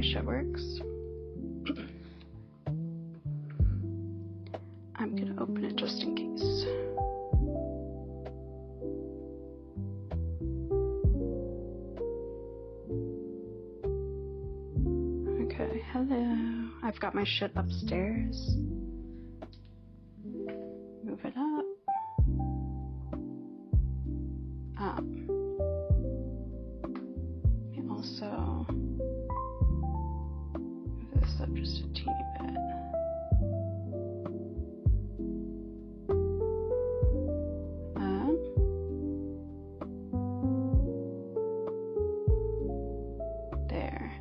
shit works. I'm gonna open it just in case. Okay, hello. I've got my shit upstairs. Move it up. And also move this up just a teeny bit. There.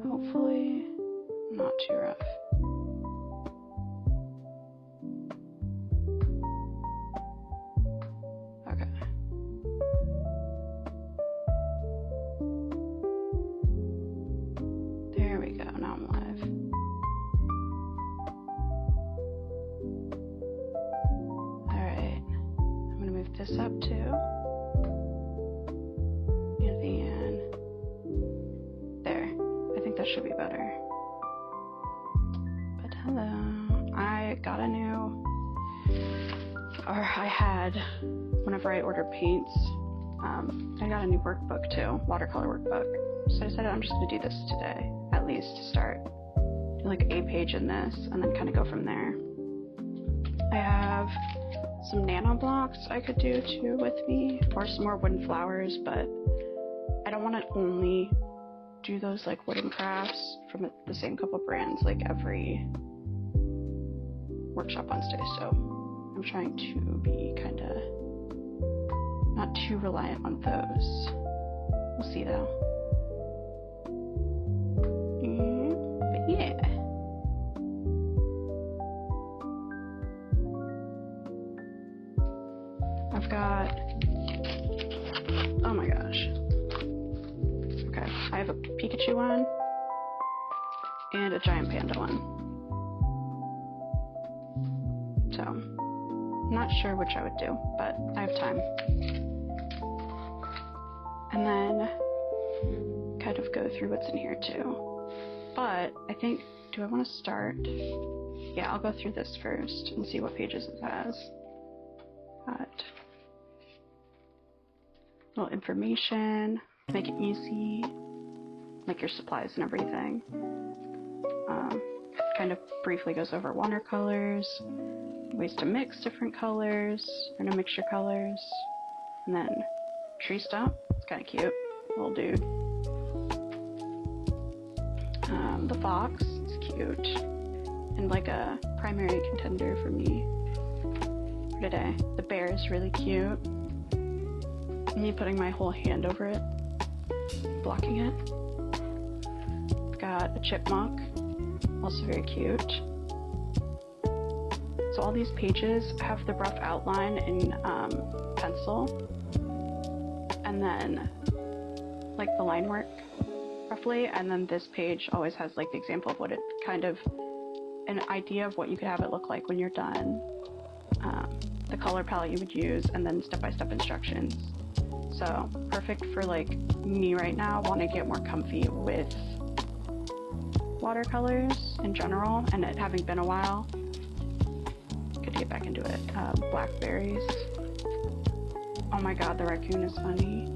Hopefully not too rough. Okay. There we go. Now I'm live. Alright. I'm gonna move this up too. And then there. I think that should be better. But hello. I got a new, or I had, whenever I ordered paints, I got a new workbook too, watercolor workbook. So I decided I'm just gonna do this today, at least to start. Do like a page in this and then kind of go from there. I have some nano blocks I could do too with me, or some more wooden flowers, but I don't want to only do those like wooden crafts from the same couple brands like every workshop Wednesday, so I'm trying to be kind of not too reliant on those. We'll see though. But yeah. I've got, oh my gosh. Okay, I have a Pikachu one and a giant panda one. So, I'm not sure which I would do, but I have time. And then kind of go through what's in here too. But I think, do I want to start? Yeah, I'll go through this first and see what pages it has. Got little information, make it easy, like your supplies and everything. Kind of briefly goes over watercolors, ways to mix different colors, or no mixture colors, and then tree stump. It's kind of cute, little dude. The fox is cute, and like a primary contender for me for today. The bear is really cute. Me putting my whole hand over it, blocking it. Got a chipmunk, also very cute. So all these pages have the rough outline in pencil, and then like the line work roughly, and then this page always has like the example of what it kind of, an idea of what you could have it look like when you're done, the color palette you would use, and then step-by-step instructions. So perfect for like me right now, want to get more comfy with watercolors in general, and it having been a while, good to get back into it. Blackberries. Oh my god, the raccoon is funny.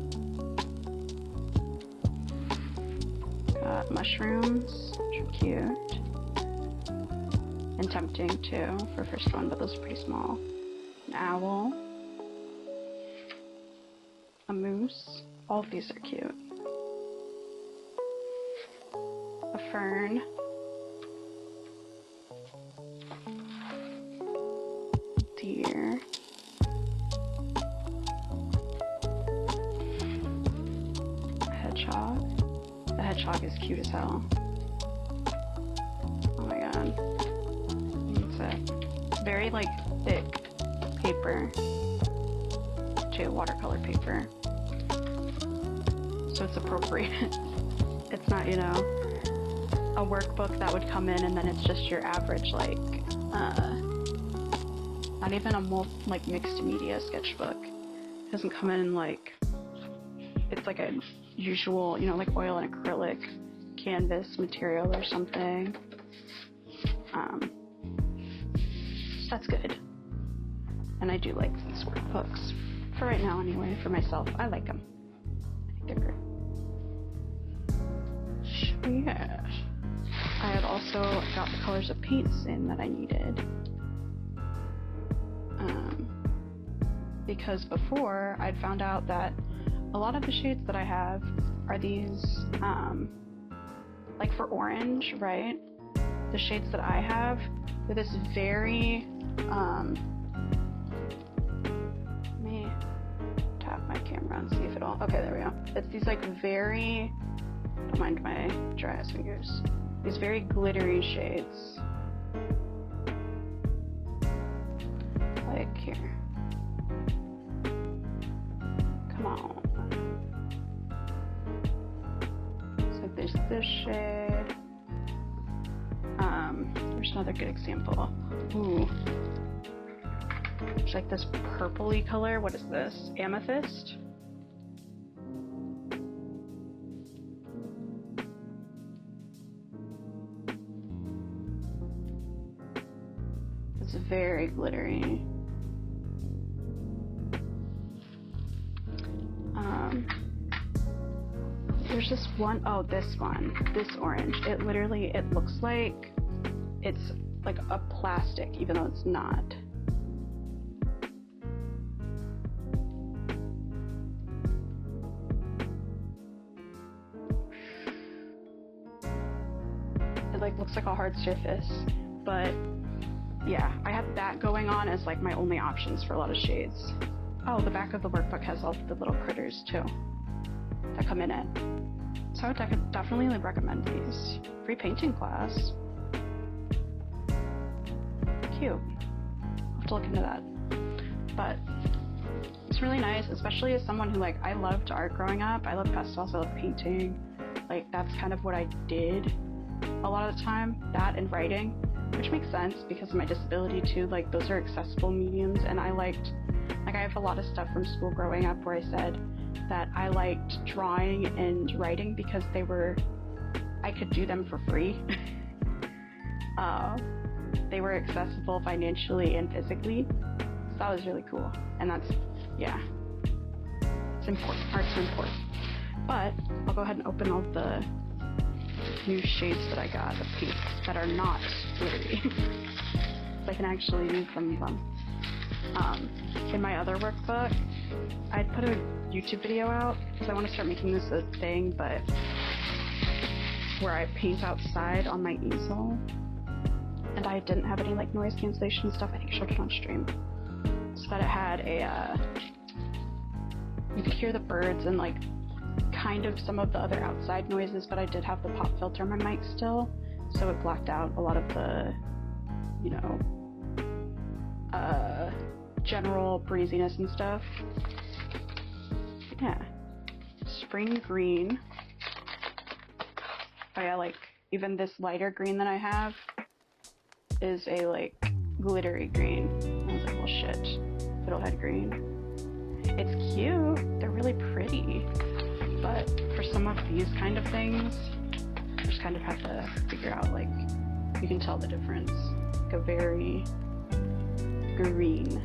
Got mushrooms, which are cute. And tempting too for first one, but those are pretty small. An owl. A moose. All of these are cute. A fern. Deer. A hedgehog. The hedgehog is cute as hell. Oh my god. It's a very like thick paper. To watercolor paper. So it's appropriate. It's not, you know, a workbook that would come in and then it's just your average like not even a like mixed media sketchbook. It doesn't come in like it's like a usual, you know, like oil and acrylic canvas material or something. So that's good. And I do like these workbooks. For right now anyway, for myself. I like them. I think they're great. Yeah. I had also got the colors of paints in that I needed. Because before I'd found out that a lot of the shades that I have are these, like for orange, right? The shades that I have, they're this very, let me tap my camera and see if it'll, okay, there we go. It's these like very, don't mind my dry ass fingers, these very glittery shades. Like here. Come on. So there's this shade. There's another good example. Ooh. It's like this purpley color. What is this? Amethyst? It's very glittery. There's this one, oh, this one, this orange. It literally, it looks like it's like a plastic, even though it's not. It like looks like a hard surface, but yeah, I have that going on as like my only options for a lot of shades. Oh, the back of the workbook has all the little critters too that come in it. So I would definitely recommend these. Free painting class. Cute. I'll have to look into that. But it's really nice, especially as someone who like, I loved art growing up. I love pastels, I love painting. Like that's kind of what I did a lot of the time, that and writing, which makes sense because of my disability too. Like those are accessible mediums, and I liked, like I have a lot of stuff from school growing up where I said that I liked drawing and writing because they were, I could do them for free. They were accessible financially and physically, so that was really cool. And that's, yeah, it's important. Art's important. But I'll go ahead and open all the new shades that I got of paints that are not glittery. So I can actually use them. In my other workbook, I'd put a YouTube video out because I want to start making this a thing, but where I paint outside on my easel, and I didn't have any like noise cancellation stuff. I think I showed it on stream, so that it had a you could hear the birds and like kind of some of the other outside noises, but I did have the pop filter on my mic still, so it blocked out a lot of the, you know, general breeziness and stuff. Yeah. Spring green. Oh yeah, like even this lighter green that I have is a like glittery green. I was like, well shit. Fiddlehead green. It's cute. They're really pretty. But for some of these kind of things, I just kind of have to figure out, like, you can tell the difference. Like a very green.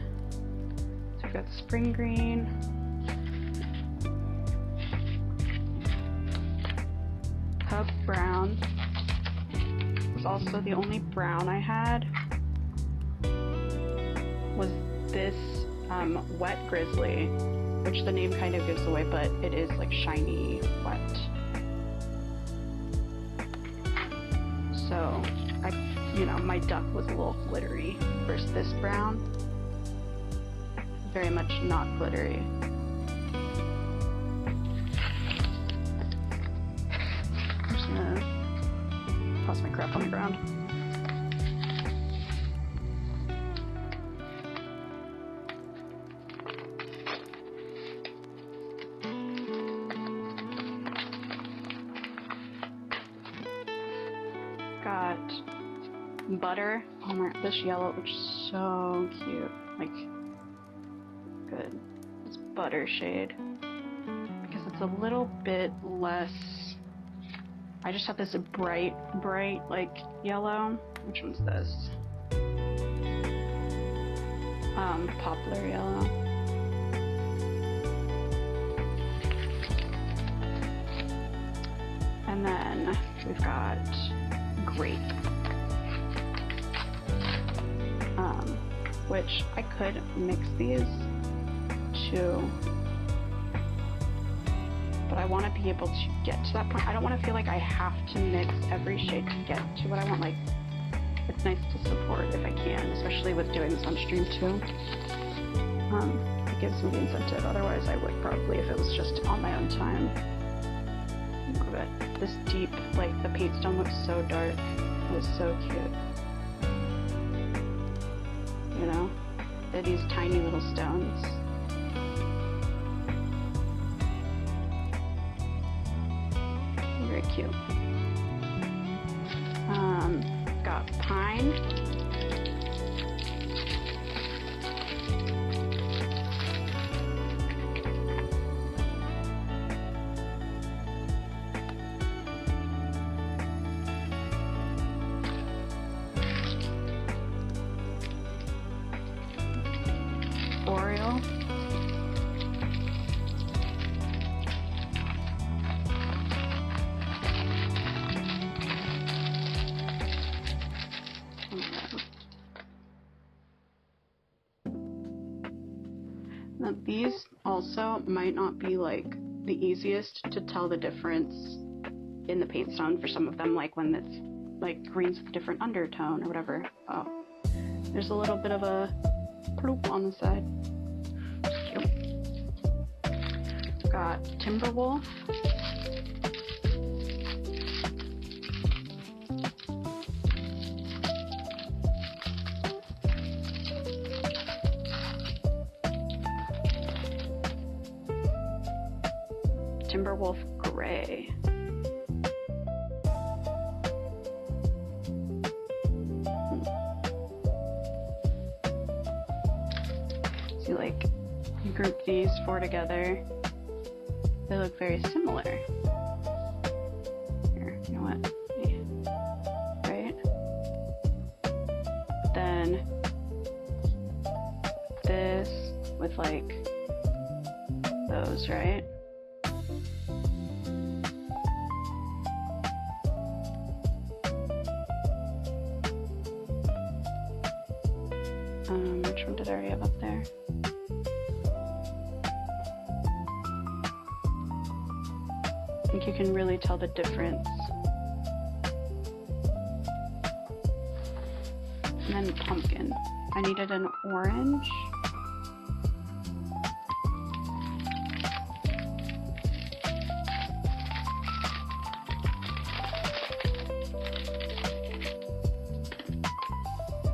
So we've got spring green. Pub brown was also the only brown I had. Was this wet grizzly, which the name kind of gives away, but it is like shiny wet. So you know, my duck was a little glittery versus this brown. Very much not glittery. I'm just gonna toss my crap on the ground. Got butter. Oh my, this yellow looks so cute. Like, good. It's butter shade because it's it's a little bit less. I just have this bright like yellow. Which one's this? Poplar yellow. And then we've got grape. Which I could mix these two, but I want to be able to get to that point. I don't want to feel like I have to mix every shade to get to what I want. Like, it's nice to support if I can, especially with doing this on stream too. It gives me the incentive. Otherwise, I would probably, if it was just on my own time. Love it. This deep, like the paint stone looks so dark. It was so cute. You know, they're these tiny little stones. Very cute. Got pine. Oriole. Now these also might not be like the easiest to tell the difference in the paint stone for some of them, like when it's like greens with a different undertone or whatever. Oh, there's a little bit of a bloop on the side. Cute. Got Timberwolf. Timberwolf Gray. See, like, you group these four together, they look very similar. Here, you know what? Right? But then this with like those, right? Which one did I already have up there? I think you can really tell the difference. And then pumpkin. I needed an orange.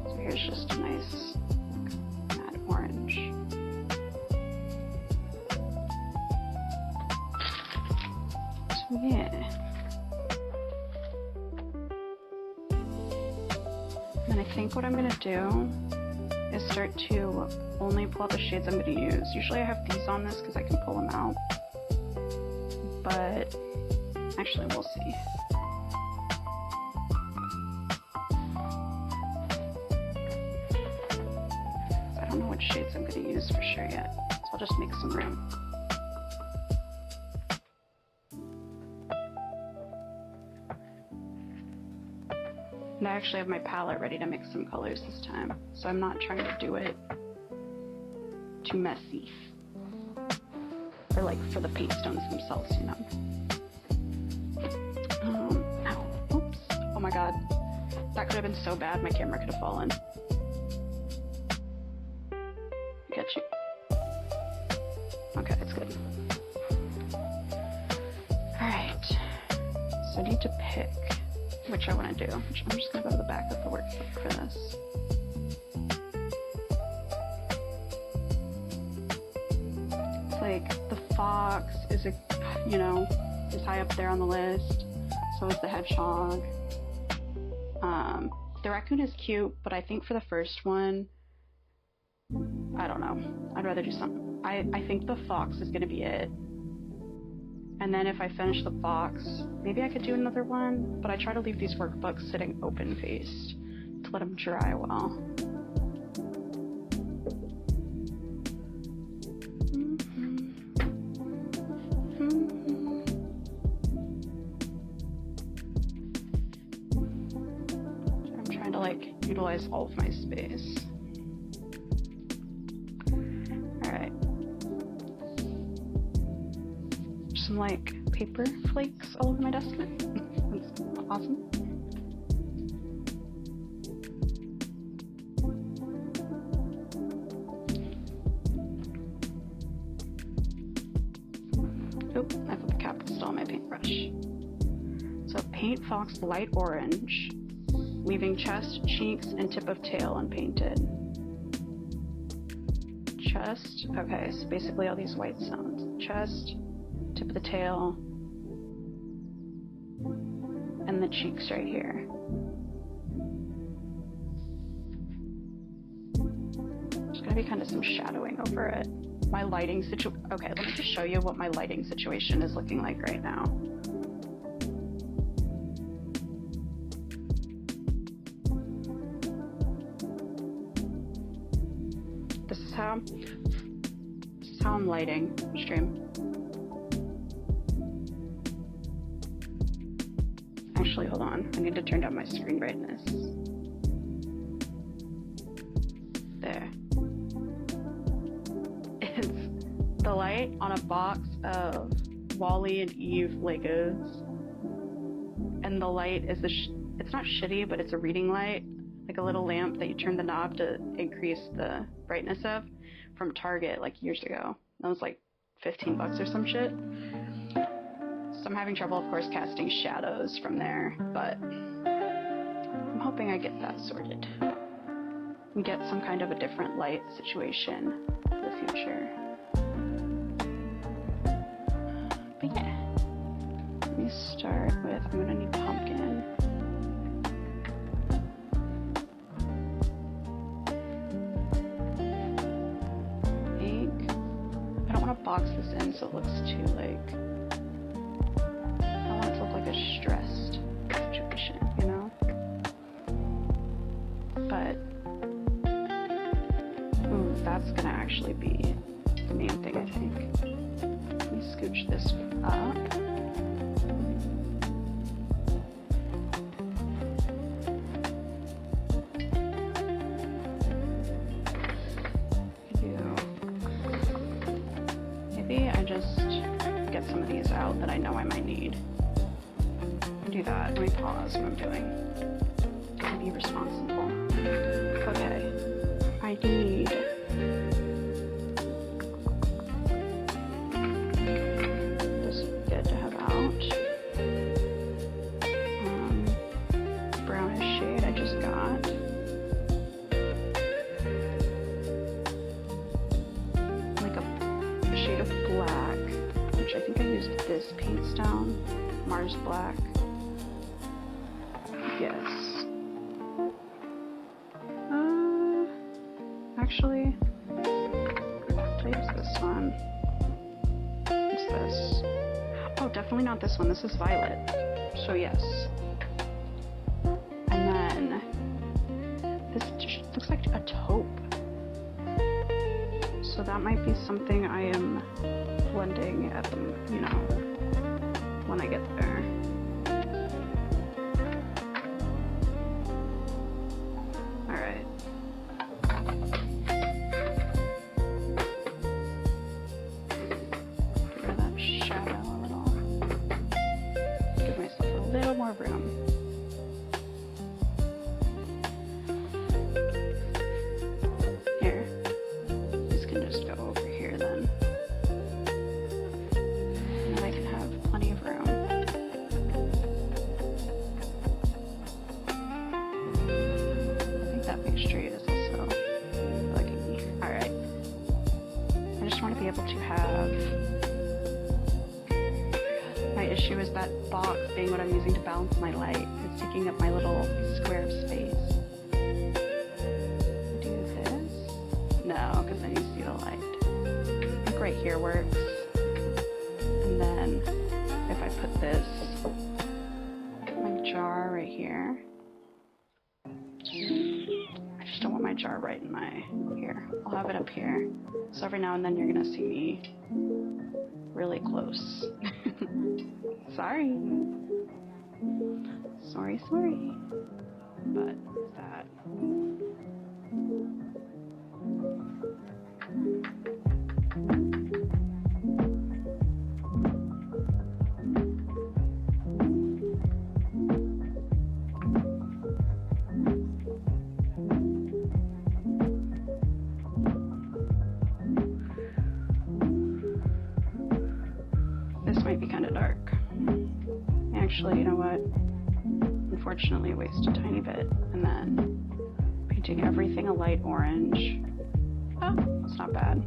So here's just a nice matte orange. So yeah. And I think what I'm gonna do is start to only pull out the shades I'm gonna use. Usually I have these on this because I can pull them out, but actually we'll see. I don't know which shades I'm gonna use for sure yet, so I'll just make some room. And I actually have my palette ready to mix some colors this time, so I'm not trying to do it too messy. Or like for the paint stones themselves, you know. Ow, oops, oh my god. That could have been so bad, my camera could have fallen. Get you. Okay, it's good. Alright, so I need to pick which I want to do. I'm just going to go to the back of the workbook for this. It's like the fox is, is high up there on the list. So is the hedgehog. The raccoon is cute, but I think for the first one, I don't know. I'd rather do something. I think the fox is going to be it. And then if I finish the box, maybe I could do another one, but I try to leave these workbooks sitting open-faced to let them dry well. I'm trying to like utilize all of my space. Alright. Some like paper flakes all over my desk. That's awesome. Oh, I thought the cap was still on my paintbrush. So paint fox light orange, leaving chest, cheeks, and tip of tail unpainted. Chest, okay, so basically all these white stones. Chest, tip of the tail, and the cheeks right here. There's gonna be kind of some shadowing over it. My lighting okay, let me just show you what my lighting situation is looking like right now. This is how I'm lighting stream. Actually, hold on. I need to turn down my screen brightness. There. It's the light on a box of Wally and Eve Legos. And the light is it's not shitty, but it's a reading light. Like a little lamp that you turn the knob to increase the brightness of from Target like years ago. That was like 15 bucks or some shit. So I'm having trouble, of course, casting shadows from there, but I'm hoping I get that sorted and get some kind of a different light situation for the future. But yeah, let me start with, I'm gonna need pumpkin. Pink. I don't want to box this in so it looks too like, like a stressed situation, you know? But, ooh, that's gonna actually be the main thing, I think. Let me scooch this up. Maybe I just get some of these out that I know I might need. Do that. Let me pause what I'm doing. To be responsible. Okay. I need this is good to have out. Brownish shade I just got. Like a shade of black, which I think I used this paint stone, Mars Black. Yes. Actually, I'll use this one. What's this? Oh, definitely not this one. This is violet. So yes. And then this just looks like a taupe. So that might be something I am blending at the, you know, when I get there. More room. Here. These can just go over here then. And I can have plenty of room. I think that big street is also liking me. Alright. I just want to be able to have. My issue is that box being what I'm using to balance my light. It's taking up my little square of space. Do this? No, because then you see the light. I think right here works. And then if I put this, my jar right here. I just don't want my jar right in my, here. I'll have it up here. So every now and then you're gonna see me really close. Sorry. Sorry. But that. This might be kind of dark. Actually, you know what? Unfortunately, waste a tiny bit, and then painting everything a light orange. Oh, it's not bad.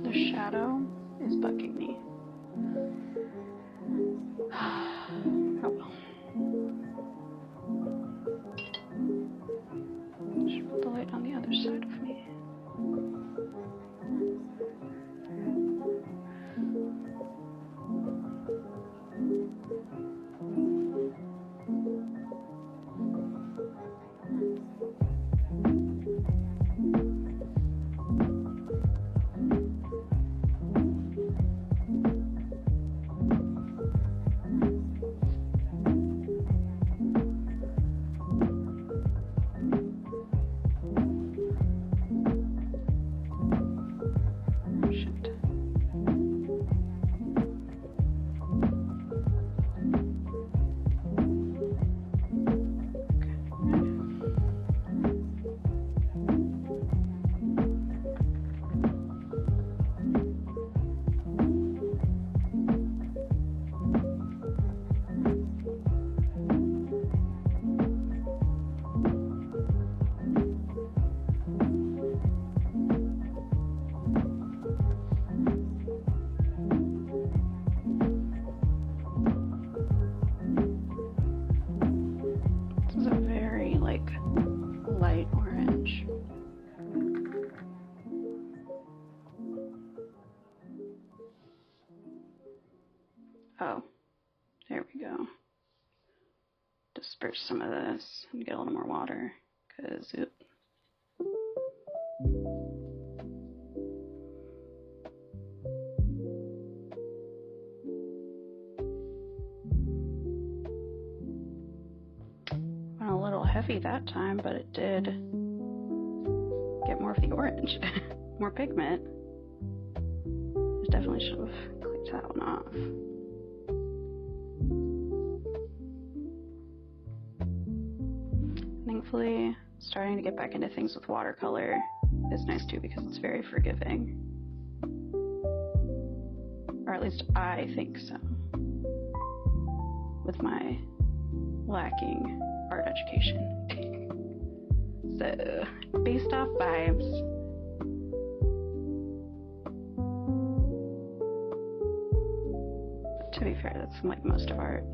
The shadow is bugging me. Oh well. Should put the light on the other side of me. Light orange. Oh, there we go. Disperse some of this and get a little more water, because it. Went a little heavy that time, but it did get more of the orange, more pigment. I definitely should have clicked that one off. Thankfully, starting to get back into things with watercolor is nice too, because it's very forgiving. Or at least I think so. With my lacking art education. So, based off vibes. But to be fair, that's like most of art.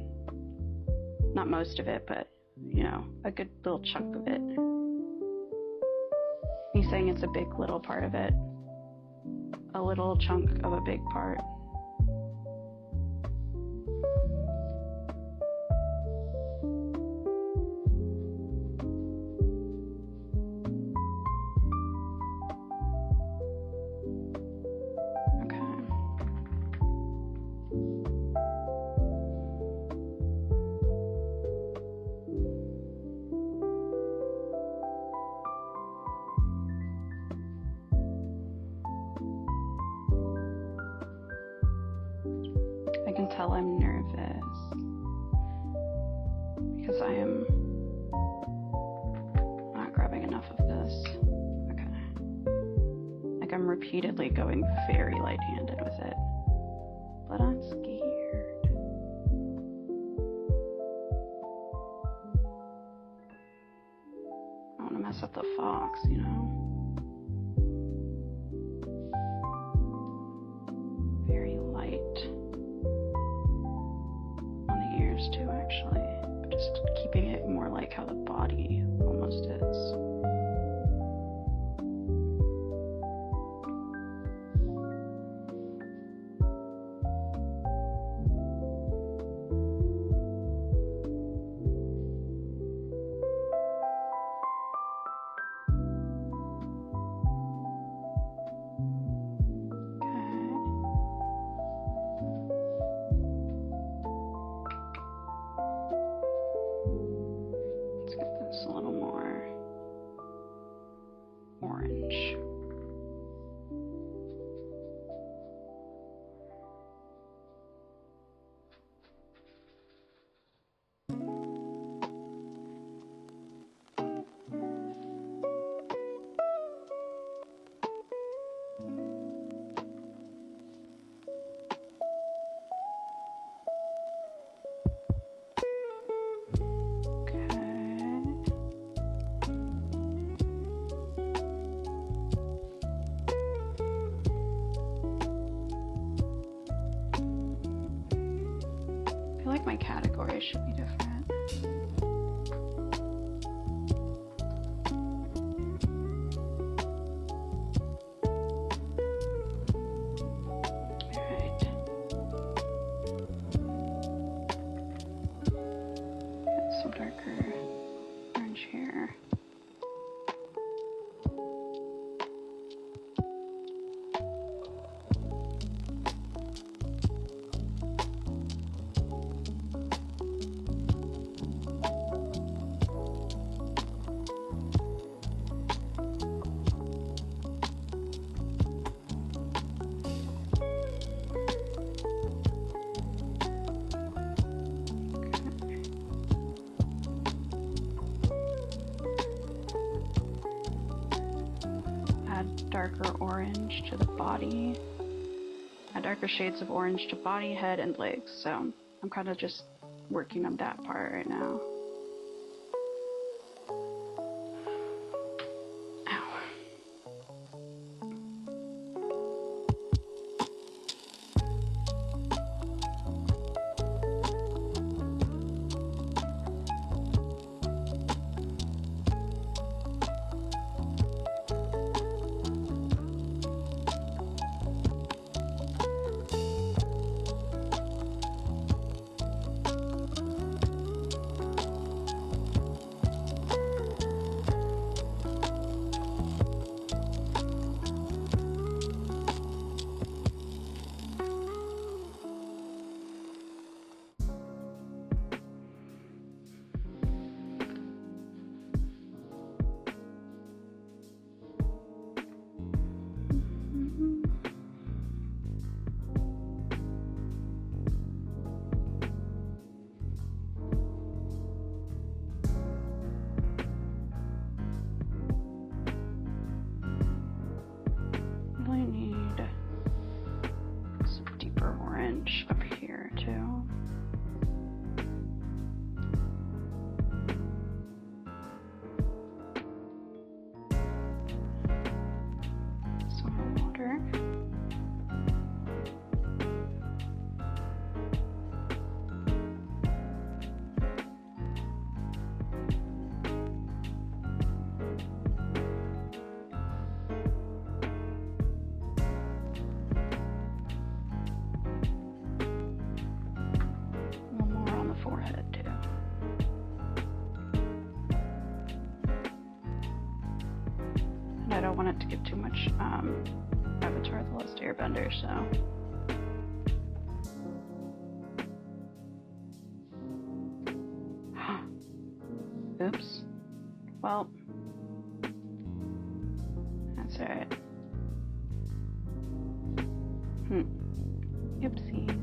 Not most of it, but you know, a good little chunk of it. Me saying it's a big little part of it. A little chunk of a big part. I can tell I'm nervous because I am not grabbing enough of this. Okay. Like I'm repeatedly going very light-handed with it, but I'm scared. the fox, you know? Very light on the ears too, actually. But just keeping it more like how the body almost is. A little more orange. I feel like my categories should be different. Alright. Got some darker orange here. Add darker orange to the body. Add darker shades of orange to body, head, and legs. So I'm kind of just working on that part right now. Ow. Really need some deeper orange up here too. Some more water. Forehead too. And I don't want it to give too much Avatar the Last Airbender, so oops. Well, that's alright. Oopsies.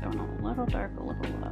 going a little dark, a little low.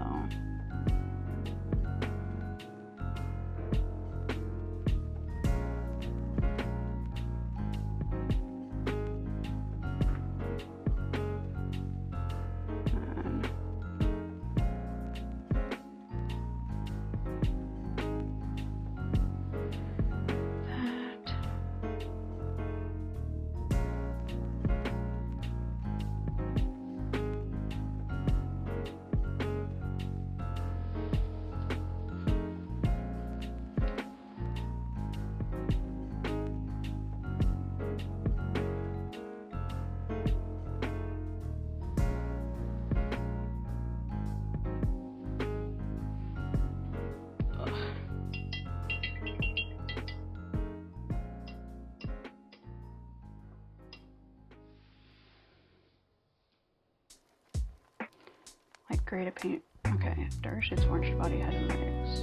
Like gray to paint. Okay, darker shades of orange body, head, and legs.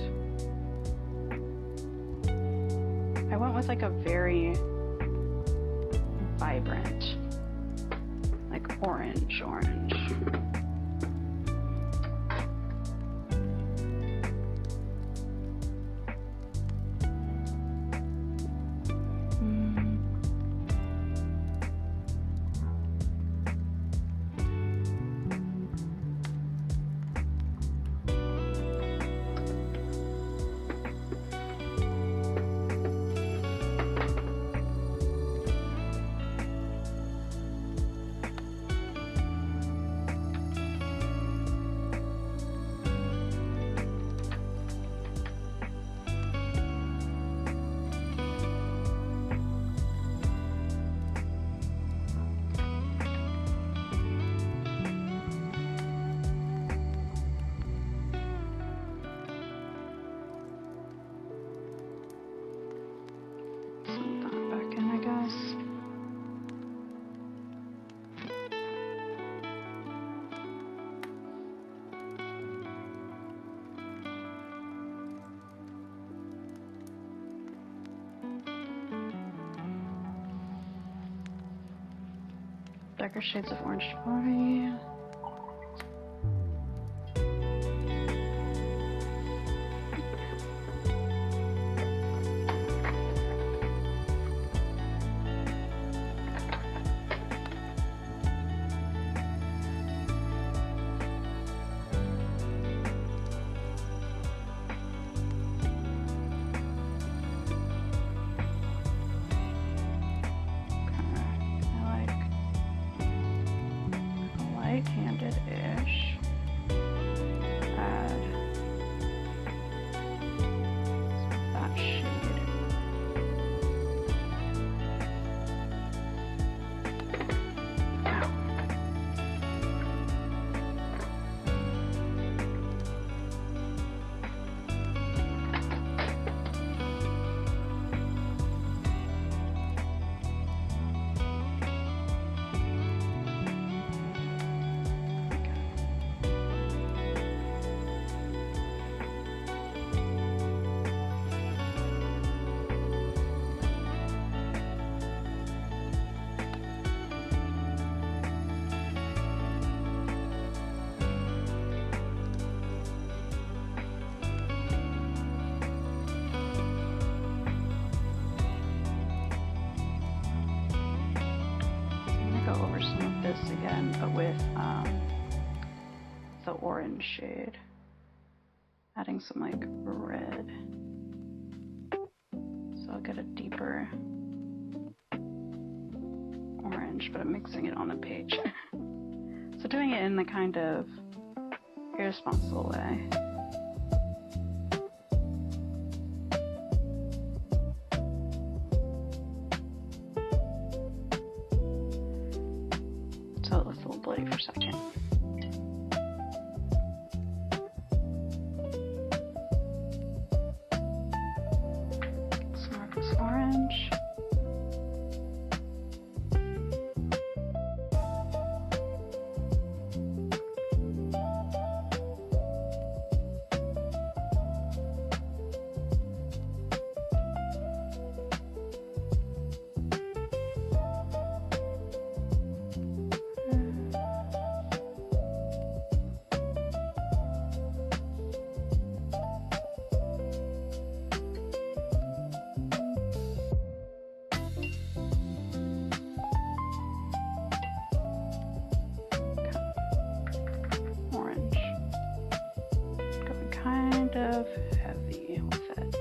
I went with like a very vibrant, like orange. Darker shades of orange body. Handed-ish. Add that shade. Ow. Over some of this again, but with the orange shade, adding some like red, so I'll get a deeper orange, but I'm mixing it on the page. So doing it in the kind of irresponsible way. So it looks a little bloody for a second. Some more of this orange. of heavy with it.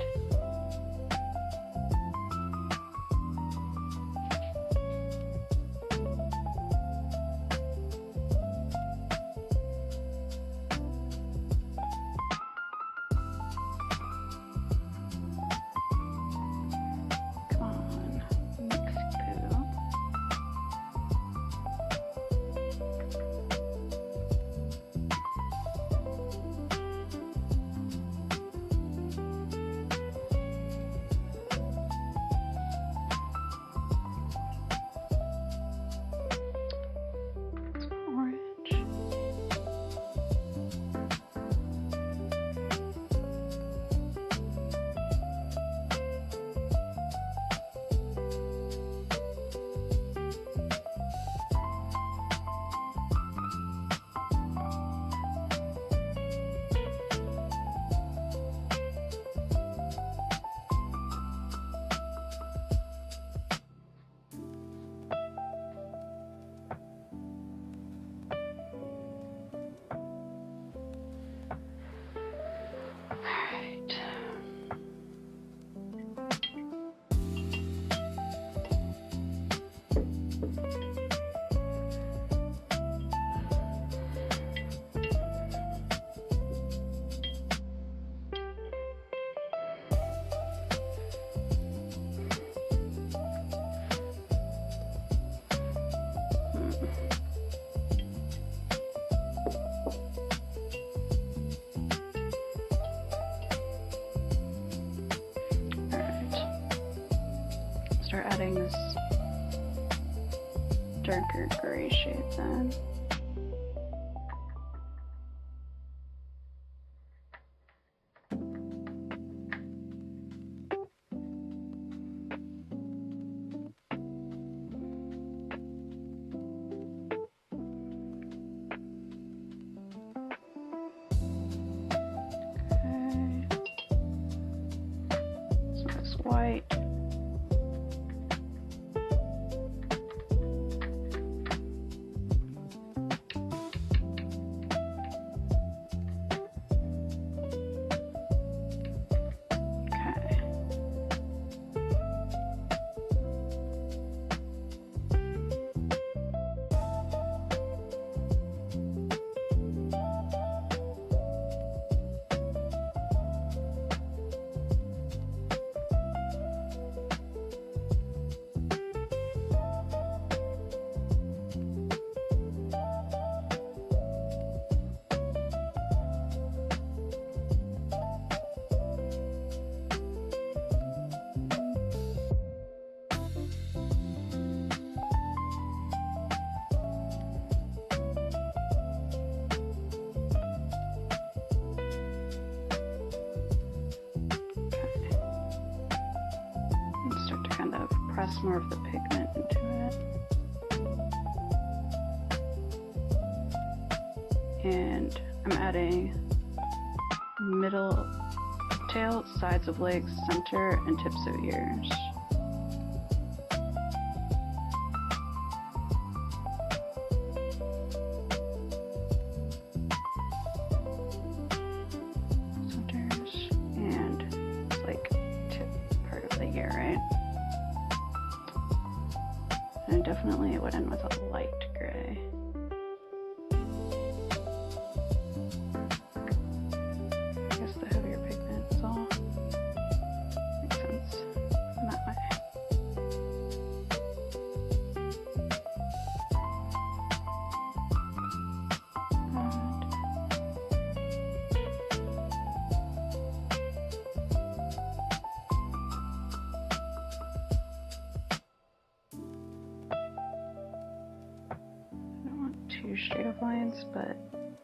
Start adding this darker gray shade then. Okay. So this white. Press more of the pigment into it. And I'm adding middle tail, sides of legs, center, and tips of ears. Centers, and it's like tip part of the ear, right? And definitely it went in with a light gray. I guess the heavier pigment is all makes sense in that way. Two straight up lines, but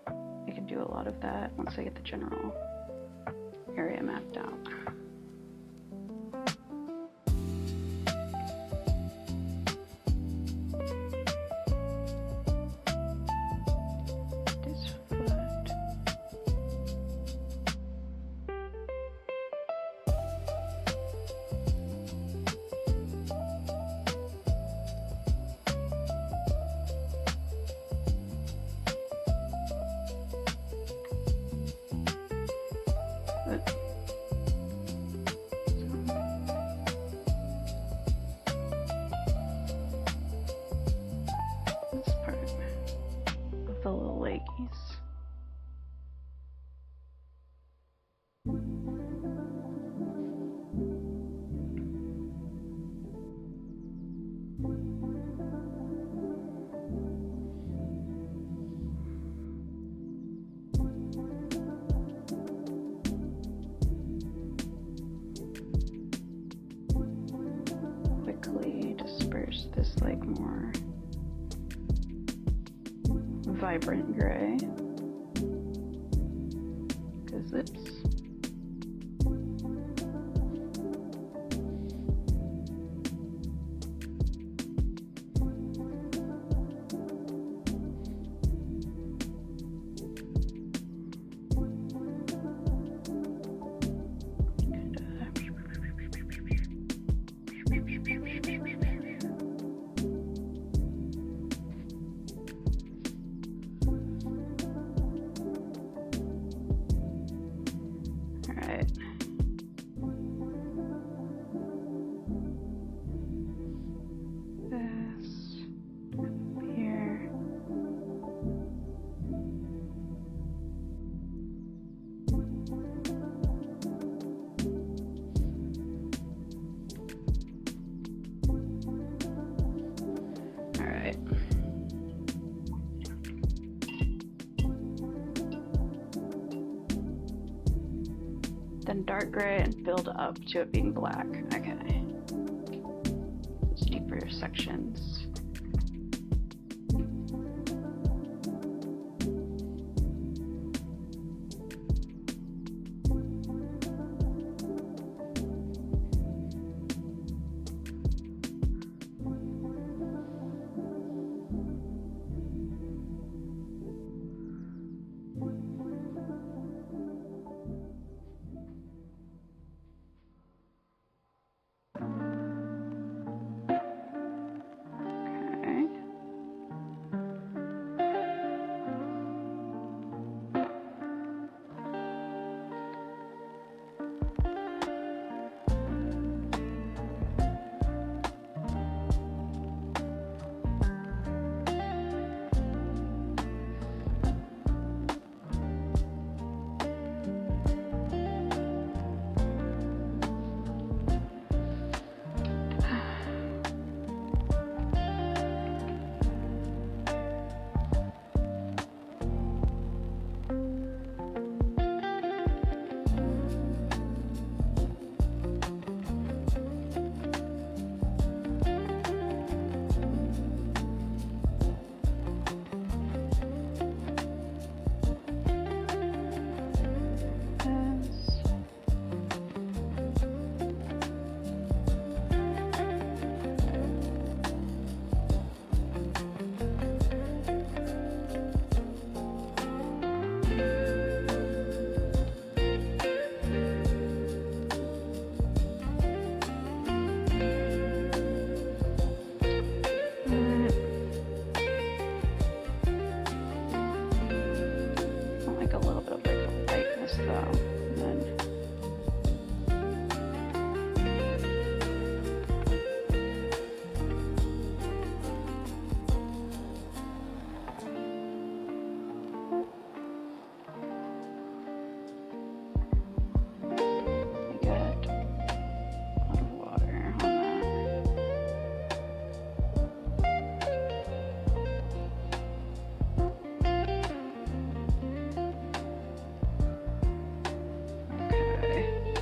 I can do a lot of that once I get the general area mapped out. This foot. there's this like more vibrant gray. Because it's then dark gray and build up to it being black. Okay. Those deeper sections.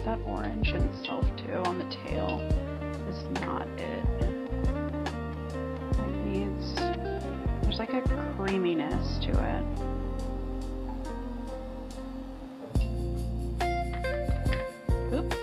That orange in itself too on the tail is not it. It needs, there's like a creaminess to it. Oop.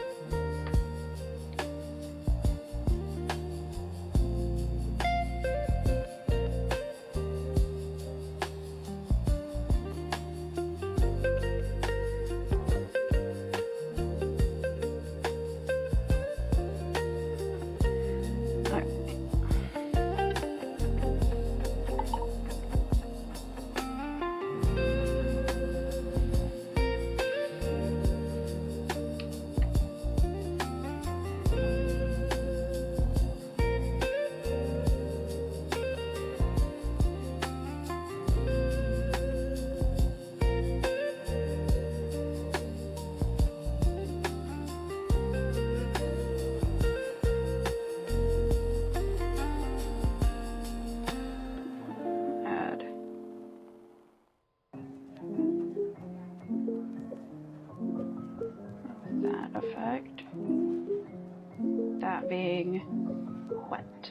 Effect. That being wet.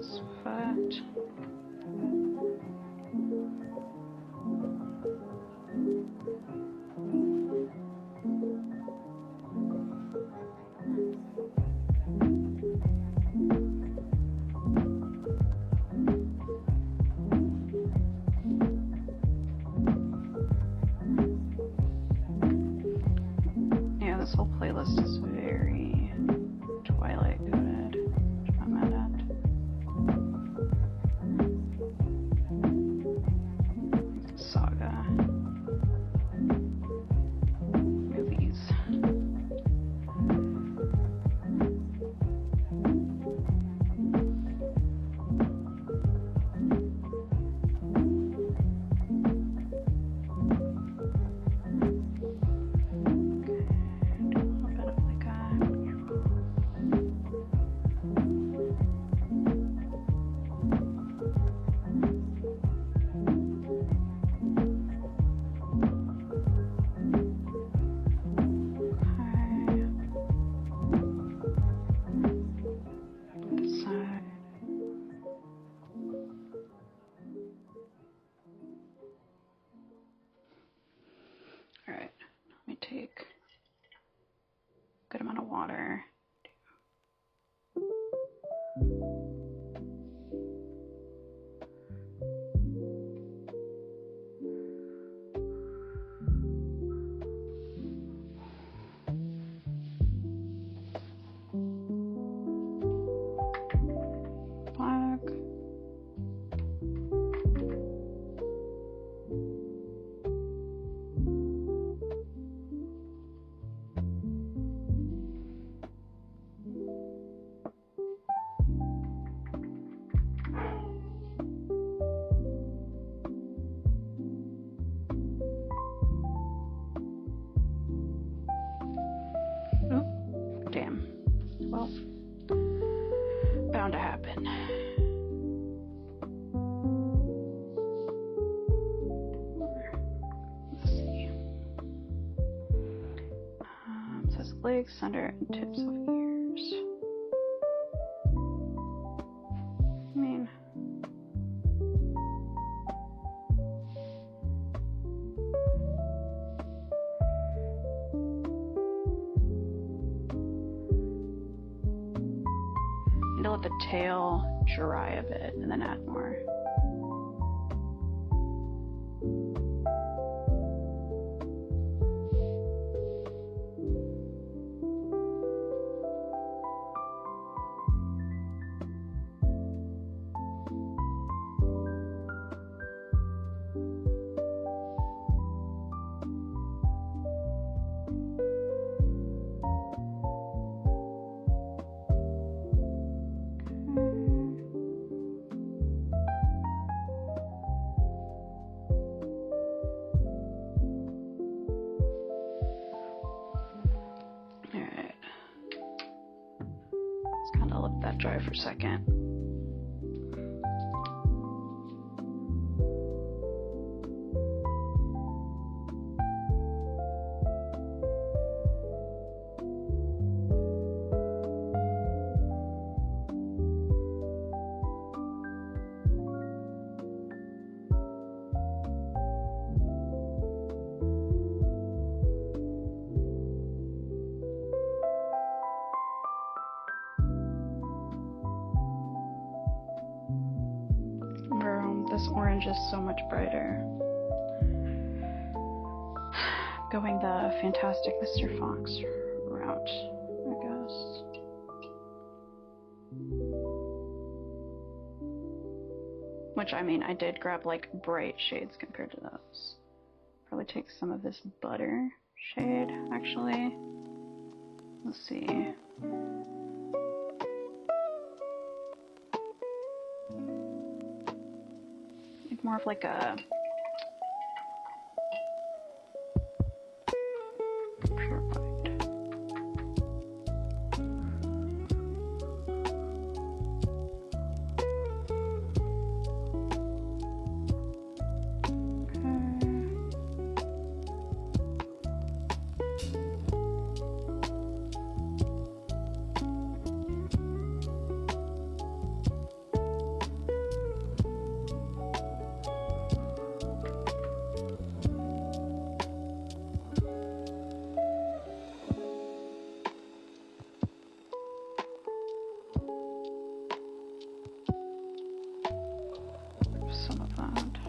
his foot. Yeah, this whole playlist is very Twilight coded, which I'm mad at. Saga. Movies. Alright, let me take a good amount of water. Black. Oh, damn. Well, bound to happen. Let's see. It says legs, under, and tips of ears. I mean, need to let the tail dry a bit and then add more. Alright. Let's kind of let that dry for a second. This orange is so much brighter. Going the Fantastic Mr. Fox route, I guess. Which, I mean, I did grab like bright shades compared to those. Probably take some of this butter shade, actually. Let's see. More of like a pure white. that.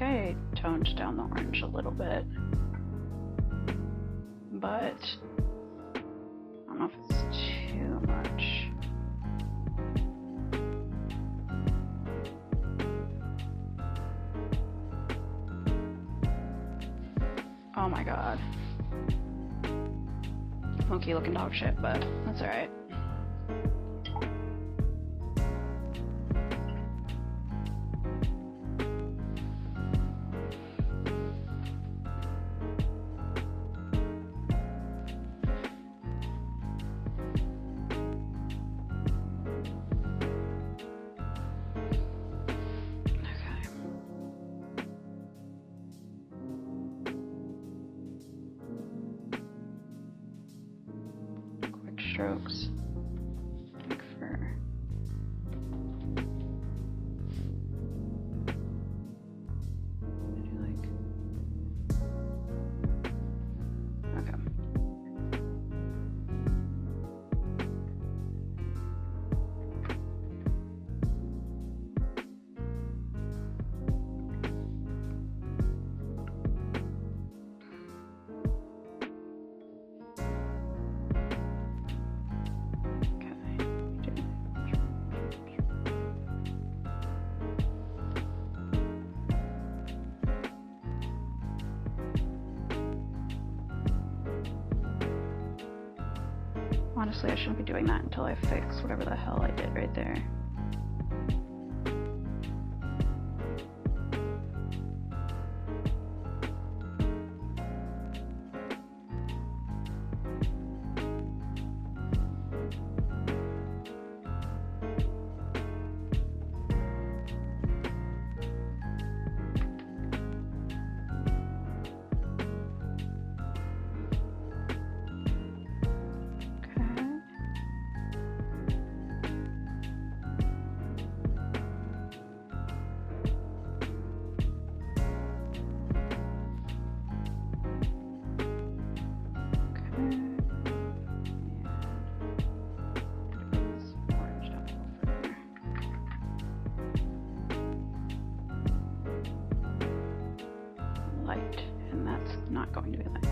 I toned down the orange a little bit, but I don't know if it's too much. Oh my god. Funky looking dog shit, but that's alright. Strokes. Like for okay. Honestly, I shouldn't be doing that until I fix whatever the hell I did right there. Light, and that's not going to be light.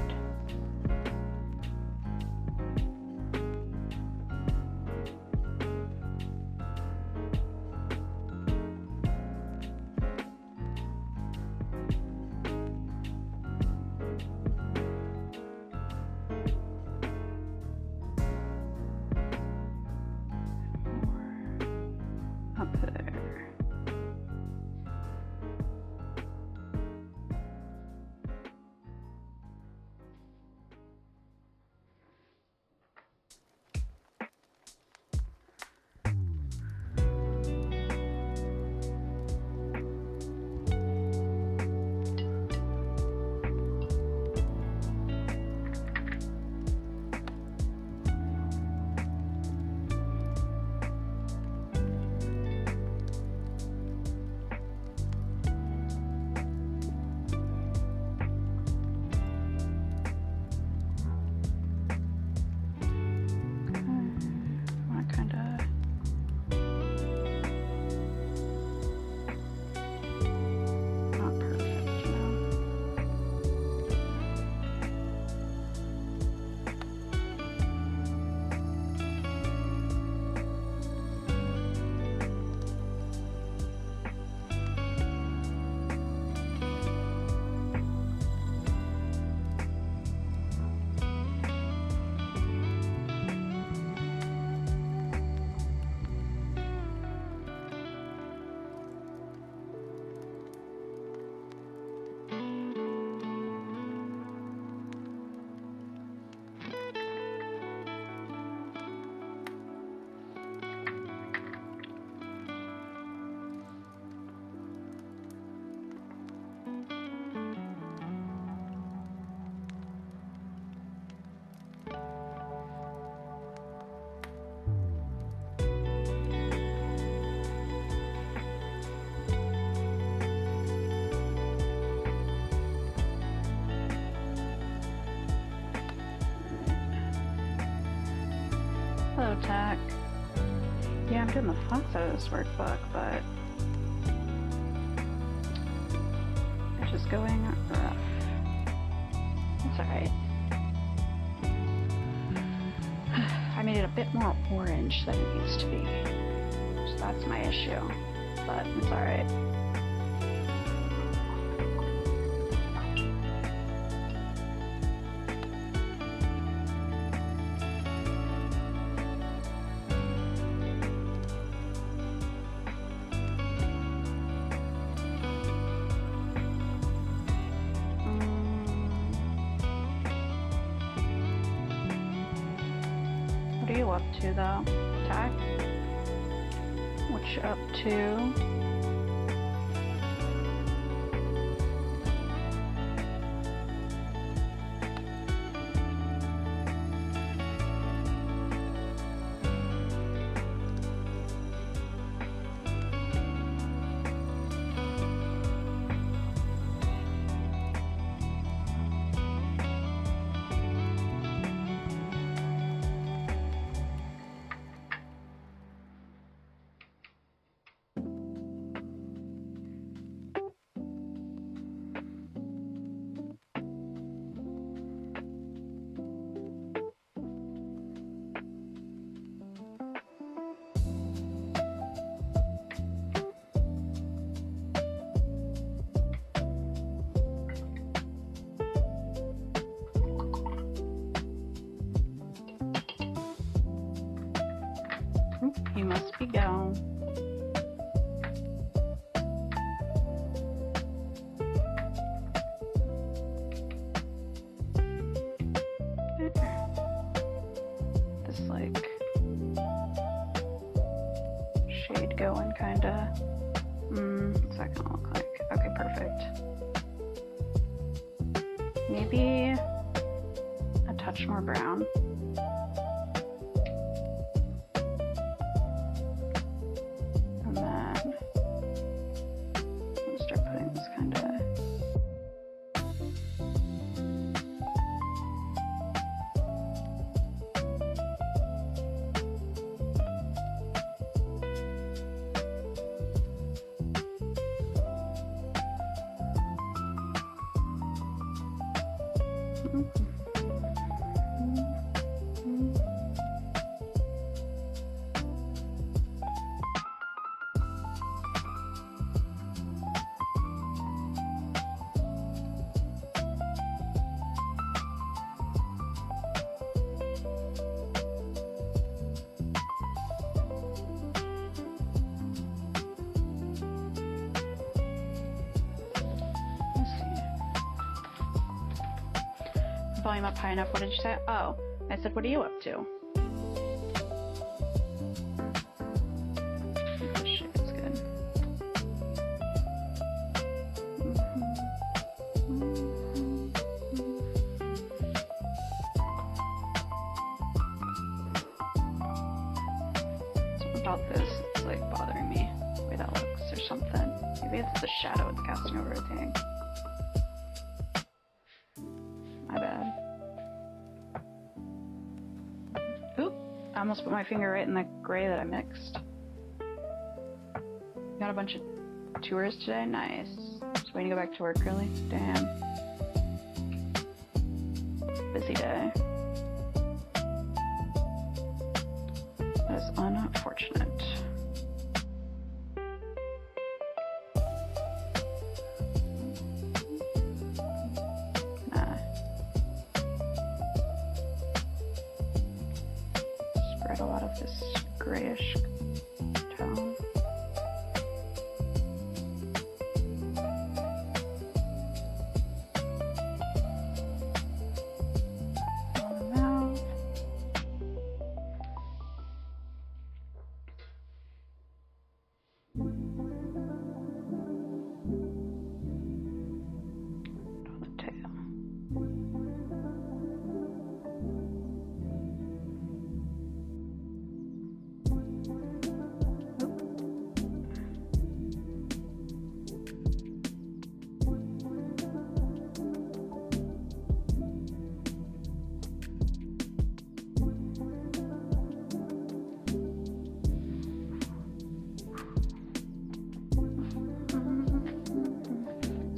More up there. doing the fun side of this workbook, but it's just going rough. It's alright. I made it a bit more orange than it needs to be. So that's my issue. But it's alright. What are you up to though? Attack? What you up to? You must be gone. This like shade going kinda. What's that gonna look like? Okay, perfect. Maybe a touch more brown. Volume up high enough. What did you say? Oh, I said, what are you up to? This shade's good. Something about this, it's like bothering me, the way that looks or something. Maybe it's the shadow it's casting over the thing. My bad. Oop! I almost put my finger right in the gray that I mixed. Got a bunch of tours today? Nice. Just waiting to go back to work, really? Damn. Busy day. That is unfortunate. A lot of this grayish tone. On the mouth. On the tail.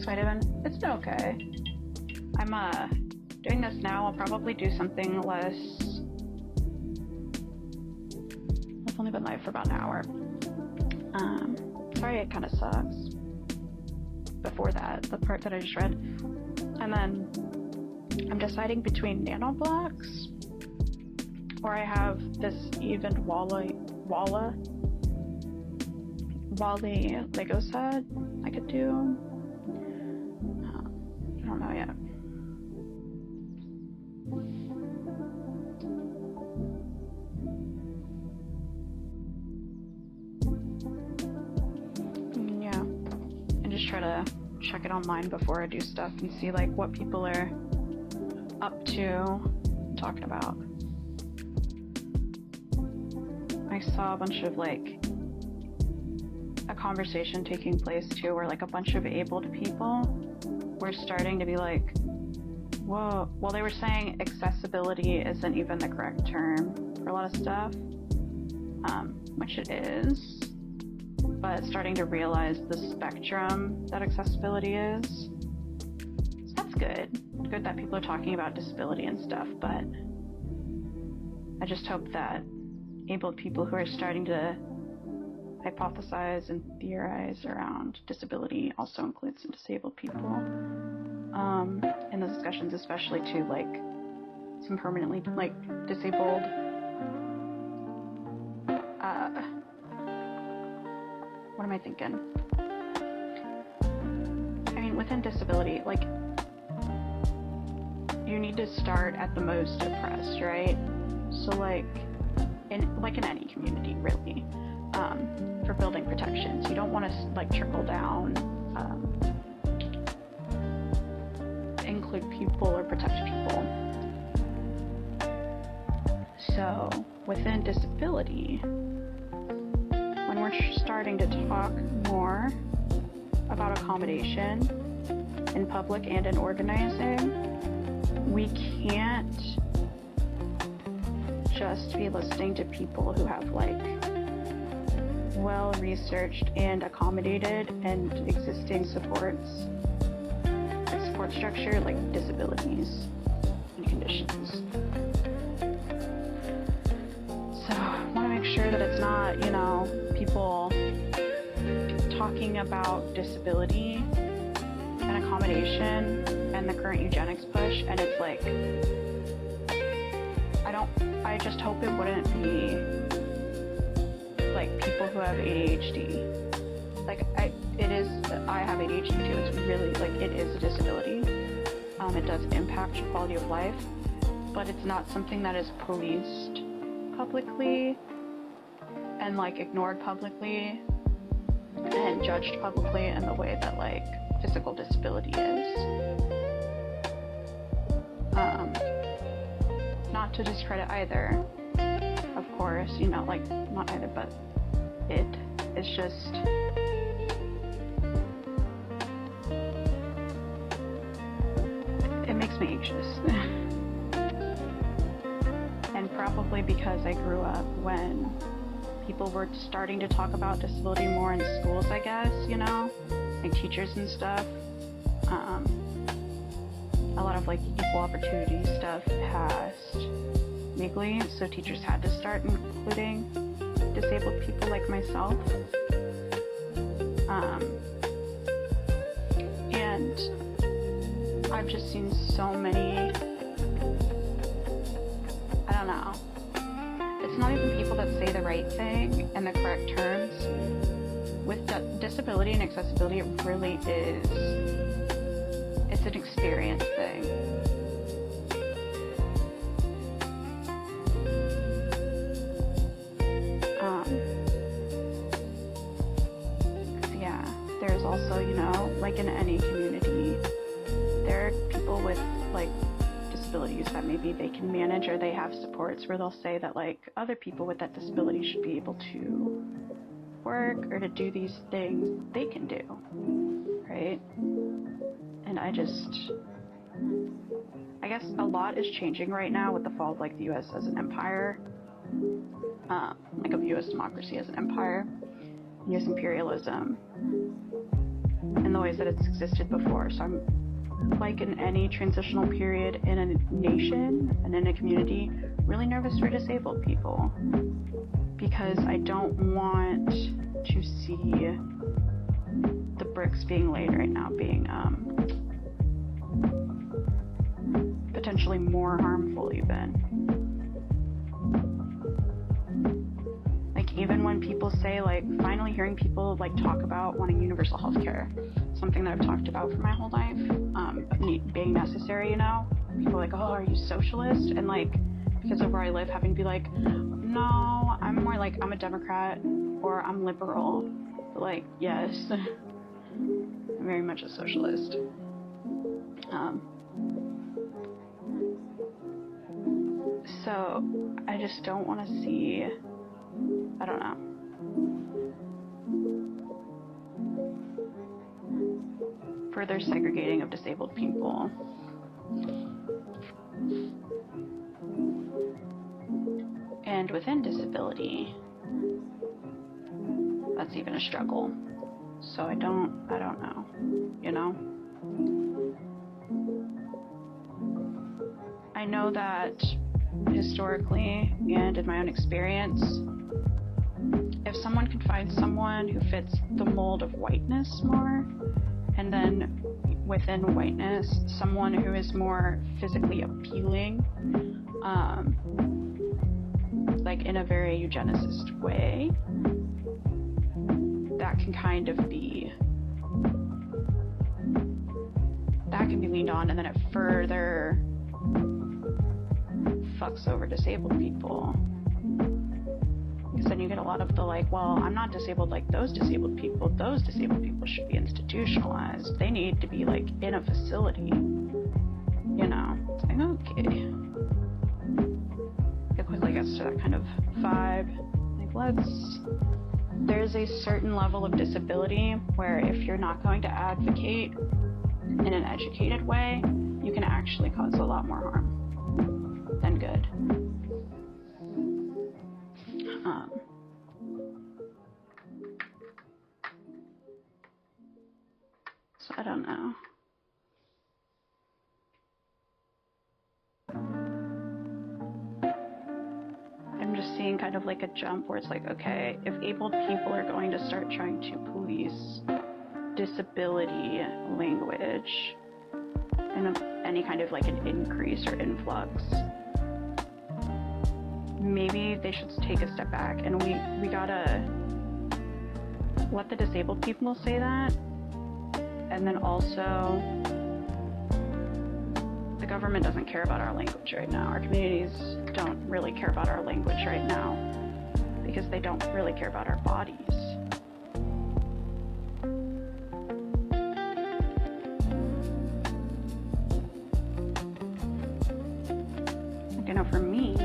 It's been okay. I'm doing this now. I'll probably do something less. I've only been live for about an hour. Sorry, it kind of sucks. Before that, the part that I just read. And then I'm deciding between nano blocks, or I have this even Wally Lego set I could do. I don't know yet. Yeah, and just try to check it online before I do stuff and see like what people are up to talking about. I saw a bunch of like a conversation taking place too, where like a bunch of abled people were starting to be like, whoa, well, they were saying accessibility isn't even the correct term for a lot of stuff, which it is, but starting to realize the spectrum that accessibility is. So that's good. It's good that people are talking about disability and stuff, but I just hope that abled people who are starting to hypothesize and theorize around disability also include some disabled people in the discussions, especially to like some permanently like disabled what am I thinking? I mean, within disability, like you need to start at the most oppressed, right? So like in any community really, for building protections, you don't want to like trickle down, include people or protect people. So within disability, when we're starting to talk more about accommodation in public and in organizing, we can't just be listening to people who have like well-researched and accommodated and existing support structure like disabilities and conditions. So I want to make sure that it's not, people talking about disability and accommodation and the current eugenics push, and it's like, I just hope it wouldn't be like people who have ADHD. Like I have ADHD too. It's really like, it is a disability. It does impact your quality of life, but it's not something that is policed publicly and like ignored publicly and judged publicly in the way that like physical disability is. Not to discredit either, of course, like not either, but it's just it makes me anxious. And probably because I grew up when people were starting to talk about disability more in schools, I guess, like teachers and stuff. A lot of like equal opportunity stuff passed legally, so teachers had to start including disabled people like myself. And I've just seen so many, I don't know, it's not even people that say the right thing in the correct terms. With disability and accessibility, it really is, it's an experience thing. Yeah, there's also, like in any community, there are people with like disabilities that maybe they can manage, or they have supports where they'll say that like other people with that disability should be able to work or to do these things they can do, right? And I guess a lot is changing right now with the fall of like the US as an empire, like of US democracy as an empire, US imperialism. in the ways that it's existed before. So I'm, like in any transitional period in a nation and in a community, really nervous for disabled people, because I don't want to see the bricks being laid right now being potentially more harmful even. Like even when people say, like, finally hearing people like talk about wanting universal health care, something that I've talked about for my whole life, being necessary, you know, people are like, oh, are you socialist? And like, because of where I live, having to be like, no, I'm more like, I'm a Democrat or I'm liberal. But like, yes, I'm very much a socialist. So I just don't want to see, I don't know. Further segregating of disabled people. And within disability, that's even a struggle. So I don't know, you know? I know that historically and in my own experience, if someone could find someone who fits the mold of whiteness more, and then within whiteness, someone who is more physically appealing, like in a very eugenicist way, that can kind of be, that can be leaned on, and then it further fucks over disabled people. Because then you get a lot of the like, well, I'm not disabled like those disabled people. Those disabled people should be institutionalized. They need to be like in a facility. You know, it's like, okay. It quickly gets to that kind of vibe. Like, there's a certain level of disability where if you're not going to advocate in an educated way, you can actually cause a lot more harm than good. So I don't know. I'm just seeing kind of like a jump where it's like, okay, if abled people are going to start trying to police disability language and any kind of like an increase or influx, maybe they should take a step back, and we gotta let the disabled people say that, and then also the government doesn't care about our language right now. Our communities don't really care about our language right now because they don't really care about our bodies. Like, I know for me,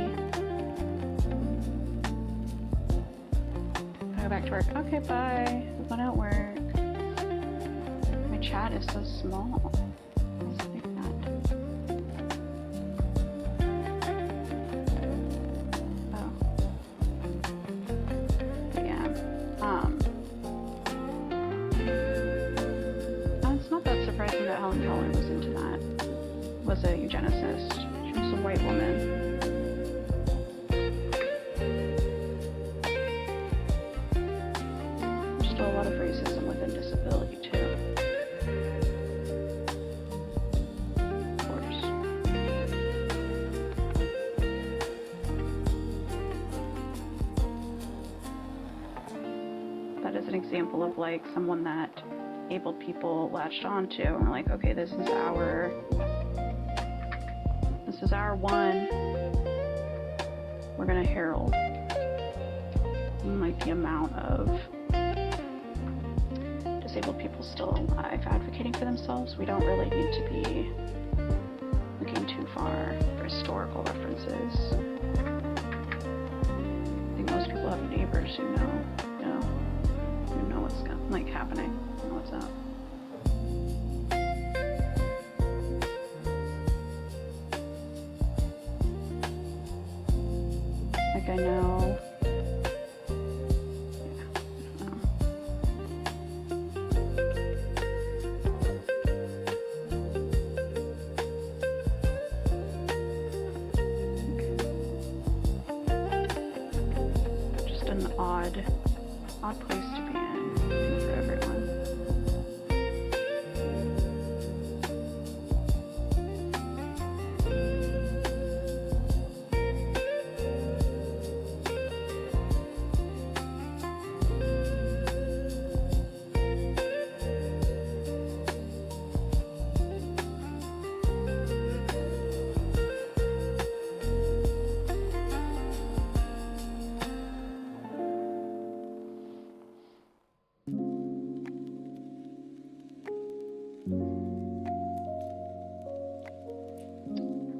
I go back to work, okay, bye, I'm going to work. My chat is so small. It's like that. Oh. But yeah. It's not that surprising that Helen Keller was into that. Was a eugenicist. She was a white woman. Still a lot of racism within disability too. Of course. That is an example of like someone that abled people latched onto and were like, okay, this is our one. We're gonna herald. And like the amount of disabled people still alive advocating for themselves, we don't really need to be looking too far for historical references. I think most people have neighbors who know what's like happening, know what's up. Like I know. odd place to be in for everyone.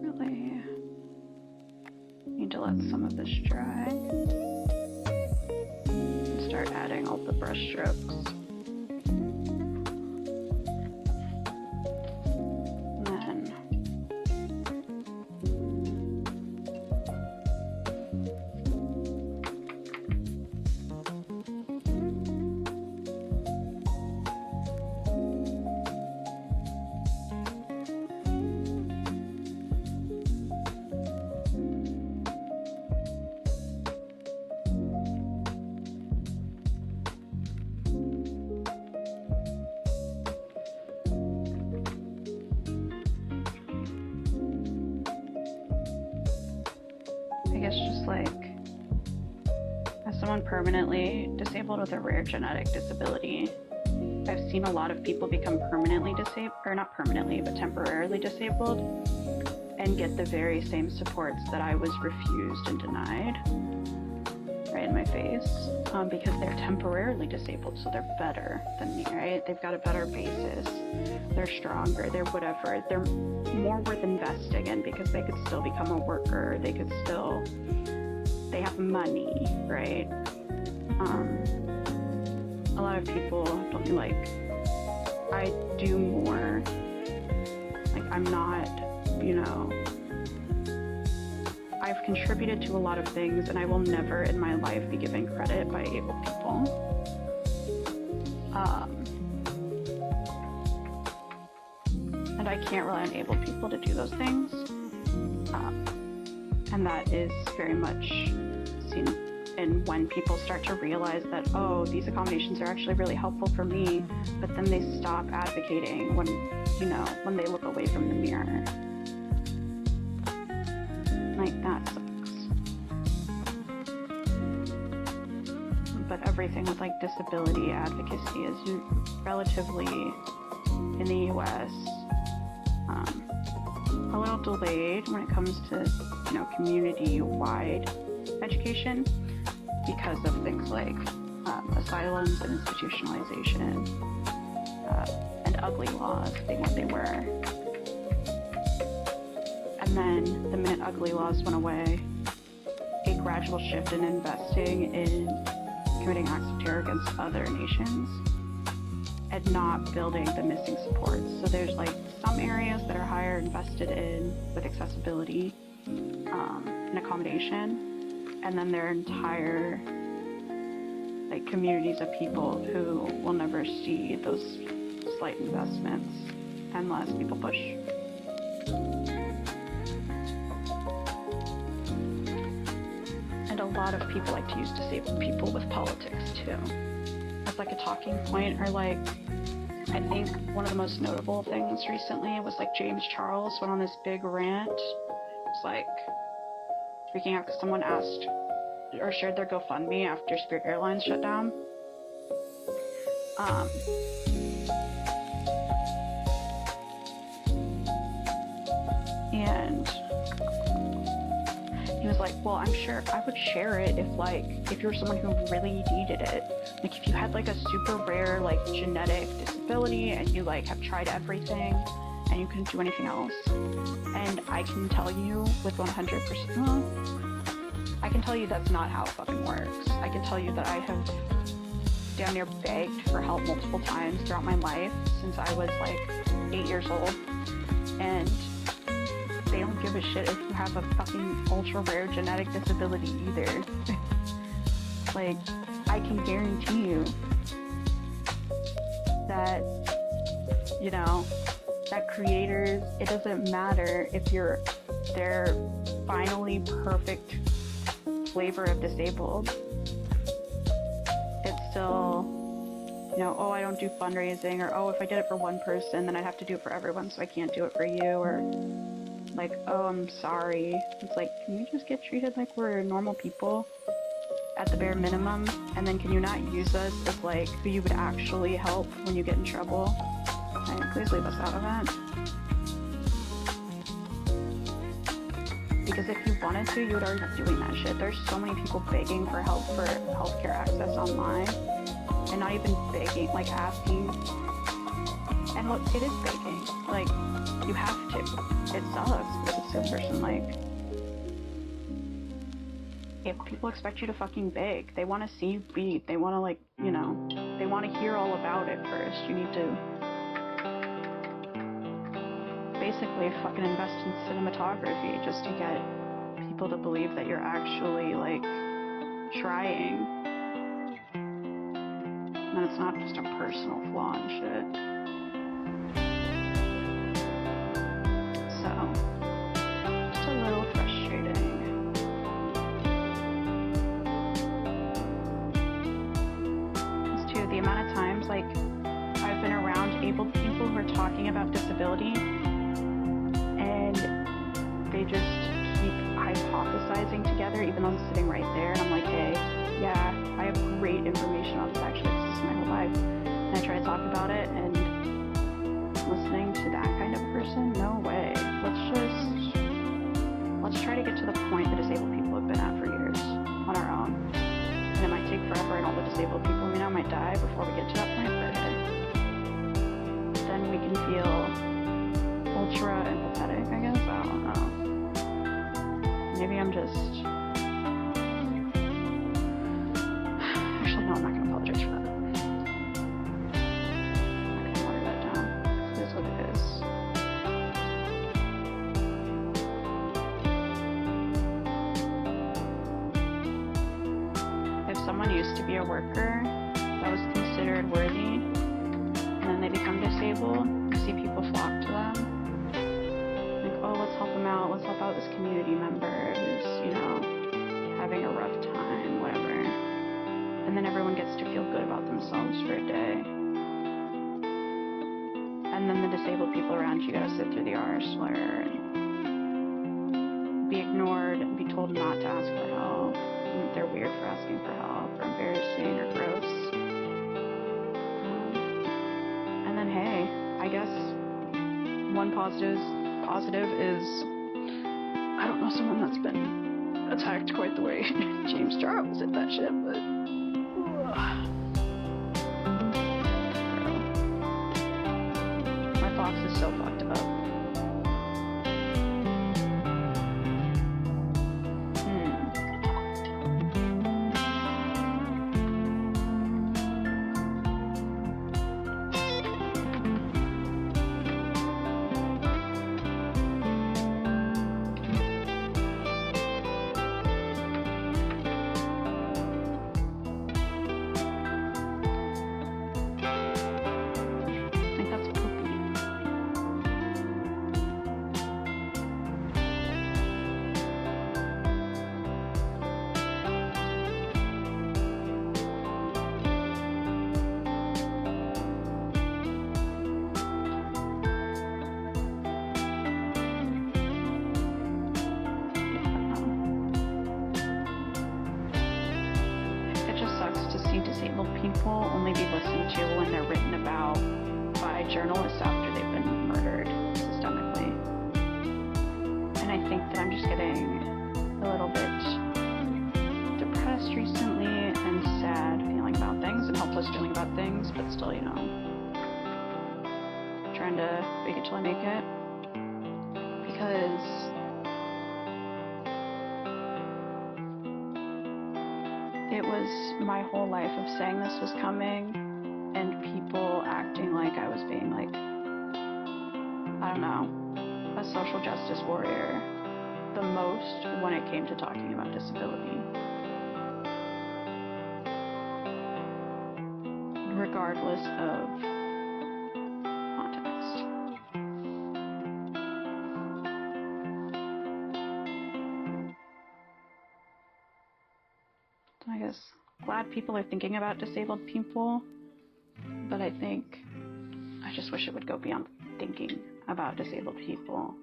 Really need to let some of this dry and start adding all the brush strokes. I guess just like, as someone permanently disabled with a rare genetic disability, I've seen a lot of people become permanently disabled, or not permanently, but temporarily disabled, and get the very same supports that I was refused and denied right in my face, because they're temporarily disabled, so they're better than me, right? They've got a better basis, they're stronger, they're whatever, they're more worth investing in because they could still become a worker, they have money, right? A lot of people don't like, I do more, like I'm not, I've contributed to a lot of things, and I will never in my life be given credit by able people. And I can't rely on able people to do those things. And that is very much seen in when people start to realize that, oh, these accommodations are actually really helpful for me, but then they stop advocating when they look away from the mirror. Like, that sucks. But everything with like disability advocacy is relatively, in the US, a little delayed when it comes to community-wide education because of things like asylums and institutionalization and ugly laws being what they were. And then the minute ugly laws went away, a gradual shift in investing in committing acts of terror against other nations and not building the missing supports. So there's like some areas that are higher invested in with accessibility and accommodation, and then there are entire like communities of people who will never see those slight investments unless people push. And a lot of people like to use disabled people with politics too, as like a talking point, or like, I think one of the most notable things recently was like James Charles went on this big rant. It's like speaking out because someone asked or shared their GoFundMe after Spirit Airlines shut down. And he was like, well, I'm sure I would share it if you're someone who really needed it. Like if you had like a super rare like genetic disability and you like have tried everything and you couldn't do anything else. And I can tell you with 100%, I can tell you that's not how it fucking works. I can tell you that I have damn near begged for help multiple times throughout my life since I was like 8 years old. And they don't give a shit if you have a fucking ultra rare genetic disability either. Like, I can guarantee you that, that creators, it doesn't matter if you're their finally perfect flavor of disabled. still, you know, oh, I don't do fundraising, or oh, if I did it for one person, then I'd have to do it for everyone, so I can't do it for you, or like, oh, I'm sorry. It's like, can you just get treated like we're normal people at the bare minimum? And then can you not use us as like who you would actually help when you get in trouble? Like, please leave us out of it. Because if you wanted to, you would already be doing that shit. There's so many people begging for help for healthcare access online, and not even begging, like asking. And look, it is begging. Like, you have to. It sucks because it's a person, like, if people expect you to fucking beg, they want to see you beat, they want to, like, you know, they want to hear all about it first. You need to basically fucking invest in cinematography just to get people to believe that you're actually, like, trying. And it's not just a personal flaw and shit. So, just a little frustrating. It's too, the amount of times, like, I've been around able people who are talking about disability, and they just keep hypothesizing together, even though I'm sitting right there, and I'm like, hey, yeah, I have great information on this, actually, this is my whole life. And I try to talk about it, and listening to that kind of person, no way. Let's try to get to the point that disabled people have been at for years on our own. And it might take forever, and all the disabled people we know might die before we get to that point, but hey, then we can feel ultra empathetic, I guess. I don't know. Maybe I'm just... Actually, no, I'm not going to apologize for that. I'm not going to water that down. It is what it is. If someone used to be a worker that was considered worthy, and then they become disabled, you see people flock to them. Like, oh, let's help them out. Let's help out this community member who's, you know, having a rough time, whatever. And then everyone gets to feel good about themselves for a day. And then the disabled people around you gotta sit through the R slur and be ignored and be told not to ask for help. And they're weird for asking for help, or embarrassing, or gross. And then, hey, I guess one positive is, I don't know someone that's been attacked quite the way James Charles did that shit, but my fox is so fucked up. Disabled people only be listened to when they're written about by journalists after they've been murdered systemically. And I think that I'm just getting a little bit depressed recently and sad feeling about things and helpless feeling about things, but still, you know, trying to fake it till I make it. Because it was my whole life of saying this was coming, and people acting like I was being, like, I don't know, a social justice warrior, the most when it came to talking about disability. Regardless of context. I guess glad people are thinking about disabled people, but I just wish it would go beyond thinking about disabled people.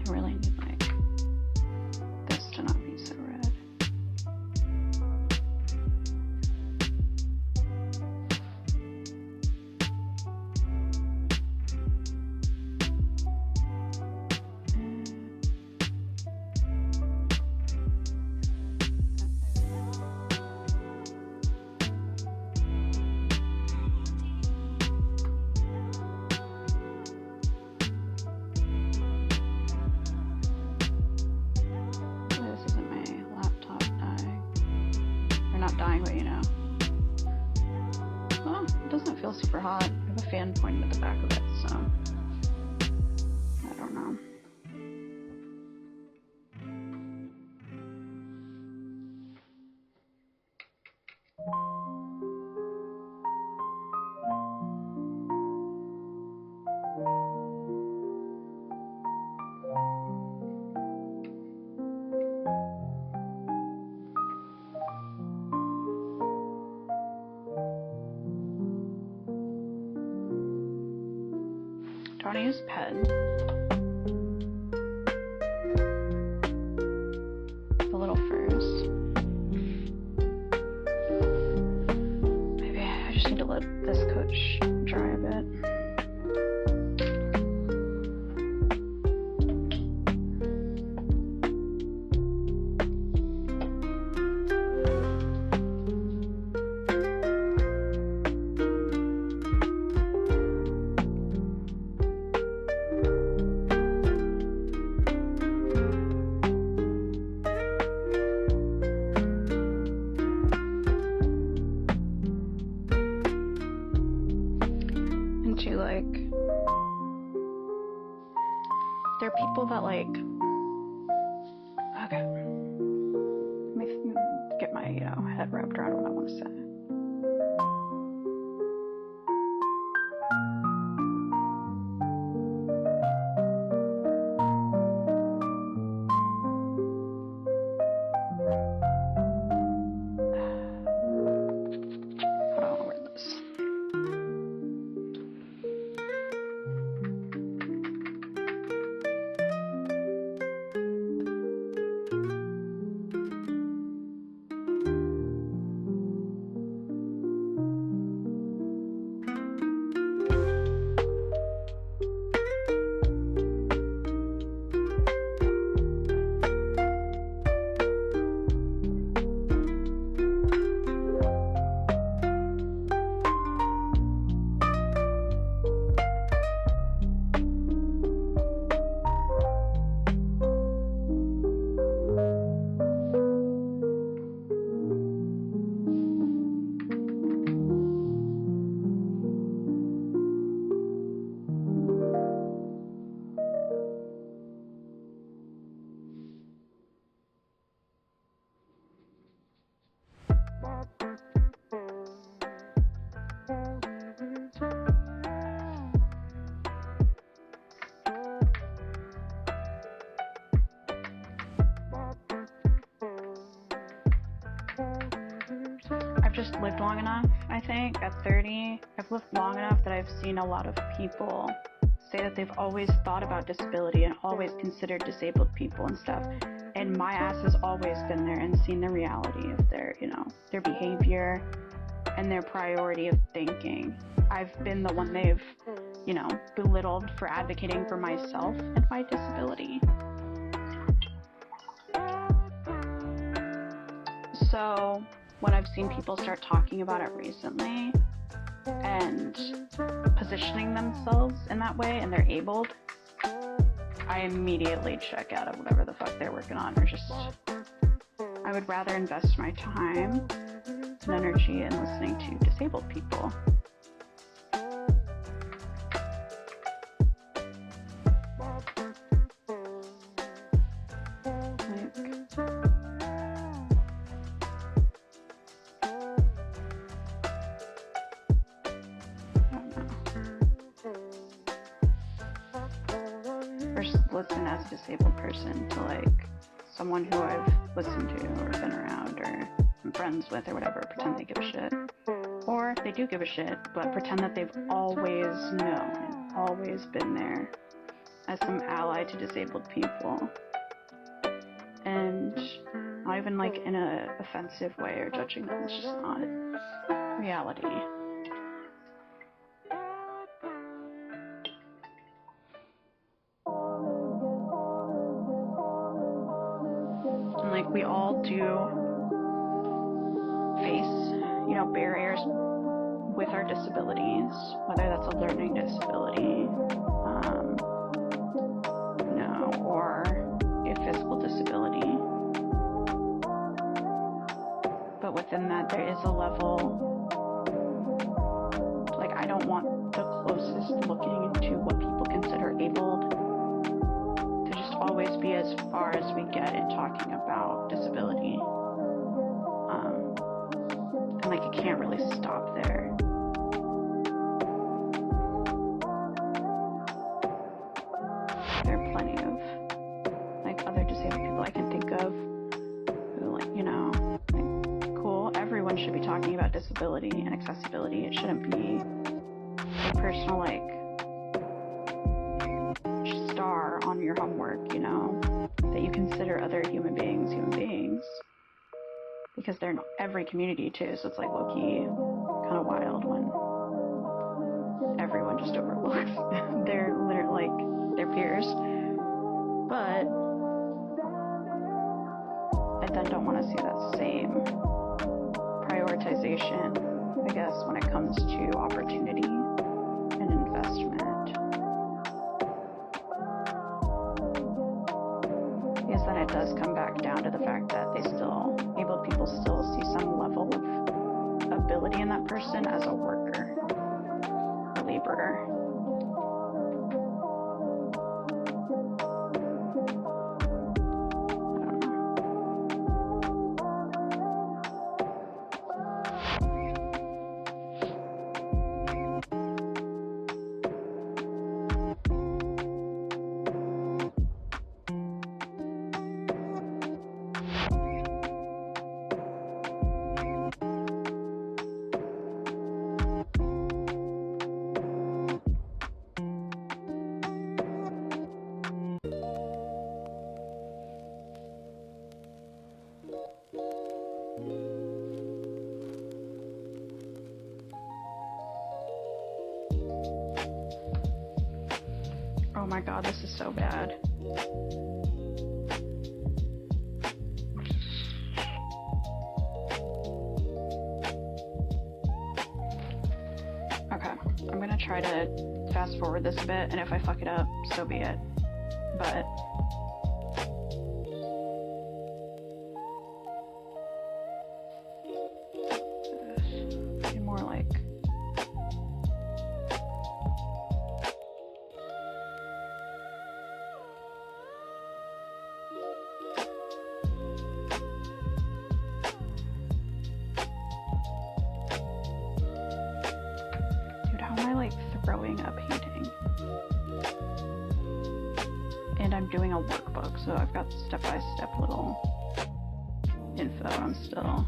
I really need this to not be so red. Not dying, but you know. Well, it doesn't feel super hot. I have a fan pointing at the back of it, so I don't know. Do I want to use pen? The little furs. Maybe I just need to let this coat dry a bit. There are people that okay, let me get my head wrapped around what I want to say. How do I want to word this? I've just lived long enough, I think, at 30. I've lived long enough that I've seen a lot of people say that they've always thought about disability and always considered disabled people and stuff. And my ass has always been there and seen the reality of their, you know, their behavior and their priority of thinking. I've been the one they've, you know, belittled for advocating for myself and my disability. So when I've seen people start talking about it recently and positioning themselves in that way and they're abled, I immediately check out of whatever the fuck they're working on, or just, I would rather invest my time and energy in listening to disabled people. Listen as a disabled person to like someone who I've listened to or been around or I'm friends with or whatever, pretend they give a shit. Or they do give a shit, but pretend that they've always known, always been there as some ally to disabled people. And not even like in a offensive way or judging them, it's just not reality. Like, we all do face, you know, barriers with our disabilities, whether that's a learning disability, you know, or a physical disability. But within that, there is a level, like, I don't want the closest looking into what people consider abled to just always be as far as we get in talking about disability. And like, it can't really stop there. There are plenty of like other disabled people I can think of who, like, you know, like, cool, everyone should be talking about disability and accessibility. It shouldn't be a personal like star on your homework, you know, that you consider other human beings. Because they're in every community too, so it's like low-key kind of wild when everyone just overlooks their their peers. But I then don't want to see that same prioritization, I guess, when it comes to opportunity and investment. Because then it does come back down to the fact that able people still see some level of ability in that person as a worker, a laborer. Oh my god, this is so bad. Okay, I'm gonna try to fast forward this a bit, and if I fuck it up, so be it. But more like throwing a painting. And I'm doing a workbook, so I've got step-by-step little info. I'm still...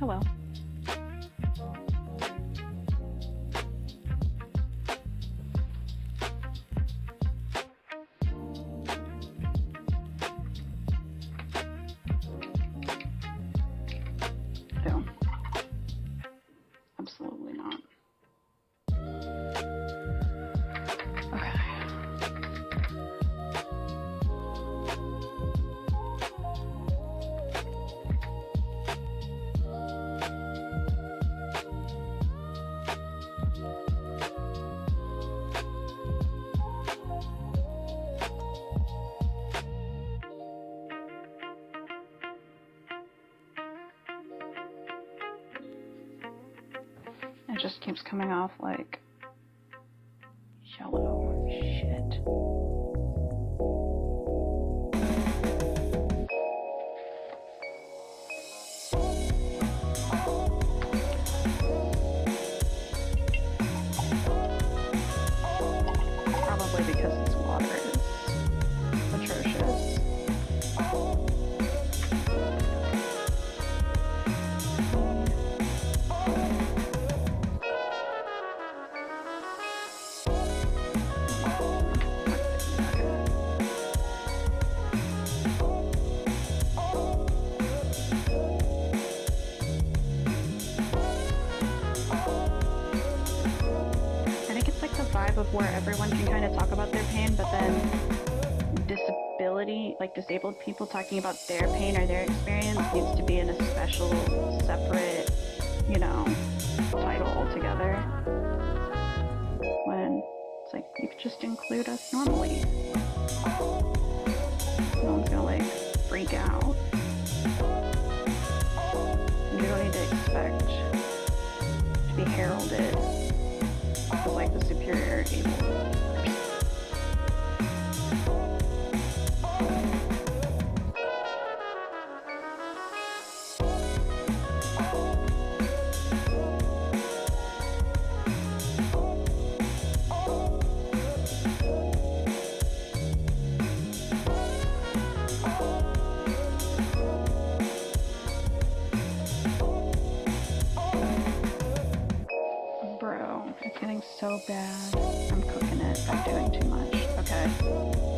Oh well. It just keeps coming off like yellow shit. Probably because this water is atrocious. Of where everyone can kind of talk about their pain, but then disabled people talking about their pain or their experience needs to be in a special, separate, you know, title altogether. When it's like, you could just include us normally. No one's gonna like freak out. You don't need to expect to be heralded as like the superior able person. It's getting so bad. I'm cooking it by doing too much. Okay.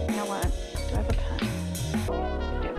You know what? Do I have a pen? I do.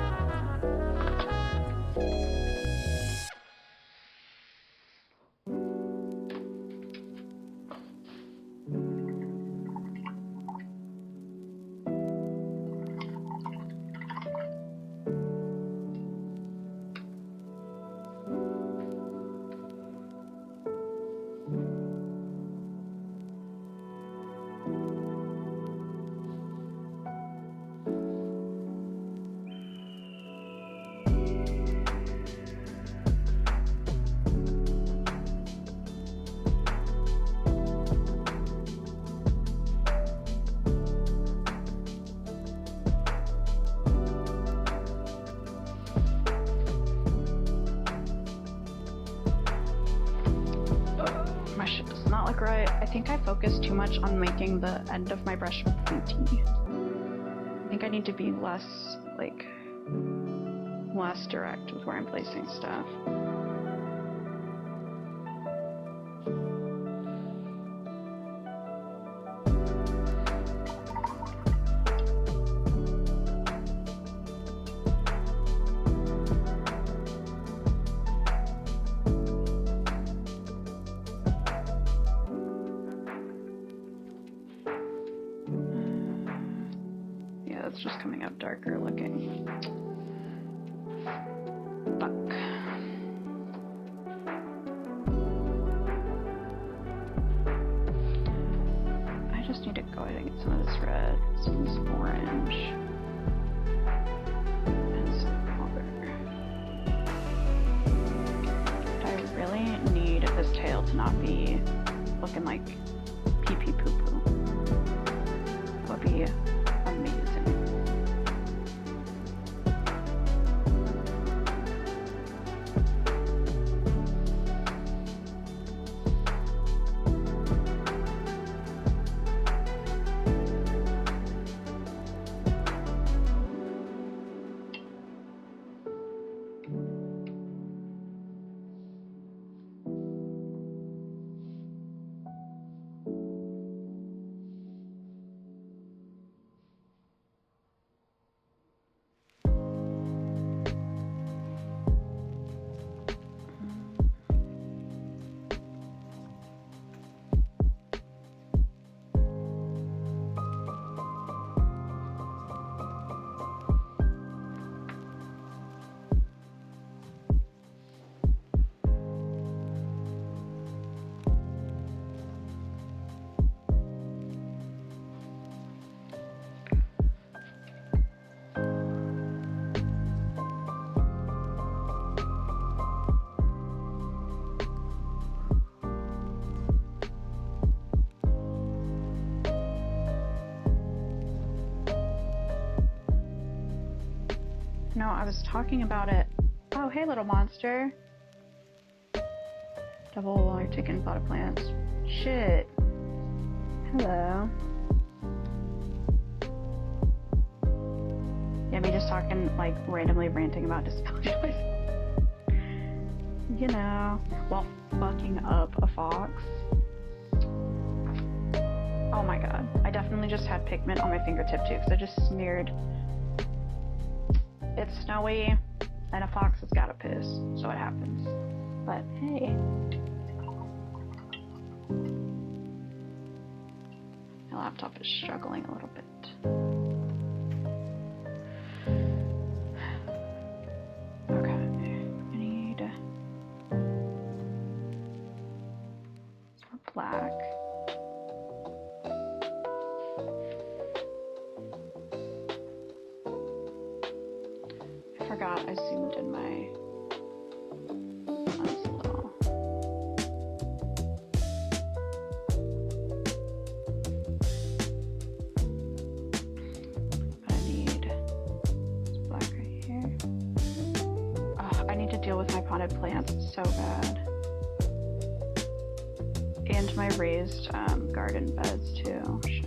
My shit does not look right. I think I focused too much on making the end of my brush pointy. I think I need to be less direct with where I'm placing stuff. It's just coming up darker looking. Fuck. I just need to go ahead and get some of this red, some of this orange, and some other. But I really need this tail to not be looking like pee-pee poo-poo. That would be amazing. No, I was talking about it. Oh, hey, little monster. Double while you're taking potted plants. Shit. Hello. Yeah, me just talking, like, randomly ranting about disability choice. You know, while fucking up a fox. Oh my god. I definitely just had pigment on my fingertip too, because I just smeared. It's snowy, and a fox has gotta piss, so it happens. But hey. My laptop is struggling a little bit. Okay, I need more black. I forgot I zoomed in my lens a little. But I need this black right here. Oh, I need to deal with my potted plants so bad. And my raised garden beds too. Shit.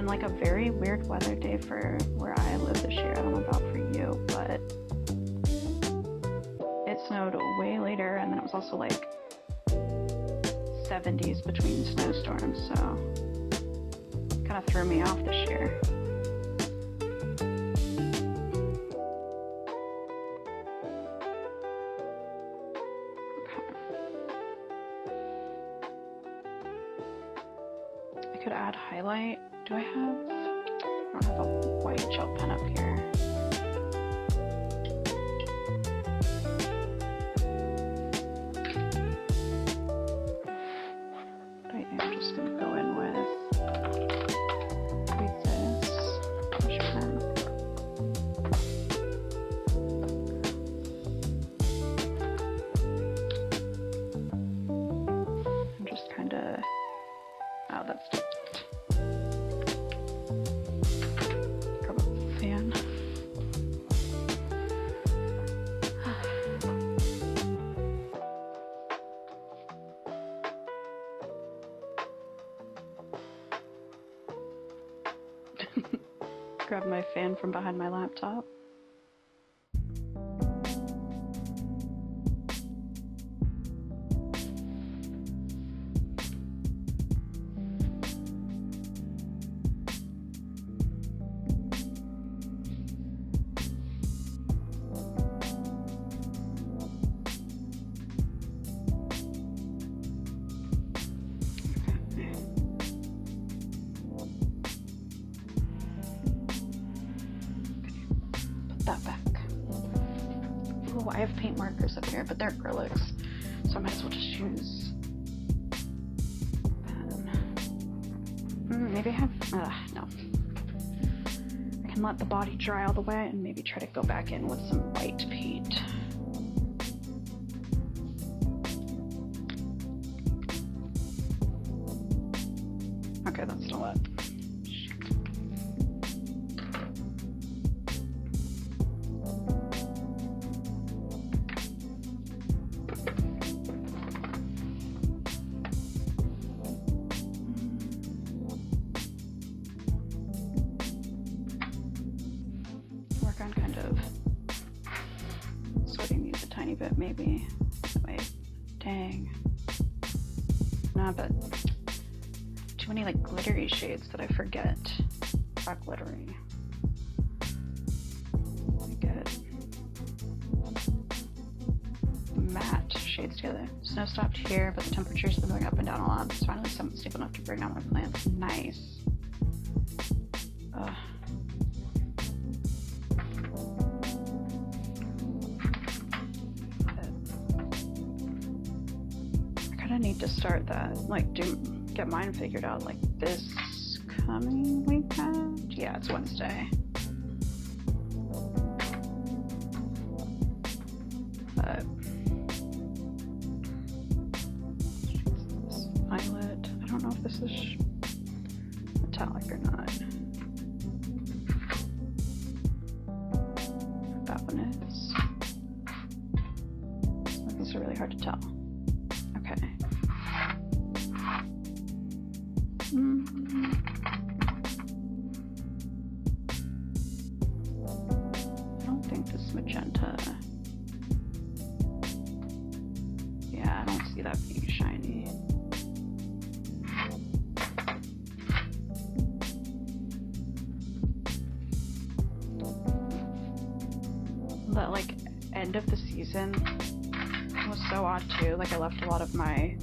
Like a very weird weather day for where I live this year. I don't know about for you, but it snowed way later, and then it was also like 70s between snowstorms, so kind of threw me off this year. I could add highlight. Do I don't have a white gel pen up here. I'm just gonna go in with this brush pen. I'm just kinda, oh, that's grab my fan from behind my laptop. That back. Oh, I have paint markers up here, but they're acrylics, so I might as well just use pen. Maybe I have, no. I can let the body dry all the way and maybe try to go back in with some white paint. Okay, that's still wet. Work on kind of sorting these a tiny bit, maybe. Wait, dang. Nah, but too many like glittery shades that I forget are glittery. Get matte shades together. Snow stopped here, but the temperature's been going up and down a lot. It's finally something stable enough to bring out my plants. Nice. I need to start that, like, get mine figured out, like, this coming weekend? Yeah, it's Wednesday. But know if this is metallic or not. That one is. These are really hard to tell. Okay. I don't think this magenta. Yeah, I don't see that being shiny. That like end of the season was so odd too. Like I left a lot of my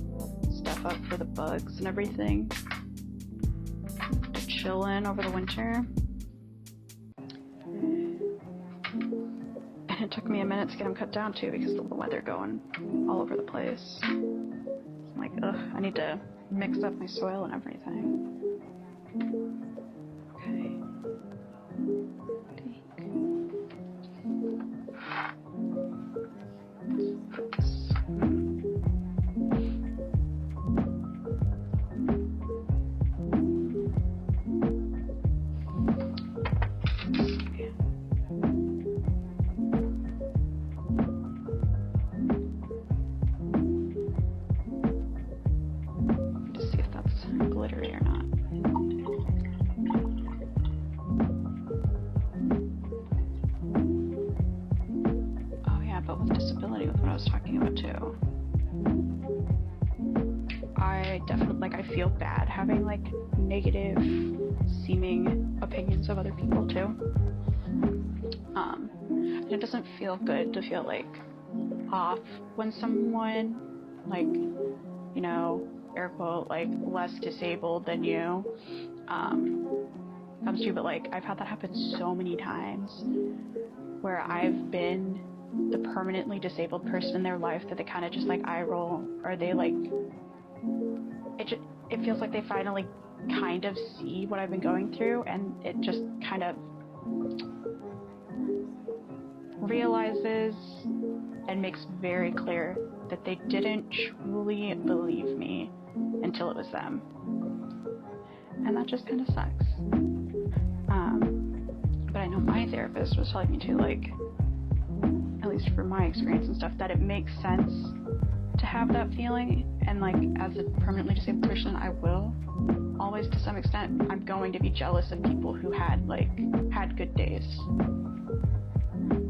stuff up for the bugs and everything to chill in over the winter. And it took me a minute to get them cut down too because of the weather going all over the place. I'm like, ugh, I need to mix up my soil and everything. Okay. Glittery or not. Oh yeah, but with disability, with what I was talking about too. I definitely, like, I feel bad having like negative seeming opinions of other people too. And it doesn't feel good to feel like off when someone, like, you know, air quote, like less disabled than you comes to you. But like I've had that happen so many times where I've been the permanently disabled person in their life that they kind of just like eye roll, or they like it feels like they finally kind of see what I've been going through, and it just kind of realizes and makes very clear that they didn't truly believe me until it was them. And that just kind of sucks. But I know my therapist was telling me too, like, at least for my experience and stuff, that it makes sense to have that feeling. And like, as a permanently disabled person, I will always, to some extent, I'm going to be jealous of people who had good days.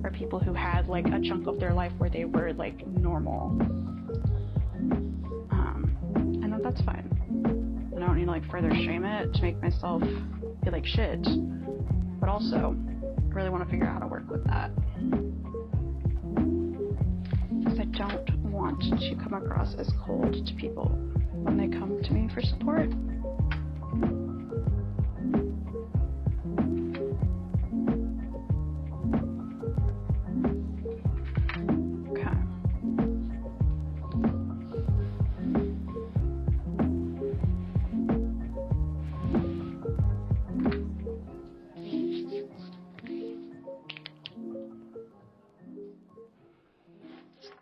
Or people who had like a chunk of their life where they were like normal. And that's fine. And I don't need to like further shame it to make myself feel like shit. But also, I really want to figure out how to work with that. Because I don't want to come across as cold to people when they come to me for support.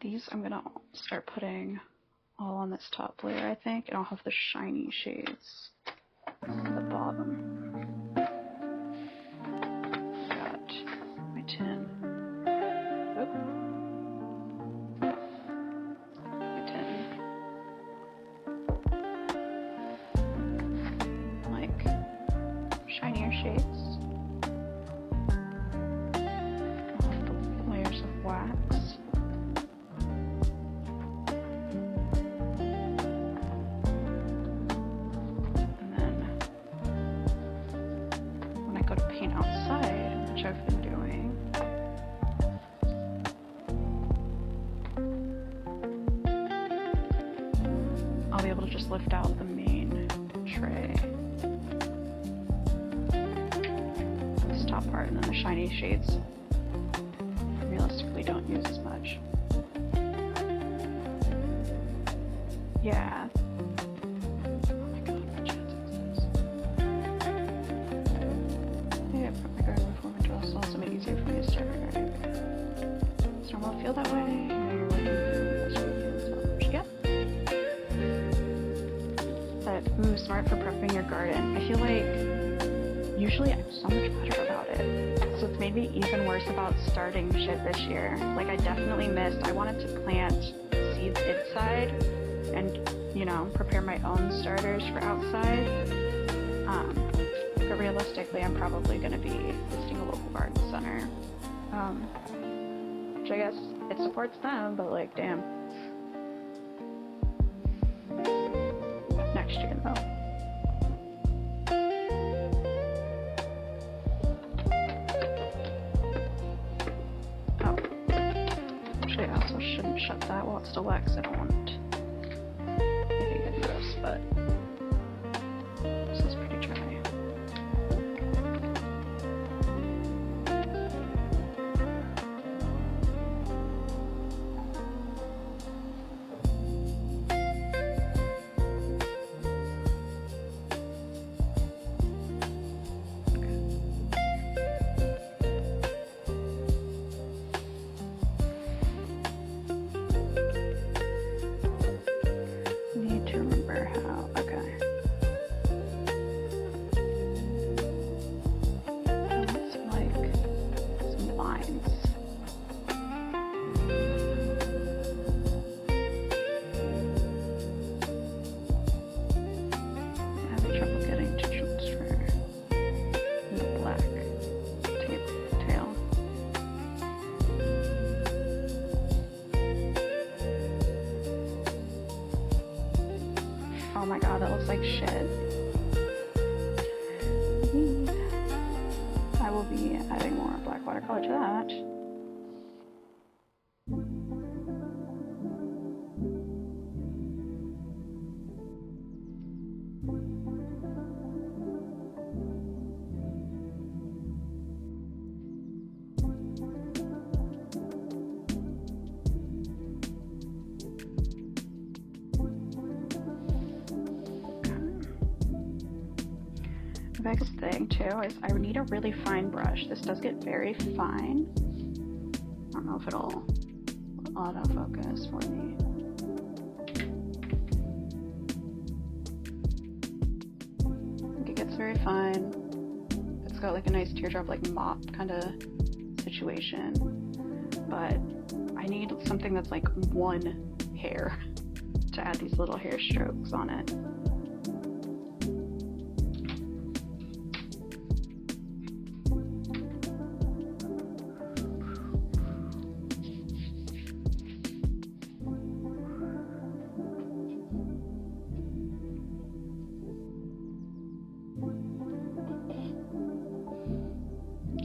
These I'm gonna start putting all on this top layer, I think, and I'll have the shiny shades at the bottom. Got my tin. Oh. My tin. Like shinier shades. I'll have the layers of wax. I've been doing. I'll be able to just lift out the main tray, this top part, and then the shiny shades realistically don't use as much. Yeah. Feel that way. Yep. That ooze smart for prepping your garden. I feel like usually I'm so much better about it. So it's made me even worse about starting shit this year. Like I definitely missed. I wanted to plant seeds inside and, you know, prepare my own starters for outside. But realistically, I'm probably going to be visiting a local garden center. Which I guess it supports them, but like, damn. Next year, though. Oh. Actually, I also shouldn't shut that while it's still wet, because I don't want anything to gross, but this is pretty dry. Oh my god, that looks like shit. I will be adding more black watercolor to that. The biggest thing too is I need a really fine brush. This does get very fine. I don't know if it'll autofocus for me. I think it gets very fine. It's got like a nice teardrop like mop kind of situation. But I need something that's like one hair to add these little hair strokes on it.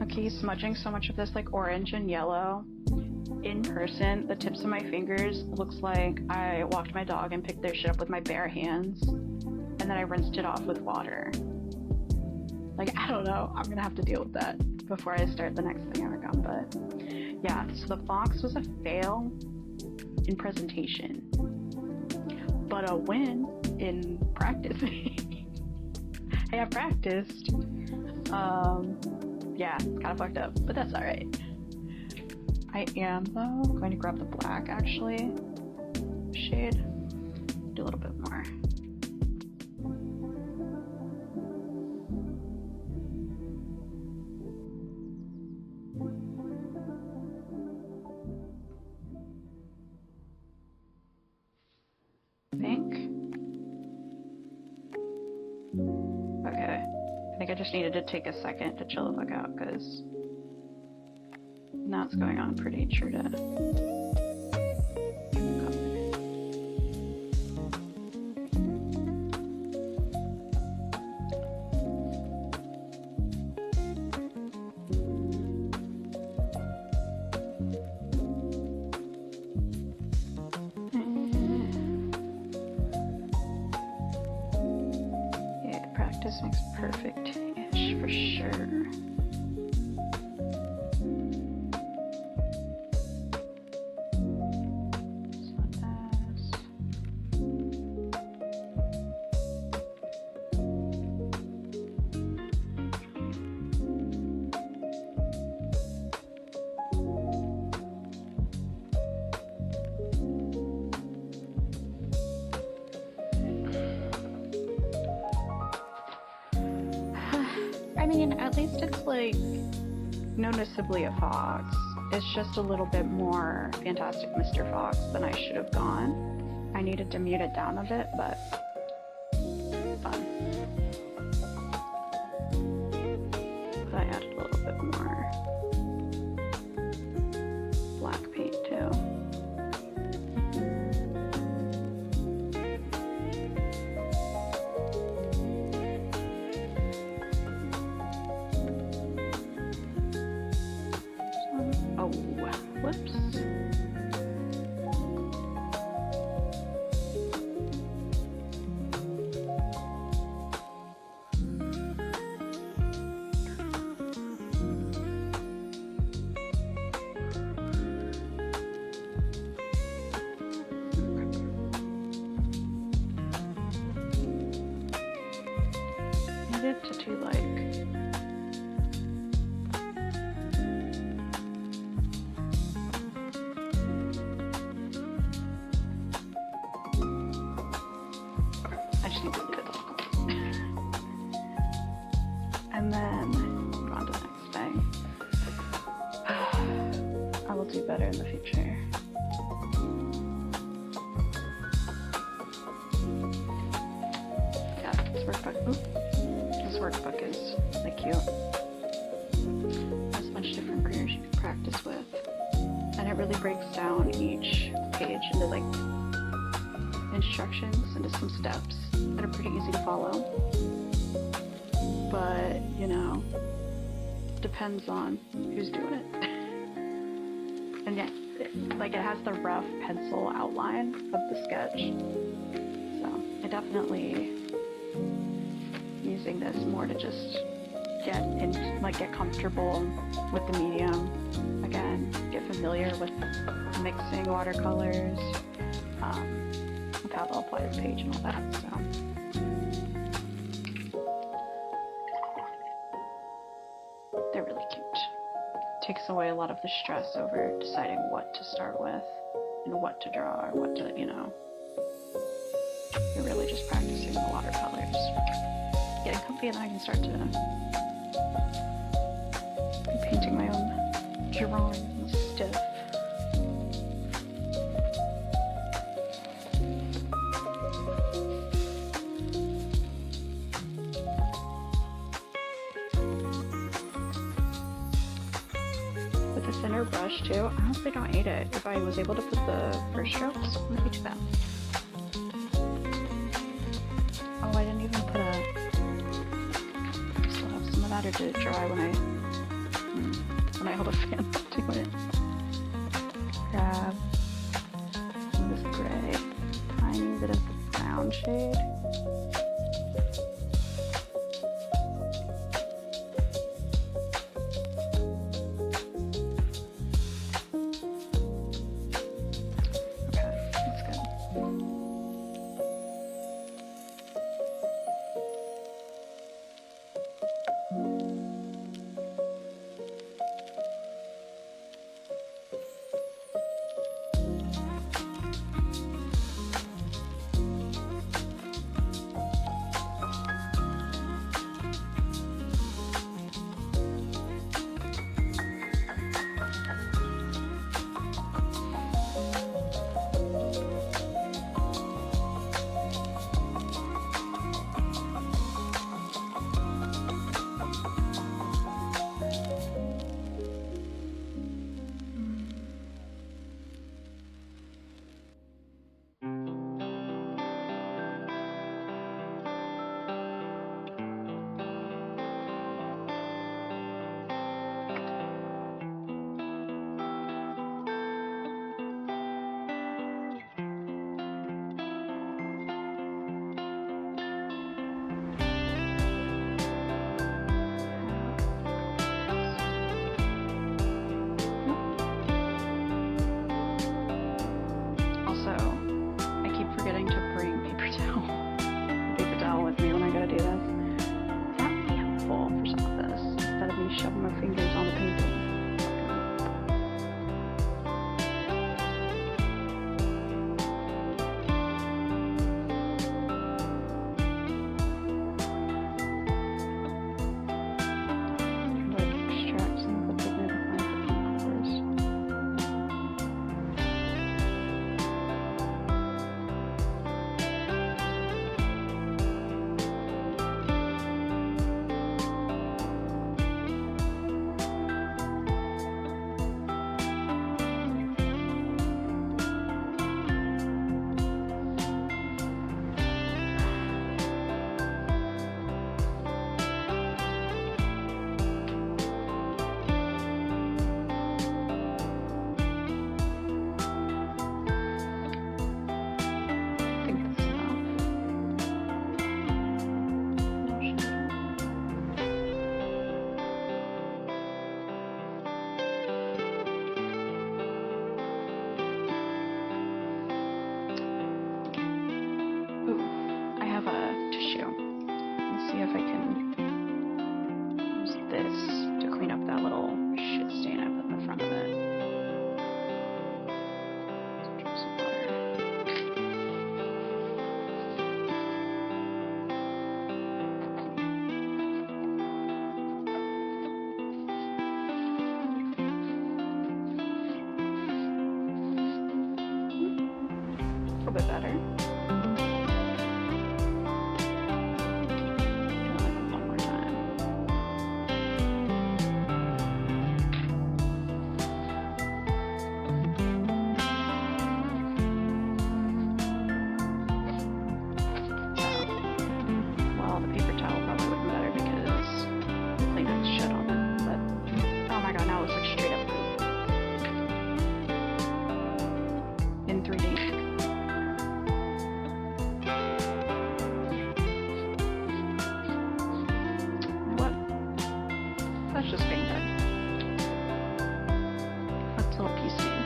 Okay, smudging so much of this like orange and yellow. In person, the tips of my fingers looks like I walked my dog and picked their shit up with my bare hands, and then I rinsed it off with water. Like, I don't know, I'm gonna have to deal with that before I start the next thing I work on, but yeah, so the box was a fail in presentation, but a win in practicing. Hey, I practiced. Yeah, kind of fucked up, but that's alright. I am, though, going to grab the black, actually, shade, do a little bit more. Okay, I think I just needed to take a second to chill the fuck out, because now it's going on pretty true to color. Yeah, practice makes perfect-ish for sure. at least it's like noticeably a fox. It's just a little bit more Fantastic Mr. Fox than I should have gone. I needed to mute it down a bit, but fun. But I added a little bit more black paint too. Oh, whoops. Needed to do like I just need to leave it alone. And then go on to the next thing. I will do better in the future. Yeah, this workbook. Ooh, this workbook is really cute. There's a bunch of different printers you can practice with, and it really breaks down each page into like instructions, into some steps that are pretty easy to follow. But you know, depends on who's doing it. And yeah, it has the rough pencil outline of the sketch. So I definitely using this more to just get comfortable with the medium. Again, get familiar with mixing watercolors, with how they'll apply to the page and all that. So. They're really cute. Takes away a lot of the stress over deciding what to start with and what to draw or what to, you know. You're really just practicing the watercolors. Getting comfy, and then I can start to be painting my own drawings stiff. With the thinner brush too, I honestly don't hate it. If I was able to put the first strokes, it wouldn't be too bad. Oh, I didn't even put a... Still have some of that, or did it dry when I hold a fan to it? Grab some of this gray, tiny bit of brown shade. shoving my fingers on the paper. see if I can use this to clean up that little shit stain I put in the front of it. So drop some water. A little bit better. That's just painted. That's a little piece stain.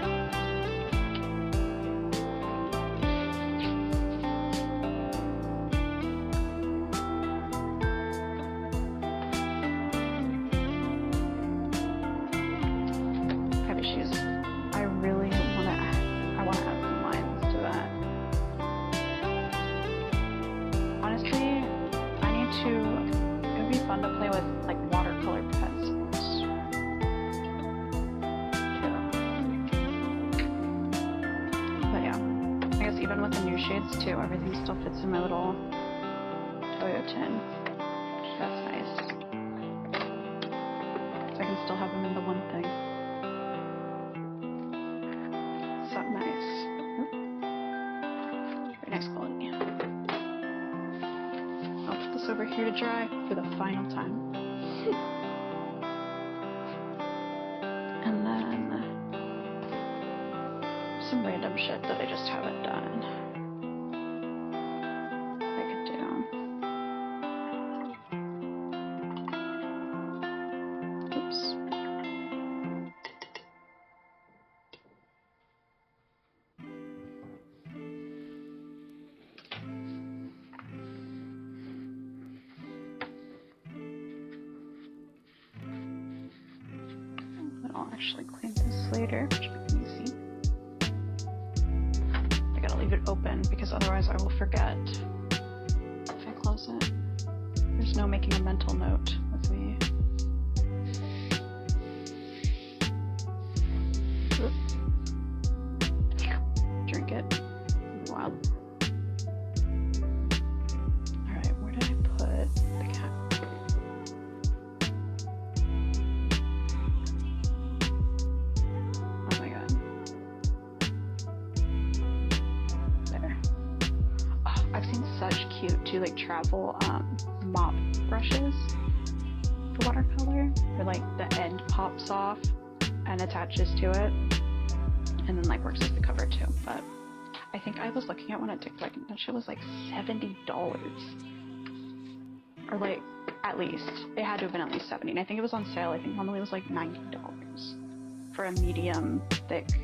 I have issues. I really I want to add some lines to that. Honestly, I need to, it would be fun to play with like watercolor pencils. But yeah, I guess even with the new shades too, everything still fits in my little Toyo tin. That's nice. So I can still have them in the one thing. So nice. Very nice quality. I'll put this over here to dry for the final time. And then some random shit that I just haven't done. I could do. Oops. I'll actually clean this later, which will be easy. I gotta leave it open because otherwise I will forget if I close it. There's no making a mental note with me. Oop. Drink it. Wow. Alright, where did I put the cap? Such cute too, like travel mop brushes for watercolor, where like the end pops off and attaches to it, and then like works as the cover too. But I think I was looking at one at TikTok and that shit was like $70, or like at least it had to have been at least 70. And I think it was on sale. I think normally it was like $90 for a medium thickness.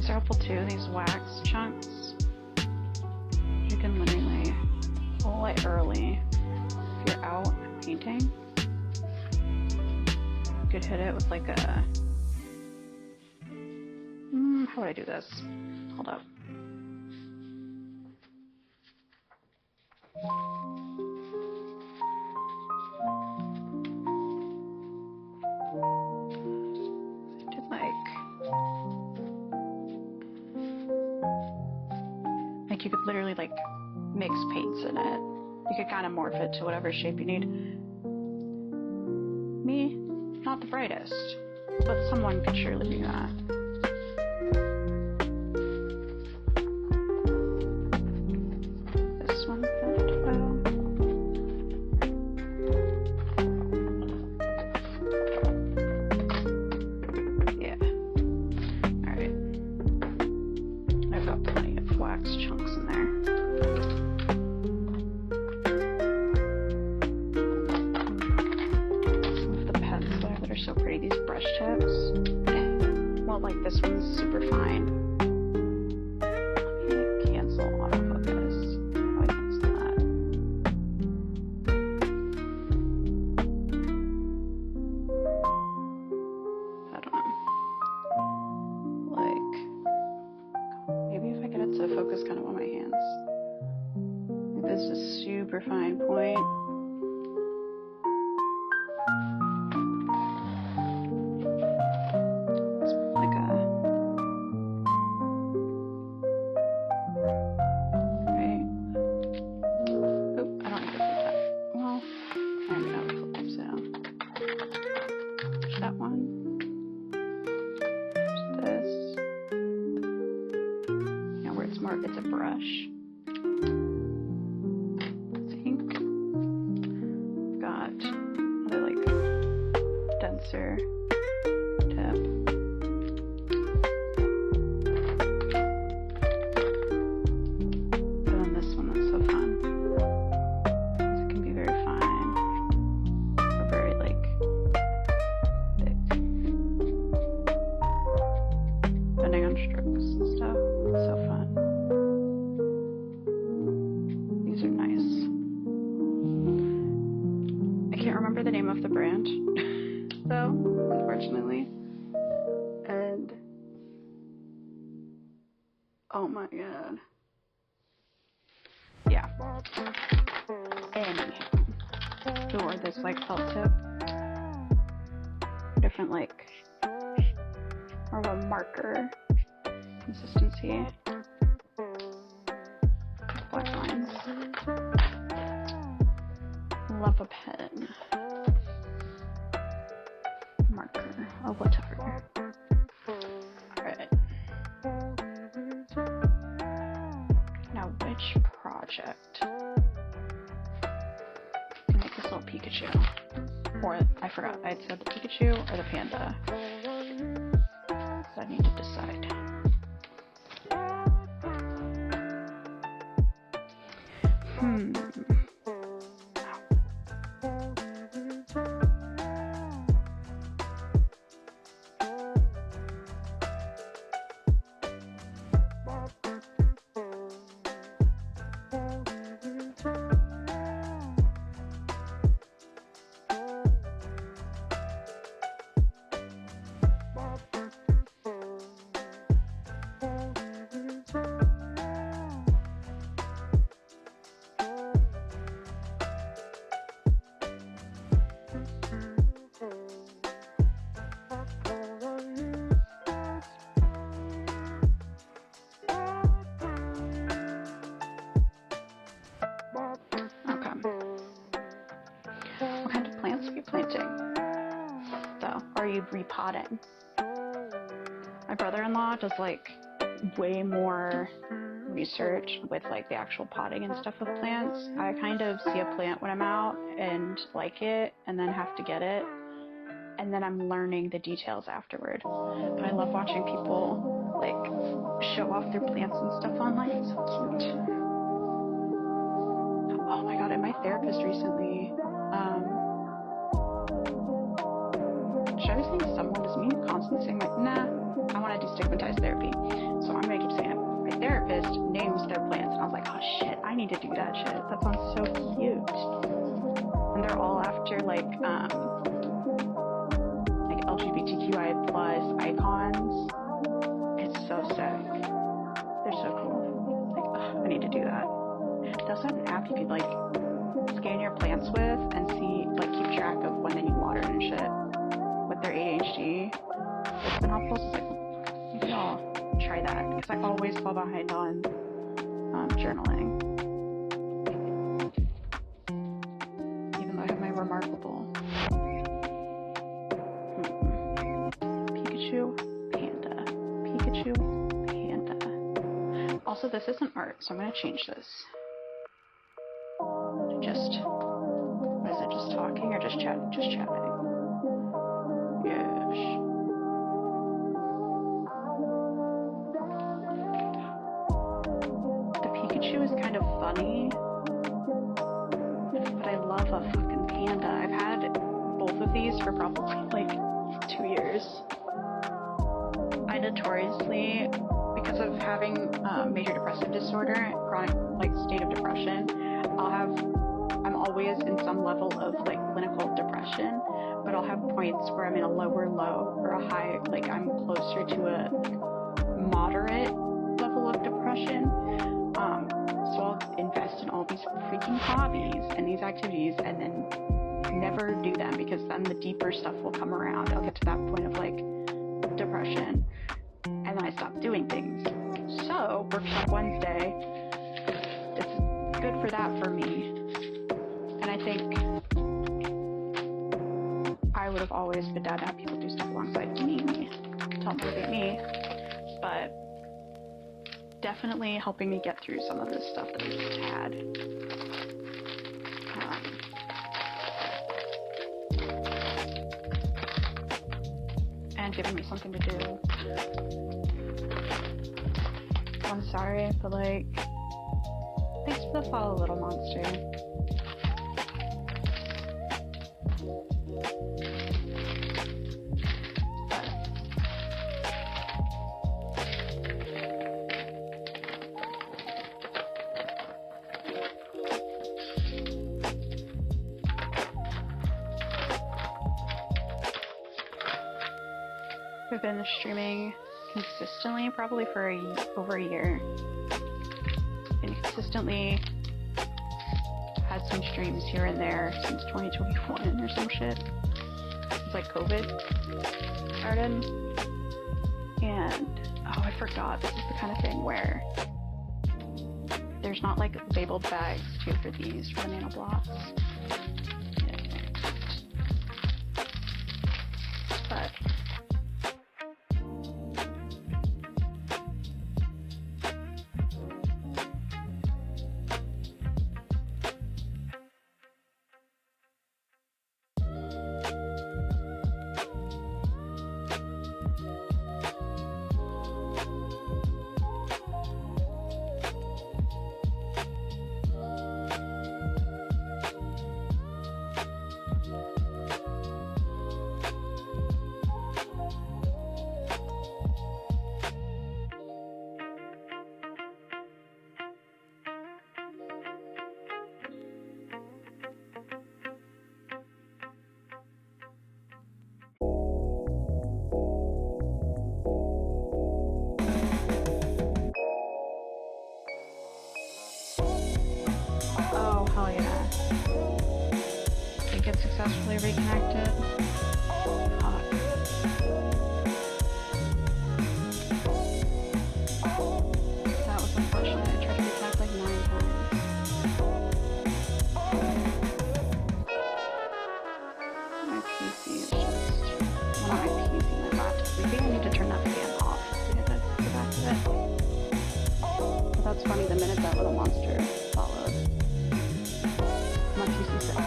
Helpful too, these wax chunks. You can literally pull it early if you're out painting. You could hit it with like a how would I do this? Hold up. I did like you could literally like mix paints in it. You could kind of morph it to whatever shape you need. Me, not the brightest, but someone could surely do that. got plenty of wax chunks in there. Some of the pens that are so pretty, these brush tips. Well, like this one's super fine. Let me cancel autofocus. How do I cancel that? I don't know. Like, maybe if I get it to focus kind of on my hands. This is a super fine point. It's a brush. It's ink. Got another like denser tip. And then this one that's so fun. It can be very fine or very like thick, depending on strokes and stuff. It's so fun. The name of the brand though, unfortunately, and oh my god, yeah. Anyhow, or this like felt tip, different like more of a marker consistency, black lines. Love a pen. Marker or whatever. Alright. Now which project can make this little Pikachu? Or I forgot, I had said the Pikachu or the panda. So I need to decide. Are you repotting? My brother-in-law does like way more research with like the actual potting and stuff of plants. I kind of see a plant when I'm out and like it and then have to get it, and then I'm learning the details afterward. But I love watching people like show off their plants and stuff online. It's so cute. Oh my god, and my therapist recently I was saying someone is me constantly saying like, nah, I want to destigmatize therapy. So I'm gonna keep saying it. My therapist names their plants, and I was like, oh shit, I need to do that shit. That sounds so cute. And they're all after like LGBTQI plus icons. It's so sick. They're so cool. Like, ugh, I need to do that. That's not an app you could like scan your plants with and see, like, keep track of when they need water and shit. With their ADHD, it's been helpful. So it's like, maybe I'll try that because I always fall behind on journaling. Even though I have my remarkable Pikachu, panda, Pikachu, panda. Also, this isn't art, so I'm gonna change this. Just, what is it? Just talking or just chatting? Just chatting. Yes. Pichu is kind of funny, but I love a fucking panda. I've had both of these for probably like 2 years. I notoriously, because of having major depressive disorder, chronic like state of depression, I'm always in some level of like clinical depression, but I'll have points where I'm in a lower low or a high, like I'm closer to a moderate level of depression. So I'll invest in all these freaking hobbies and these activities and then never do them, because then the deeper stuff will come around. I'll get to that point of like depression and then I stop doing things. So Workshop Wednesday, it's good for that for me. And I think I would have always been down to have people do stuff alongside me to help motivate me, but definitely helping me get through some of this stuff that I've just had. And giving me something to do. I'm sorry, but like, thanks for the follow, little monster. I've been streaming consistently probably for over a year. And consistently had some streams here and there since 2021 or some shit. It's like COVID started. And oh, I forgot, this is the kind of thing where there's not like labeled bags too for these, for the nano blocks. But oh, hell yeah. They get successfully reconnected. Fuck. That was unfortunate. I tried to reconnect like 9 times. My PC is just... well, not my PC, my laptop. Maybe I need to turn that fan off to get the back of it. But that's funny, the minute that little monster followed, my PC said, oh.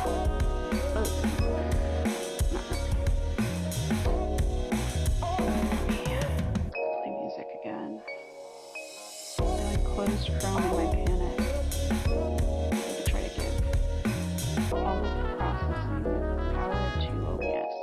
Play music again. I like closed Chrome in my panic. To try to give all of the processing power to OBS.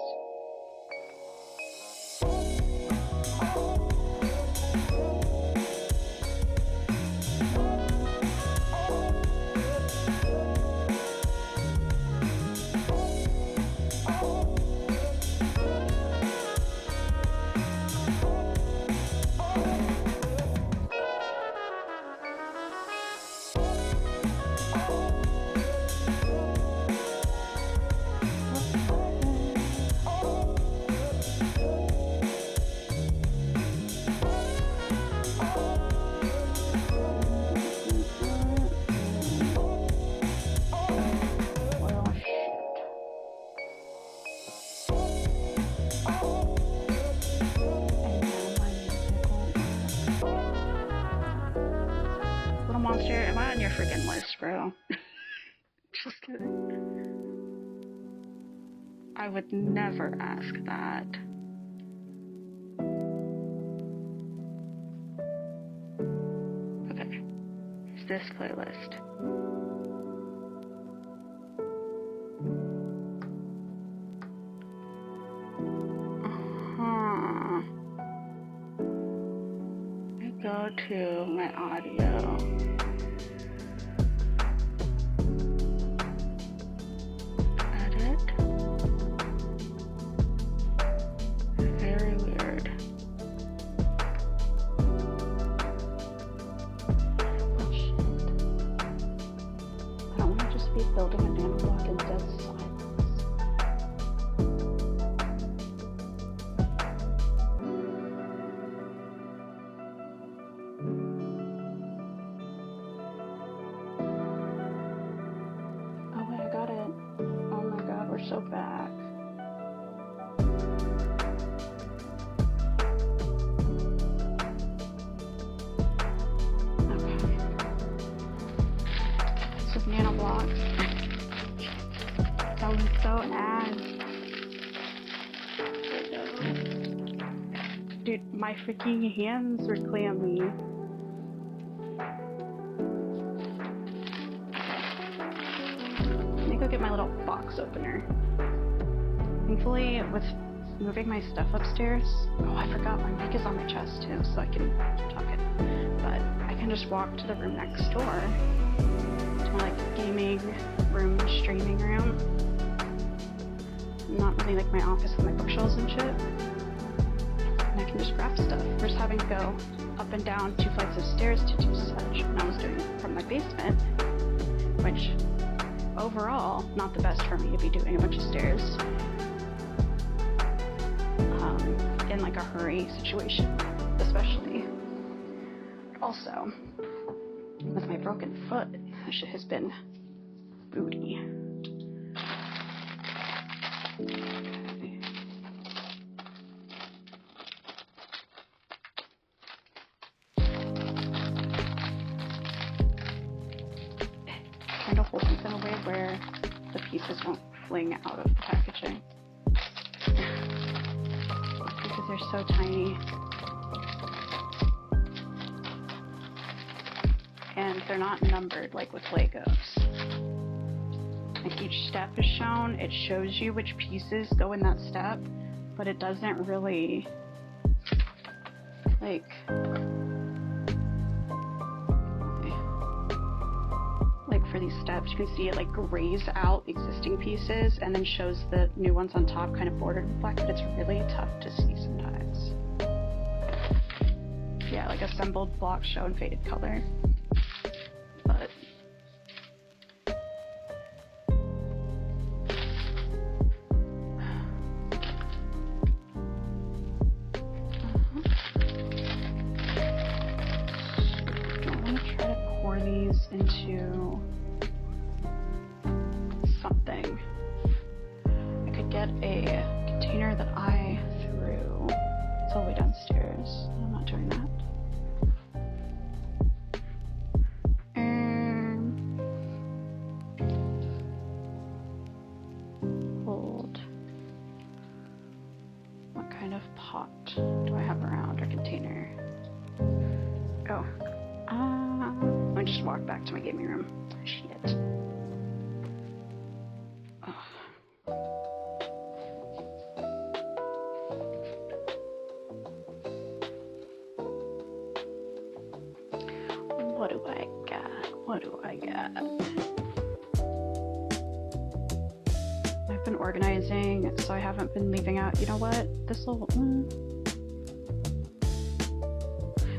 Monster, am I on your freaking list, bro? Just kidding. I would never ask that. Okay. this playlist. I go to my audio. Edit. Very weird. Oh shit. I don't want to just be building a nano block in dead silence. Oh wait, I got it. Oh my god, we're so back. Okay. This is nano blocks. That was so ad. Dude, my freaking hands are clammy. Let me go get my little box opener. Thankfully, with moving my stuff upstairs, oh, I forgot my mic is on my chest too, so I can keep talking. But I can just walk to the room next door, to my like gaming room, streaming room. Not really like my office with my bookshelves and shit. And I can just grab stuff versus having to go up and down 2 flights of stairs to do such. And I was doing it from my basement, which overall, not the best for me to be doing a bunch of stairs in like a hurry situation, especially. Also, with my broken foot, that shit has been booty. Okay. Trying to hold these in a way where the pieces won't fling out of the packaging. Because they're so tiny. And they're not numbered like with Legos. Like each step is shown, it shows you which pieces go in that step, but it doesn't really like for these steps, you can see it like grays out existing pieces and then shows the new ones on top kind of bordered with black, but it's really tough to see sometimes. Yeah, like assembled blocks show in faded color. But I want to try to pour these into something. I could get a container that I threw. It's all the way downstairs. I'm not doing that. Hold. What kind of pot do I have around, or container? Oh. I just walked back to my gaming room. Shit. What do I got? What do I got? I've been organizing, so I haven't been leaving out. You know what? This'll.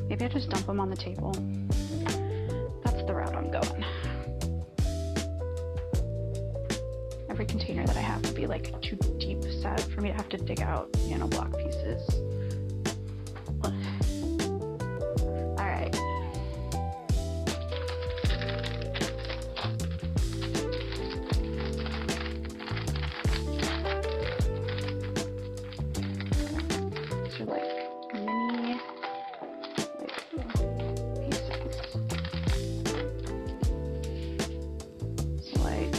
Maybe I just dump them on the table. That's the route I'm going. Every container that I have would be like too deep set for me to have to dig out nano block pieces. Alright. These are like mini pieces. So like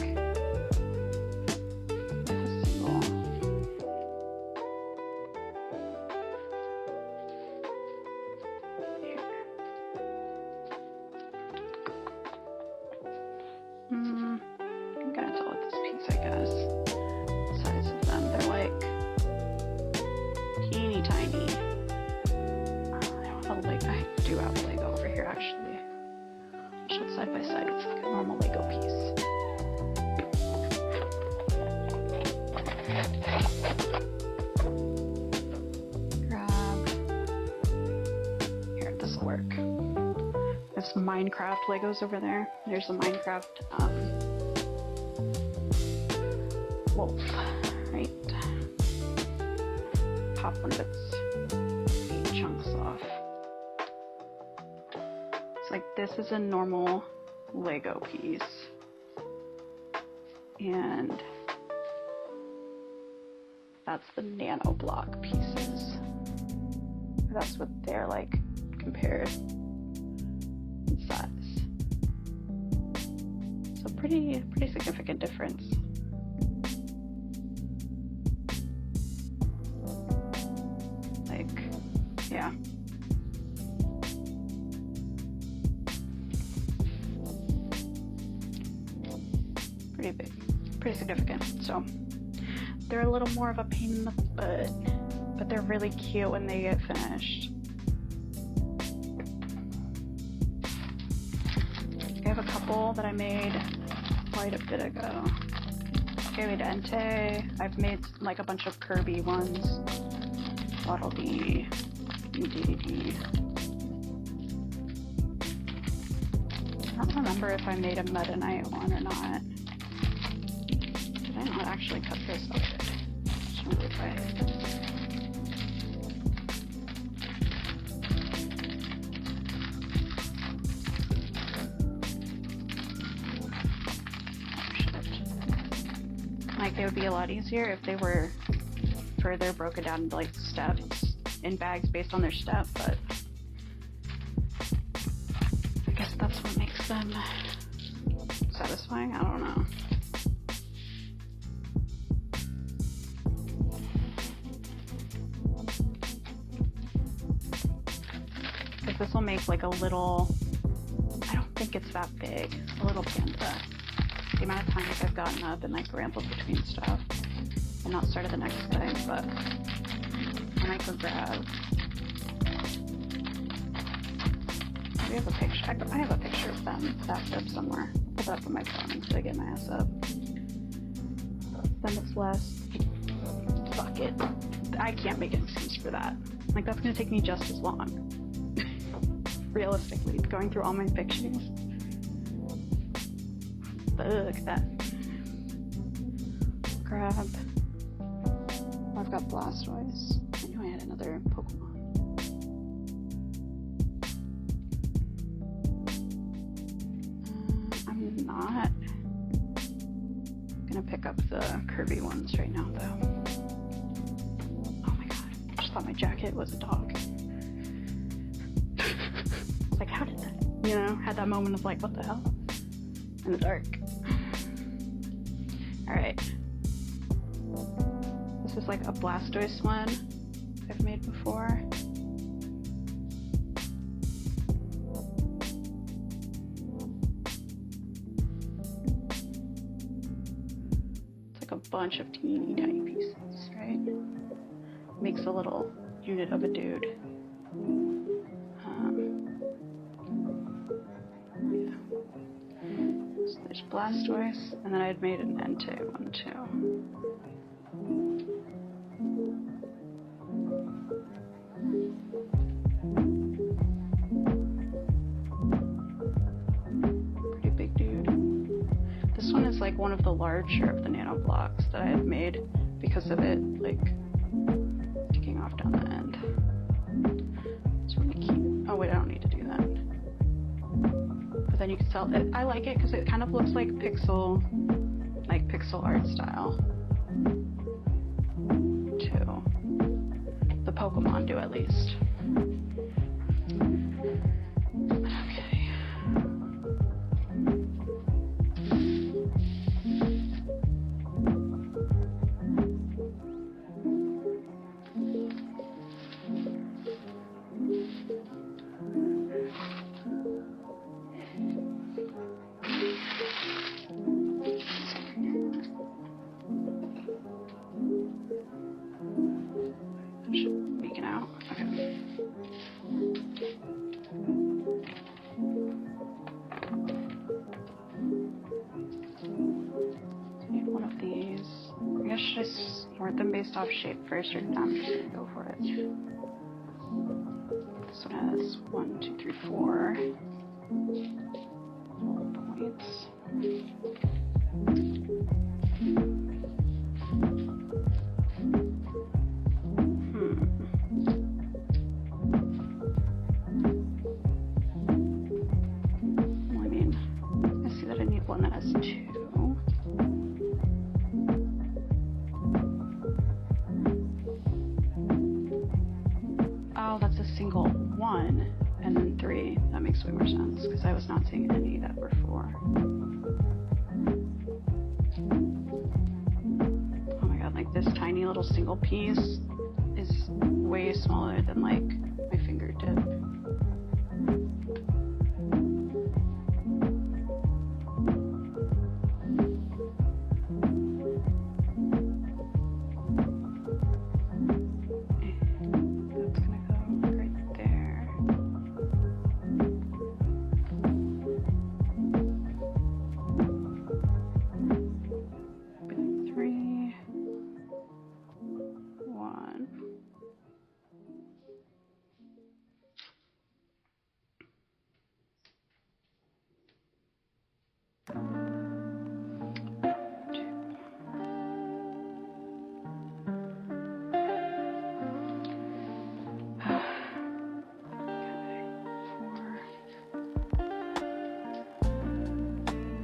it side by side. It's like a normal Lego piece. Grab. Here, this will work. There's some Minecraft Legos over there. There's a Minecraft wolf, right? Pop one of its 8 chunks off. It's like this is a normal Lego piece, and that's the nano block pieces. That's what they're like compared in size. So pretty significant difference. Like, yeah. Pretty big, pretty significant. So they're a little more of a pain in the butt, but they're really cute when they get finished. I have a couple that I made quite a bit ago. I made Entei. I've made like a bunch of Kirby ones. Waddle Dee, DDD. I don't remember if I made a Meta Knight one or not. Did I not actually cut this? Okay. Just want to try it. Like, they would be a lot easier if they were further broken down into like steps in bags based on their step, but I guess that's what makes them satisfying. I don't know. Like, this will make like a little, I don't think it's that big, a little panda. The amount of times I've gotten up and like rambled between stuff and not started the next thing, but I might go grab. I have a picture. I have a picture of them backed up somewhere. Put that up on my phone until I get my ass up. Then it's less. Fuck it. I can't make an excuse for that. Like, that's gonna take me just as long. Realistically, going through all my pictures. But look at that. Grab. I've got Blastoise. I knew I had another Pokemon. I'm not gonna pick up the Kirby ones right now, though. Oh my god, I just thought my jacket was a dog. Like, how did that? You know, had that moment of like, what the hell? In the dark. Alright. This is like a Blastoise one I've made before. It's like a bunch of teeny tiny pieces, right? Makes a little unit of a dude. Yeah. So there's Blastoise, and then I had made an Entei one too. Pretty big dude. This one is like one of the larger of the nano blocks that I had made because of it like sticking off down the end. It's really cute. Oh wait, I don't need to do that. But then you can tell it. I like it because it kind of looks like pixel art style too. The Pokemon do, at least. Okay. Making out. Okay. sort them based off shape first, or I'm just gonna go for it. This one has 1, 2, 3, 4 points. Well, I mean, I see that I need one that has 2. Oh, that's a single 1 and then 3. That makes way more sense because I was not seeing any that were 4. Oh my god, like this tiny little single piece is way smaller than like my fingertip.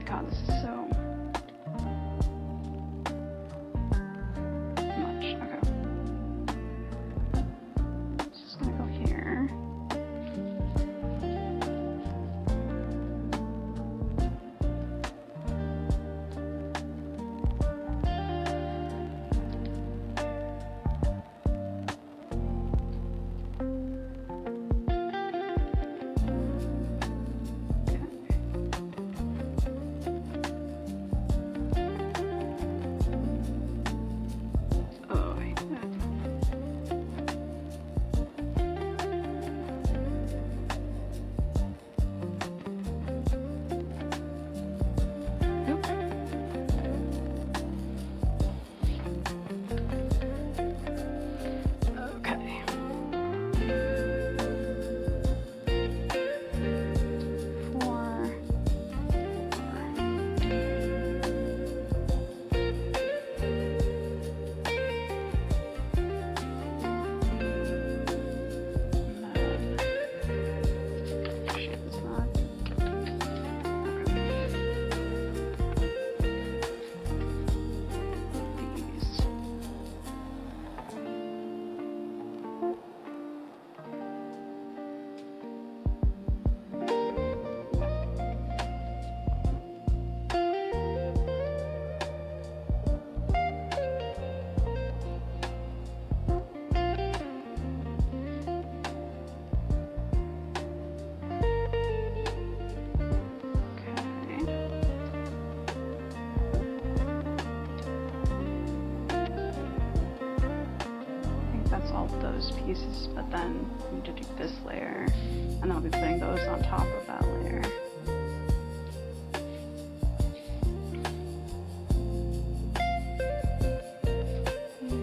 God, this is so much. Okay. Just gonna go here. All those pieces, but then I need to do this layer, and then I'll be putting those on top of that layer. Yeah.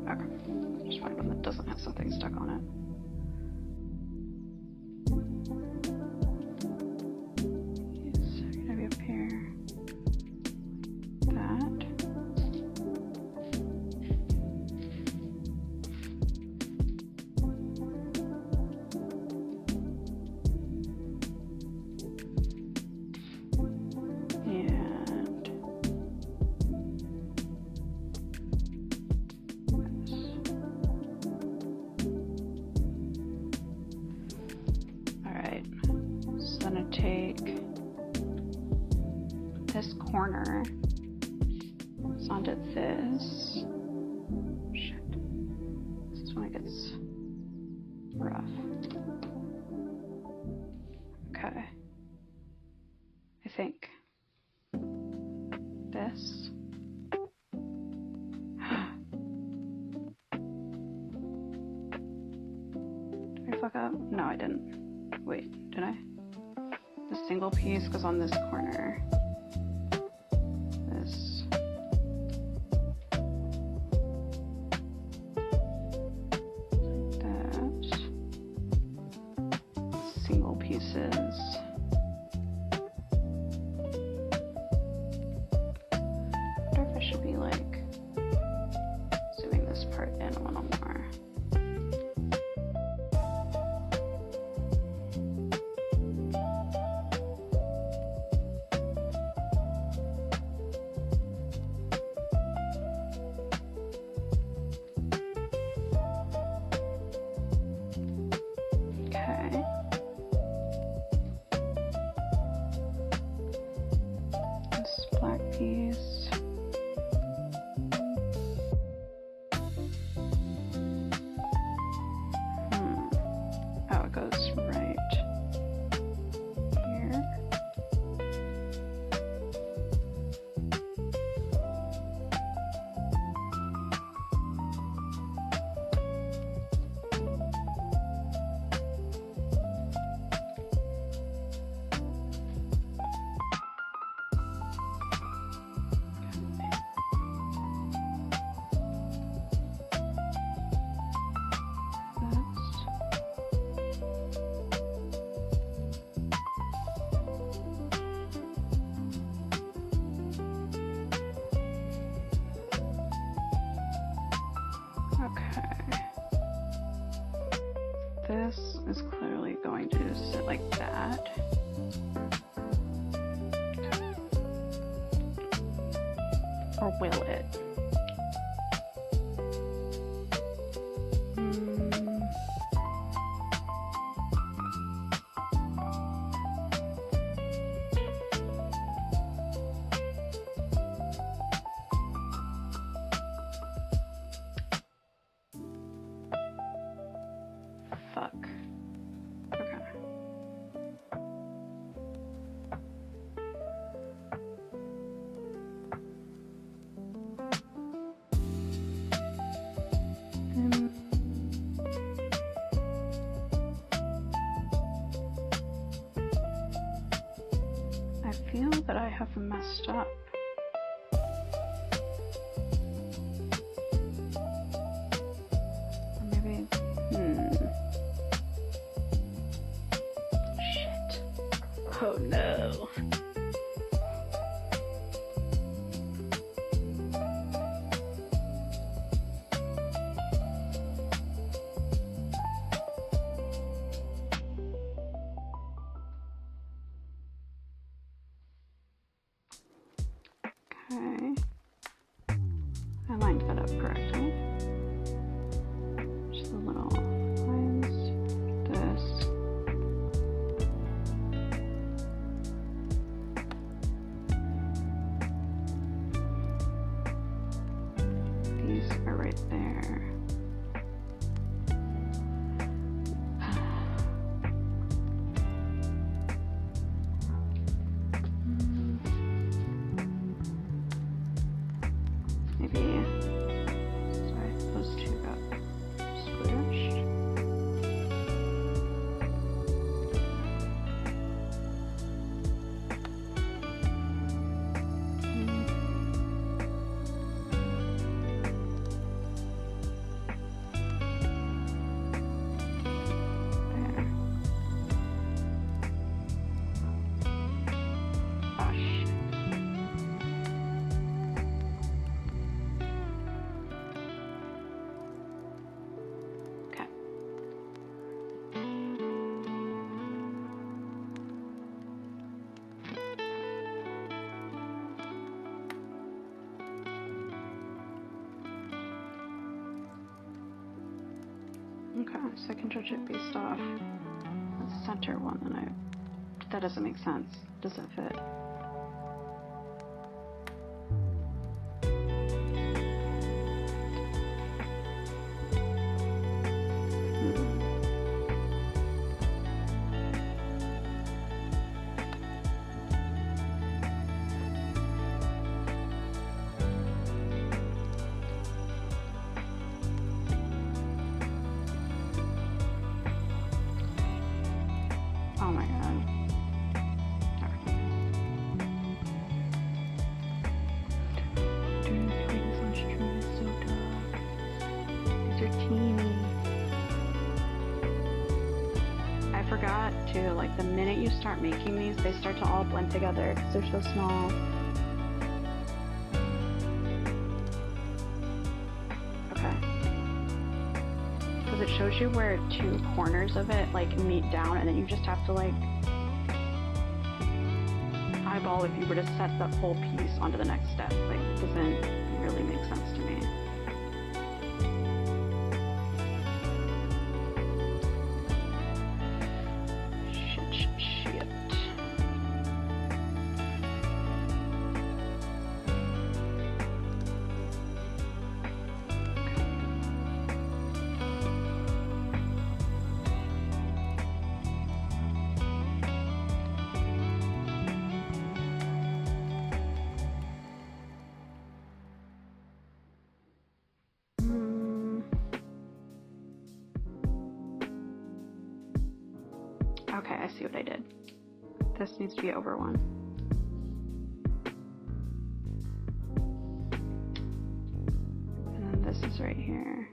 Okay, just find one that doesn't have something stuck on it. It's gonna be up here. That. Take this corner, it's onto this. Shit. This is when it gets rough. Okay. I think this. Did I fuck up? No, I didn't. Wait, did I? The single piece goes on this corner. This. That. Single pieces. I wonder if I should be like zooming this part in a little more. Piece. Oh, it goes right here. Okay. This is clearly going to sit like that. Or will it? Fuck. Okay. I feel that I have messed up. Or maybe, Shit. Oh no. Okay. I lined that up correctly. Just the little lines. This. These are right there. Maybe, sorry, those two got squished. Okay, so I can judge it based off the center one, and that doesn't make sense. Does it fit? Oh my god. Okay. Dude, this one's tree is so dark. These are teeny. I forgot to, like, the minute you start making these, they start to all blend together because they're so small. Okay. Because it shows you where two corners of it, like, meet down, and then you just have to, like, eyeball if you were to set that whole piece onto the next step. Like, it doesn't really make sense to me. Shit. Okay, I see what I did. This needs to be over one. And then this is right here.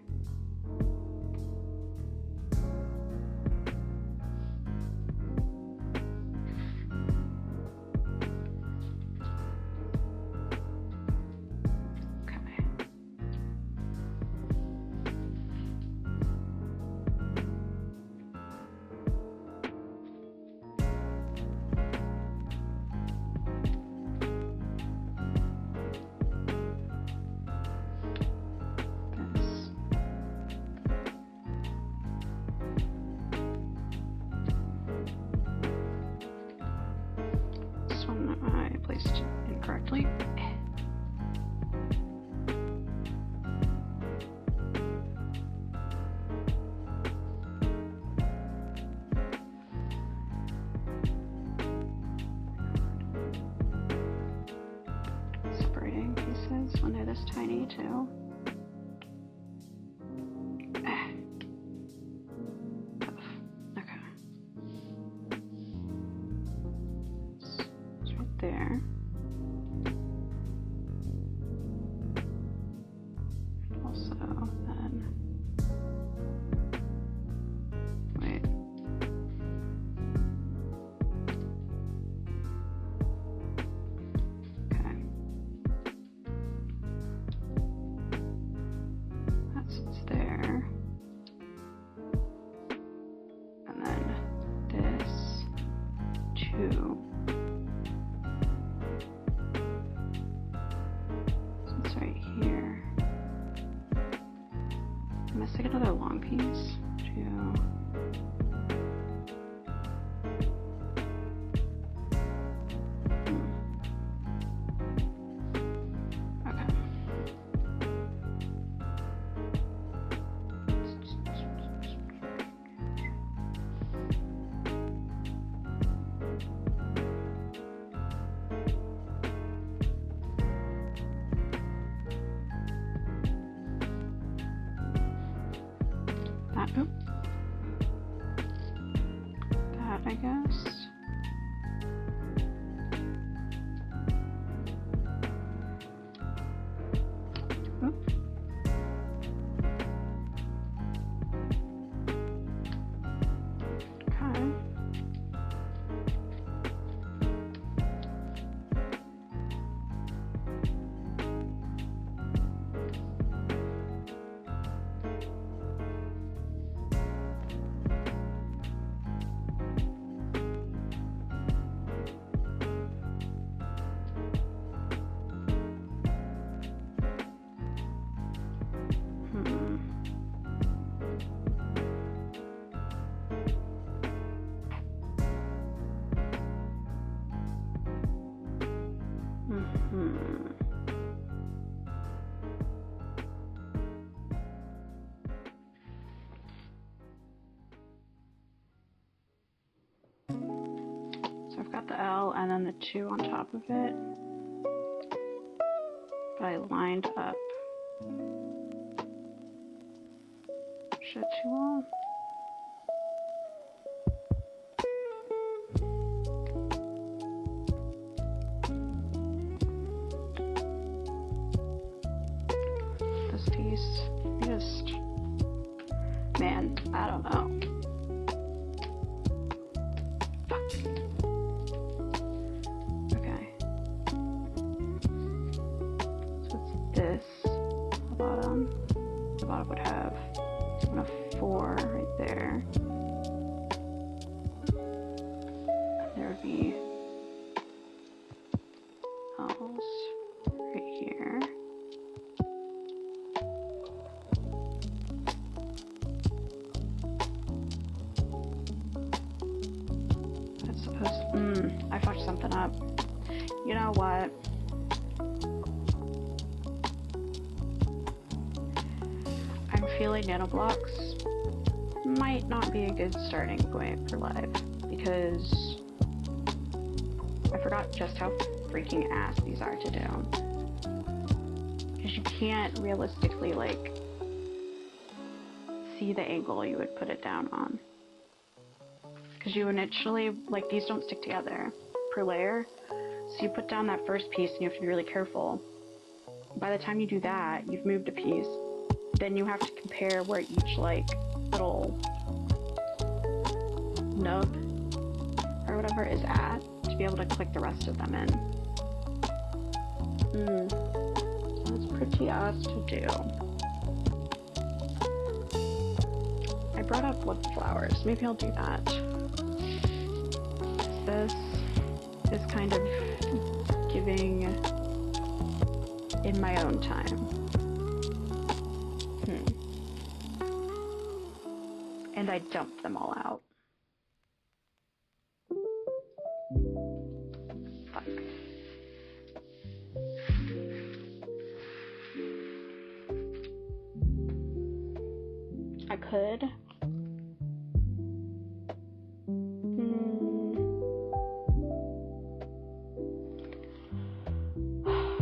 Placed incorrectly. Separating pieces when they're this tiny too. Okay. It's right there. Also, then, wait. Okay. That's what's there. And then this, too. So it's right here. I'm missing another long piece, too. Okay. That, I guess. Oop. Okay. and then the 2 on top of it. But I lined up. Is that too long? This piece, just, man, I don't know. Okay. So it's this, the bottom. The bottom would have a 4 right there. There would be L's right here. That's supposed I fucked something up. You know what? I'm feeling nanoblocks might not be a good starting point for live because I forgot just how freaking ass these are to do. Because you can't realistically like see the angle you would put it down on. Because you initially, like, these don't stick together per layer. So you put down that first piece and you have to be really careful. By the time you do that, you've moved a piece. Then you have to compare where each, like, little nub or whatever is at to be able to click the rest of them in. That's pretty ass to do. I brought up wood flowers. Maybe I'll do that. This is kind of giving in my own time. And I dumped them all out. Fuck. I could.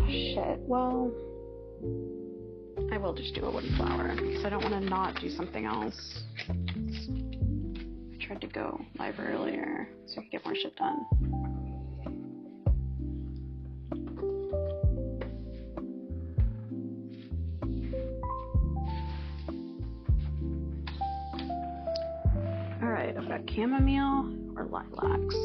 Shit, well, I will just do a wooden flower because I don't want to not do something else. I tried to go live earlier so I could get more shit done. Alright, I've got chamomile or lilacs.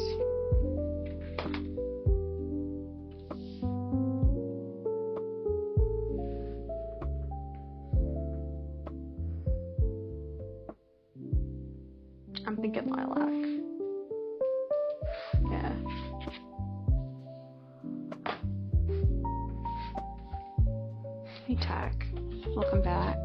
I'm thinking lilac. Yeah. Hey, Tack. Welcome back.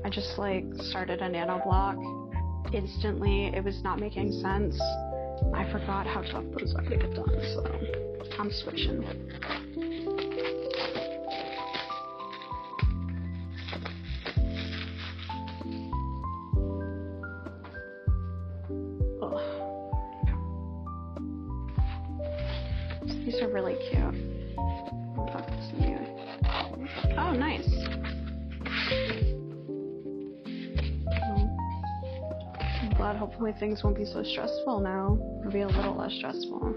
I just, like, started a nano block. Instantly, it was not making sense. I forgot how tough those are to get done, so I'm switching. These are really cute. I'll talk to some of you. Oh, nice. I'm glad hopefully things won't be so stressful now. It'll be a little less stressful.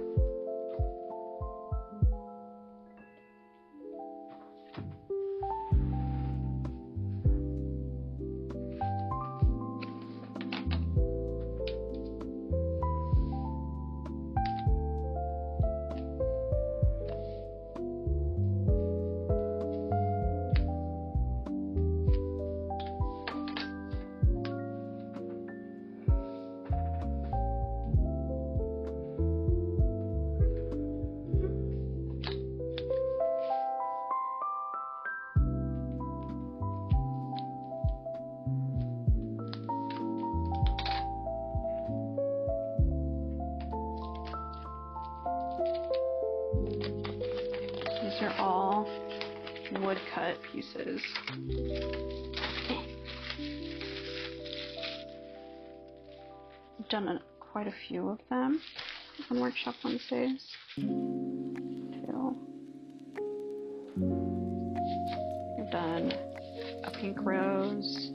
These are all woodcut pieces. I've done quite a few of them on Workshop Wednesdays. 2. I've done a pink rose.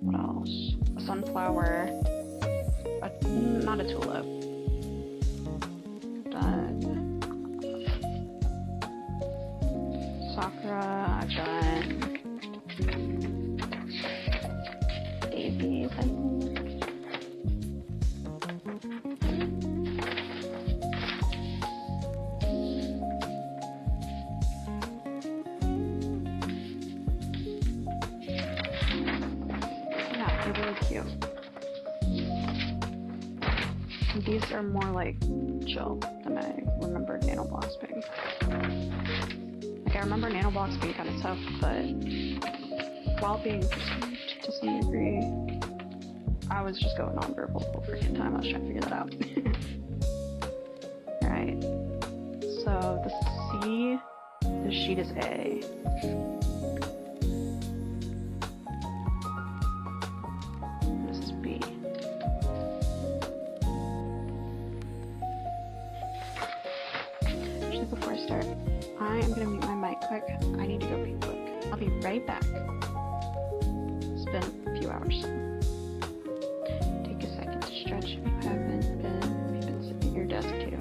What else? A sunflower. Not a tulip. I've done sakura. I've done daisies, I think. Cute. These are more like chill than I remembered nanoblocks being. Like I remember nanoblocks being kind of tough, but while being perceived to some degree, I was just going on for a whole freaking time. I was trying to figure that out. Alright. So the sheet is A. Before I start, I am going to mute my mic quick. I need to go pee quick. I'll be right back. It's been a few hours. Take a second to stretch if you haven't been. If you've been sitting at your desk too.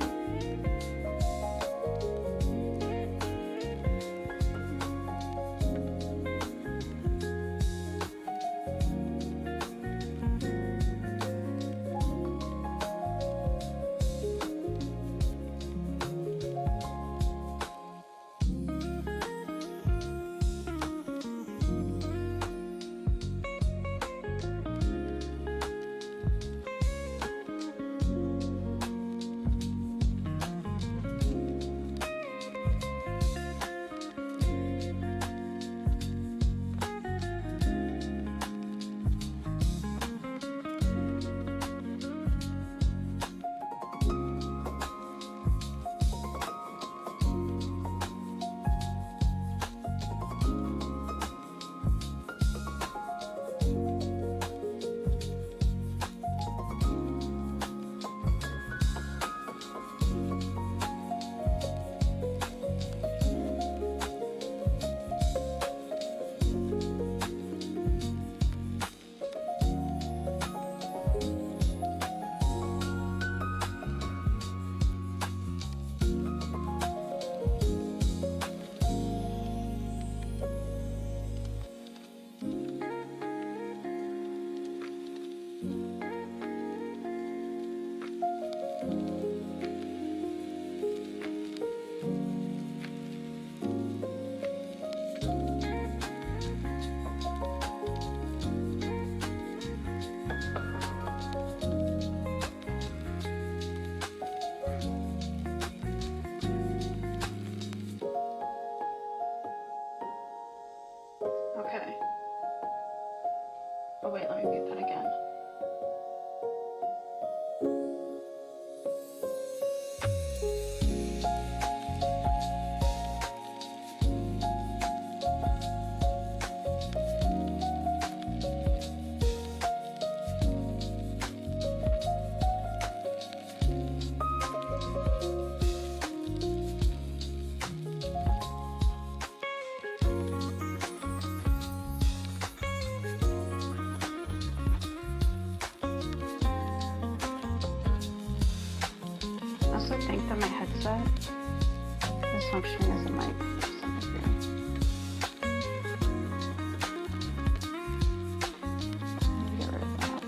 Okay. Oh wait, let me mute that again. I also think that my headset is functioning as a mic for some degree. Get rid of that.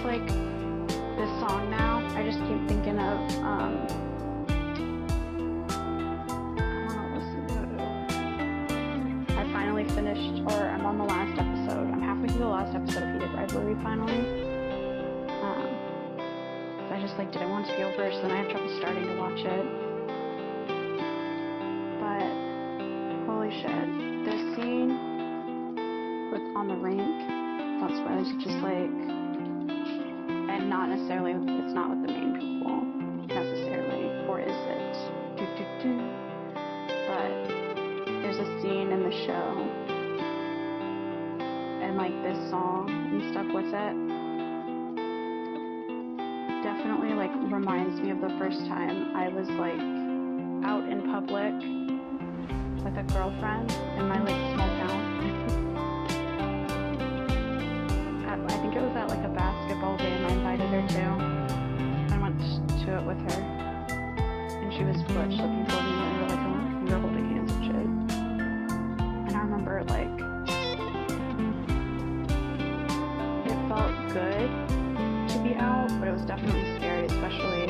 like this song now, I just keep thinking of, I want to listen to. I finally finished, or I'm on the last episode. I'm halfway through the last episode of Heated Rivalry finally. So I just like didn't want it to be over, so then I have trouble starting to watch it. But holy shit, this scene with on the rink, that's why it's just like, and not necessarily, it's not with the main people necessarily, or is it? But there's a scene in the show, and like this song and stuff with it definitely like reminds me of the first time I was like out in public with a girlfriend in my like small town. I think it was at like a basketball game. I invited her to. I went to it with her, and she was butch looking for me, and we were like, oh, we were holding hands and shit. And I remember like it felt good to be out, but it was definitely scary, especially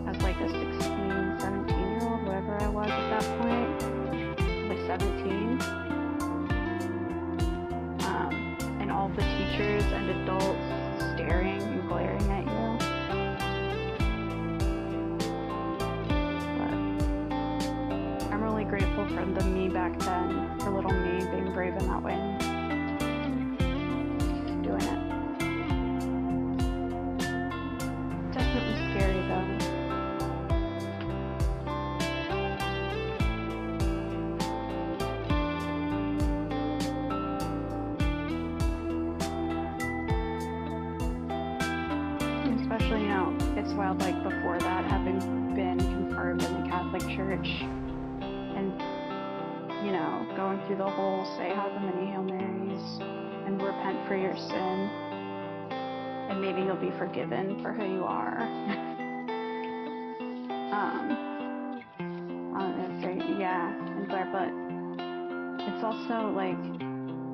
as like a 16, 17-year-old, whatever I was at that point, like 17. And all the teachers and adults staring and glaring at you. But I'm really grateful for the me back then, for little me being brave in that way. Doing it. Definitely scary though. Especially, it's wild, like, before that, having been confirmed in the Catholic Church and, going through the whole say however many Hail Marys and repent for your sin, and maybe you'll be forgiven for who you are. And Blair, but it's also, like,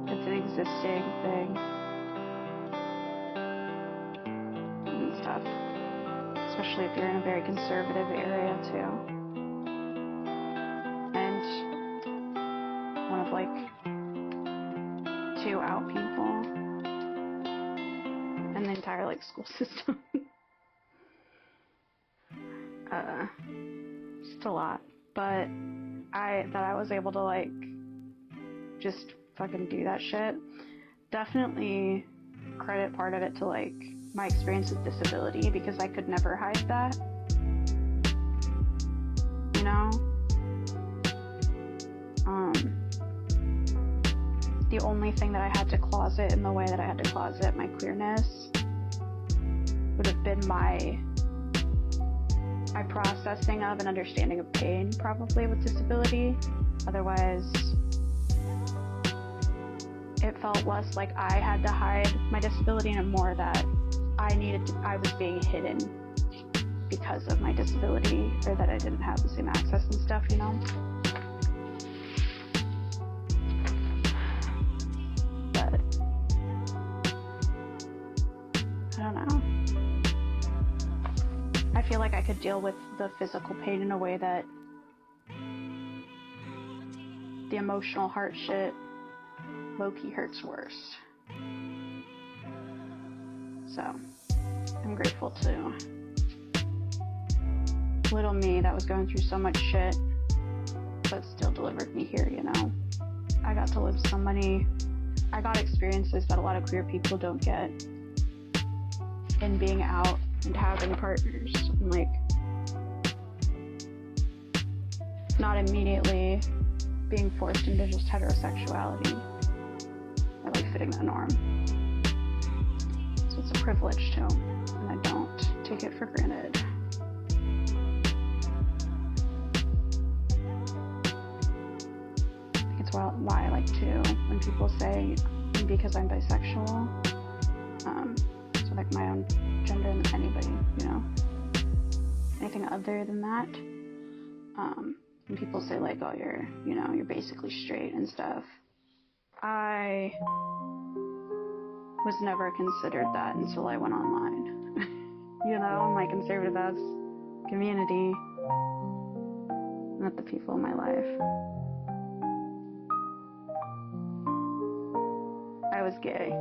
it's an existing thing. Stuff, especially if you're in a very conservative area too. And one of like 2 out people in the entire like school system. Just a lot. But I was able to like just fucking do that shit. Definitely credit part of it to like my experience with disability, because I could never hide that, the only thing that I had to closet in the way that I had to closet my queerness would have been my processing of and understanding of pain, probably, with disability. Otherwise, it felt less like I had to hide my disability and more that I was being hidden because of my disability, or that I didn't have the same access and stuff, But I don't know. I feel like I could deal with the physical pain in a way that the emotional heart shit low-key hurts worse. So, I'm grateful to little me that was going through so much shit, but still delivered me here, I got to live I got experiences that a lot of queer people don't get in being out and having partners, and like, not immediately being forced into just heterosexuality, or like fitting the norm. So it's a privilege too, and I don't take it for granted. I think it's why I like to, when people say, because I'm bisexual, so like my own gender and anybody, anything other than that, when people say like, oh, you're basically straight and stuff, I was never considered that until I went online. You know, my conservative ass community, not the people in my life. I was gay.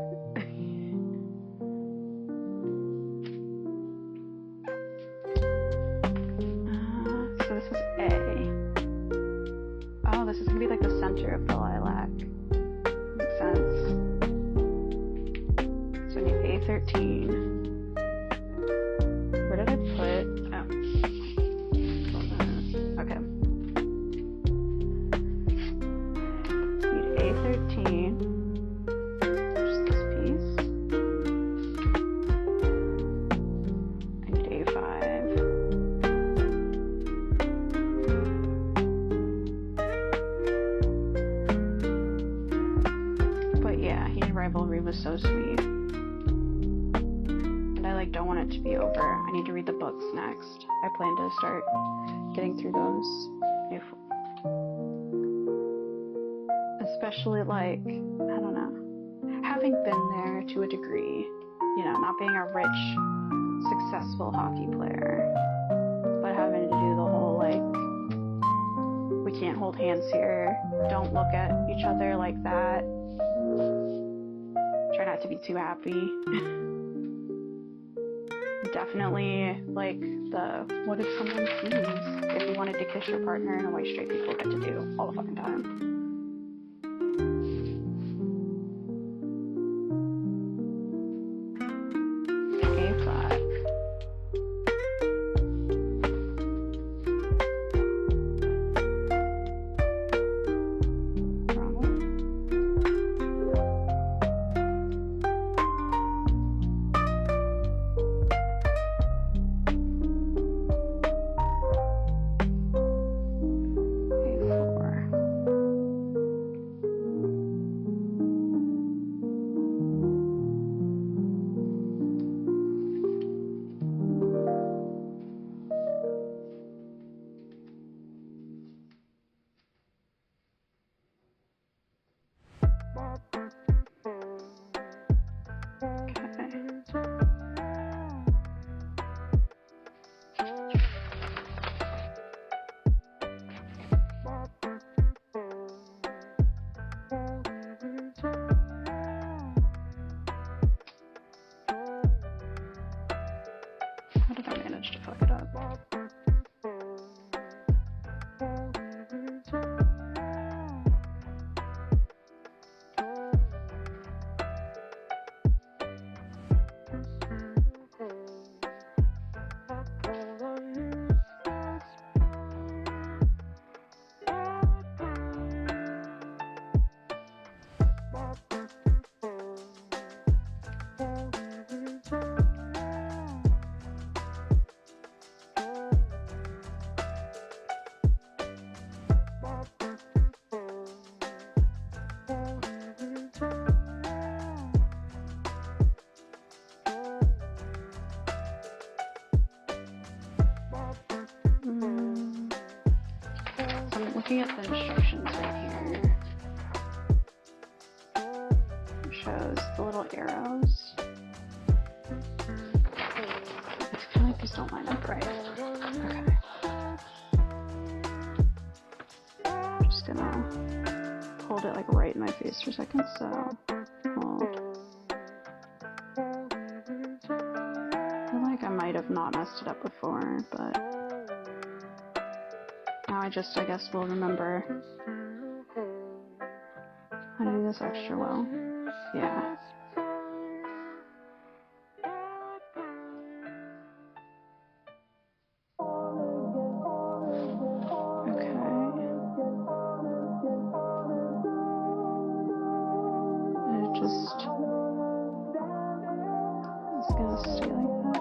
So this is A. Oh, this is gonna be like the center of the lilac. Makes sense. So I need A13. Where did I put? Oh. Okay. Need A13. Just this piece. I need A5. But yeah, Heated Rivalry was so sweet. I don't want it to be over. I need to read the books next. I plan to start getting through those. Especially like, I don't know, having been there to a degree, you know, not being a rich, successful hockey player, but having to do the whole like, we can't hold hands here, don't look at each other like that, try not to be too happy. Definitely like the what if someone sees if you wanted to kiss your partner in a way straight people get to do all the fucking time. A5. How did I manage to fuck it up? I'm looking at the instructions right here. It shows the little arrows. I feel like these don't line up right. Okay. Just gonna hold it like right in my face for a second, so hold. I feel like I might have not messed it up before, but now I guess will remember how to do this extra well. Yeah. Okay. It's gonna stay like that.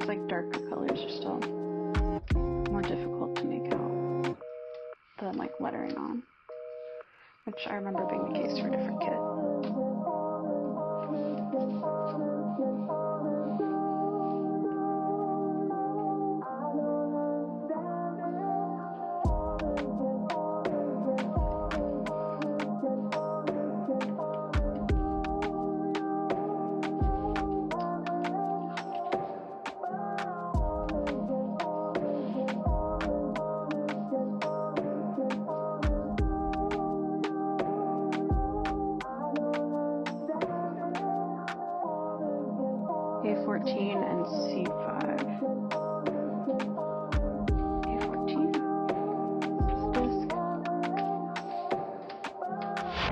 these like darker colors are still more difficult to make out than like lettering on, which I remember being the case for a different kit. A14 and C5. A14 disc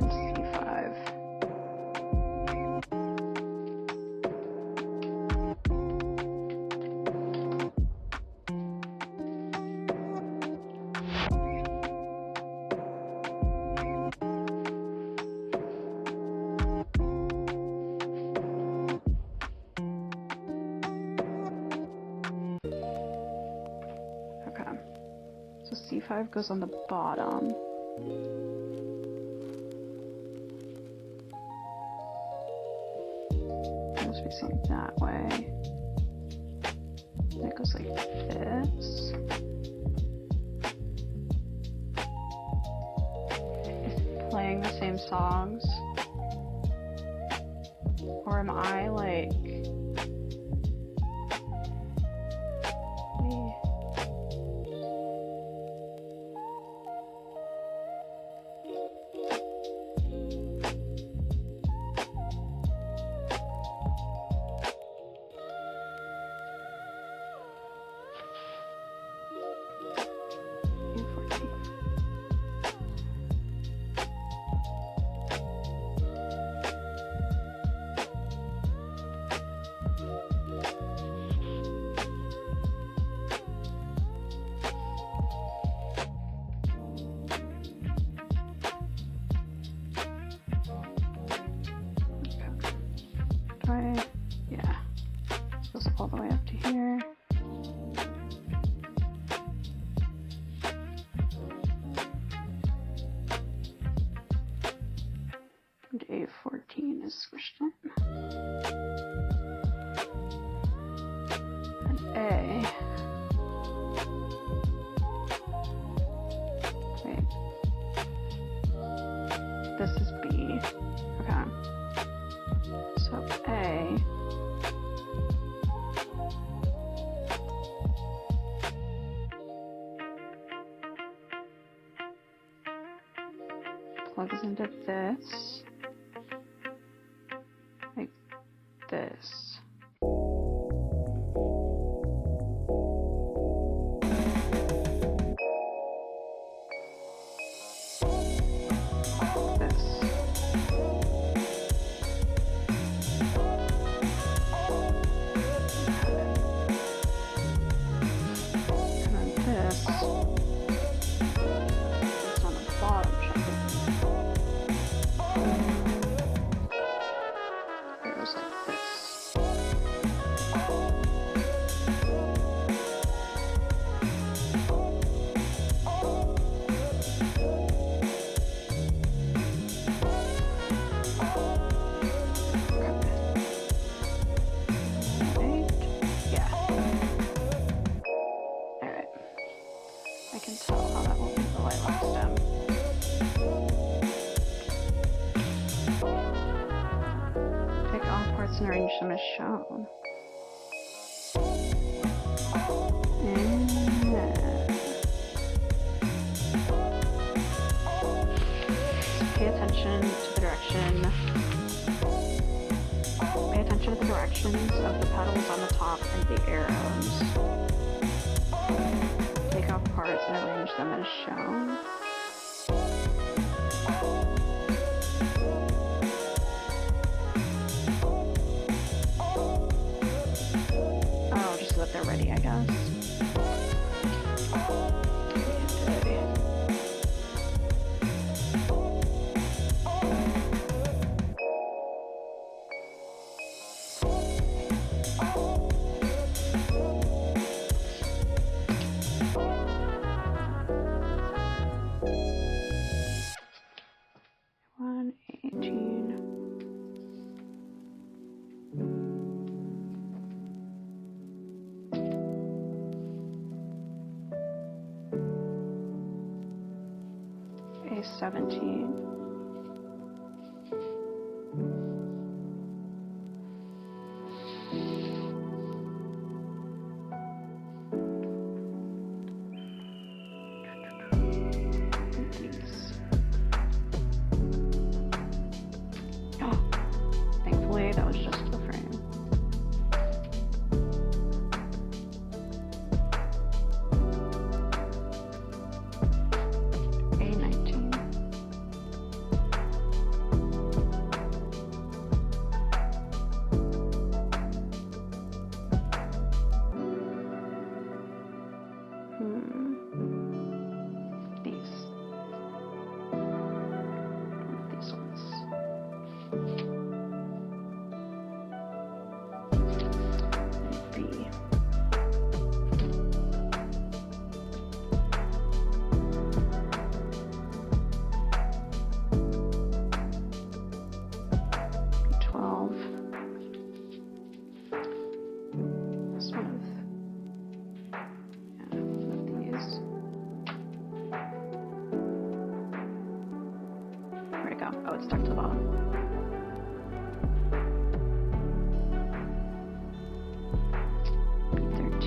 and C5. So C5 goes on the bottom. It must be something that way. And it goes like this. Is it playing the same songs? Or am I like... Yeah, goes all the way up to here. And A14 is squished in. And A. Wait. This is B. Okay. So A plugs into this, like this. I can tell how that won't be the lilac stem. Take all parts and arrange them as shown. Pay attention to the direction. Pay attention to the directions of the petals on the top and the arrows. Take off parts and arrange them as shown. Oh, just so that they're ready, I guess. Okay. A17. Oh, thankfully that was just the frame. A19. These ones. B. B12. This one of these. Where'd it go? Oh, it's stuck to the bottom. B13.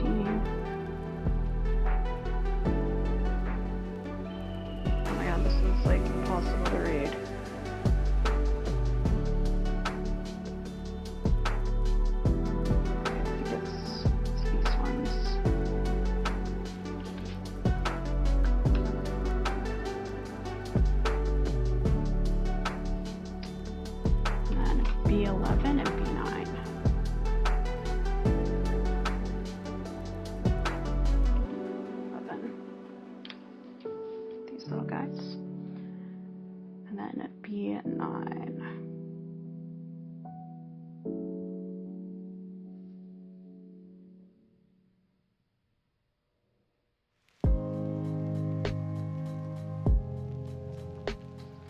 Oh my god, this is like impossible to read. I think it's these ones. And then B11 and B9. 11. These little guys. And then B9.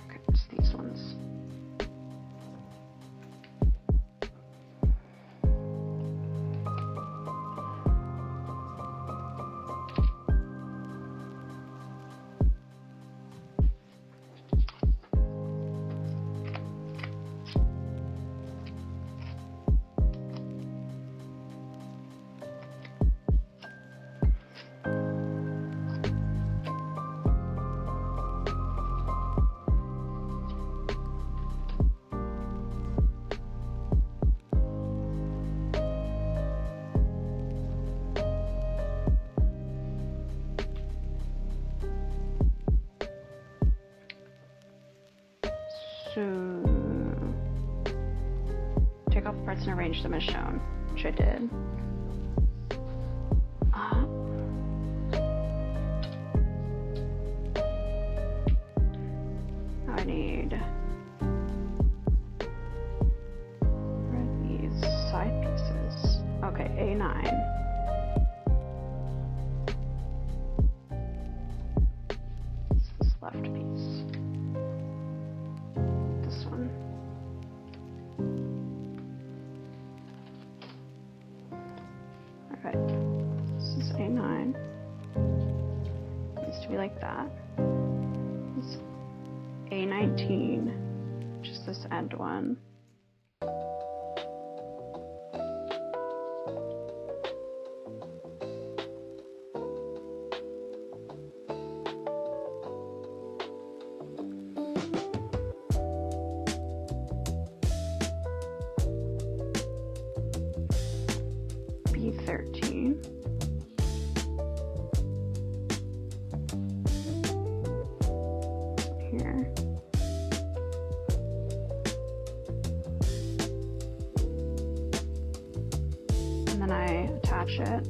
Okay, it's these ones. So take off the parts and arrange them as shown, which I did. I need where are these side pieces. Okay, A9. This left piece. This one. Alright, this is A9. It needs to be like that. This A19, just this end one. B13. Here. And then I attach it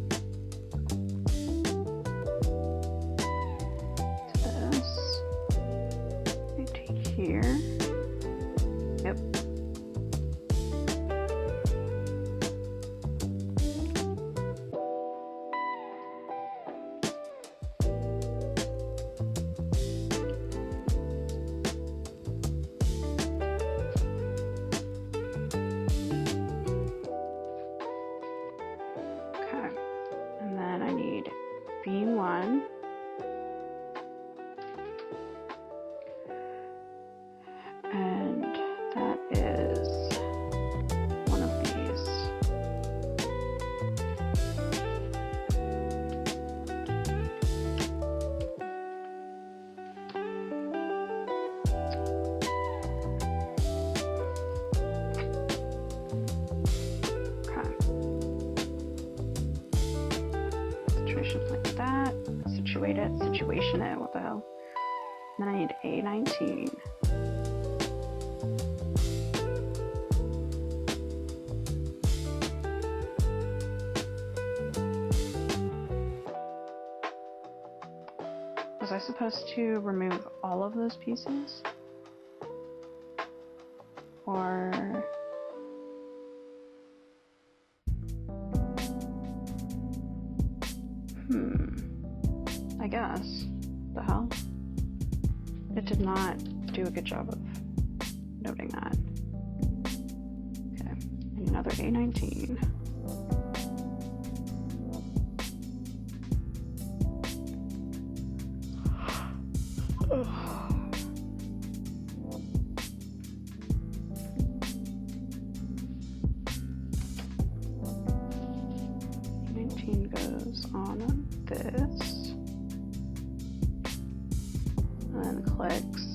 to this. I take here. Yep. B1, situation like that. Situation it, what the hell? Then I need A19. Was I supposed to remove all of those pieces? Or... I guess. The hell? It did not do a good job of noting that. Okay, and another A19. Oh. 19 goes on this, and then clicks.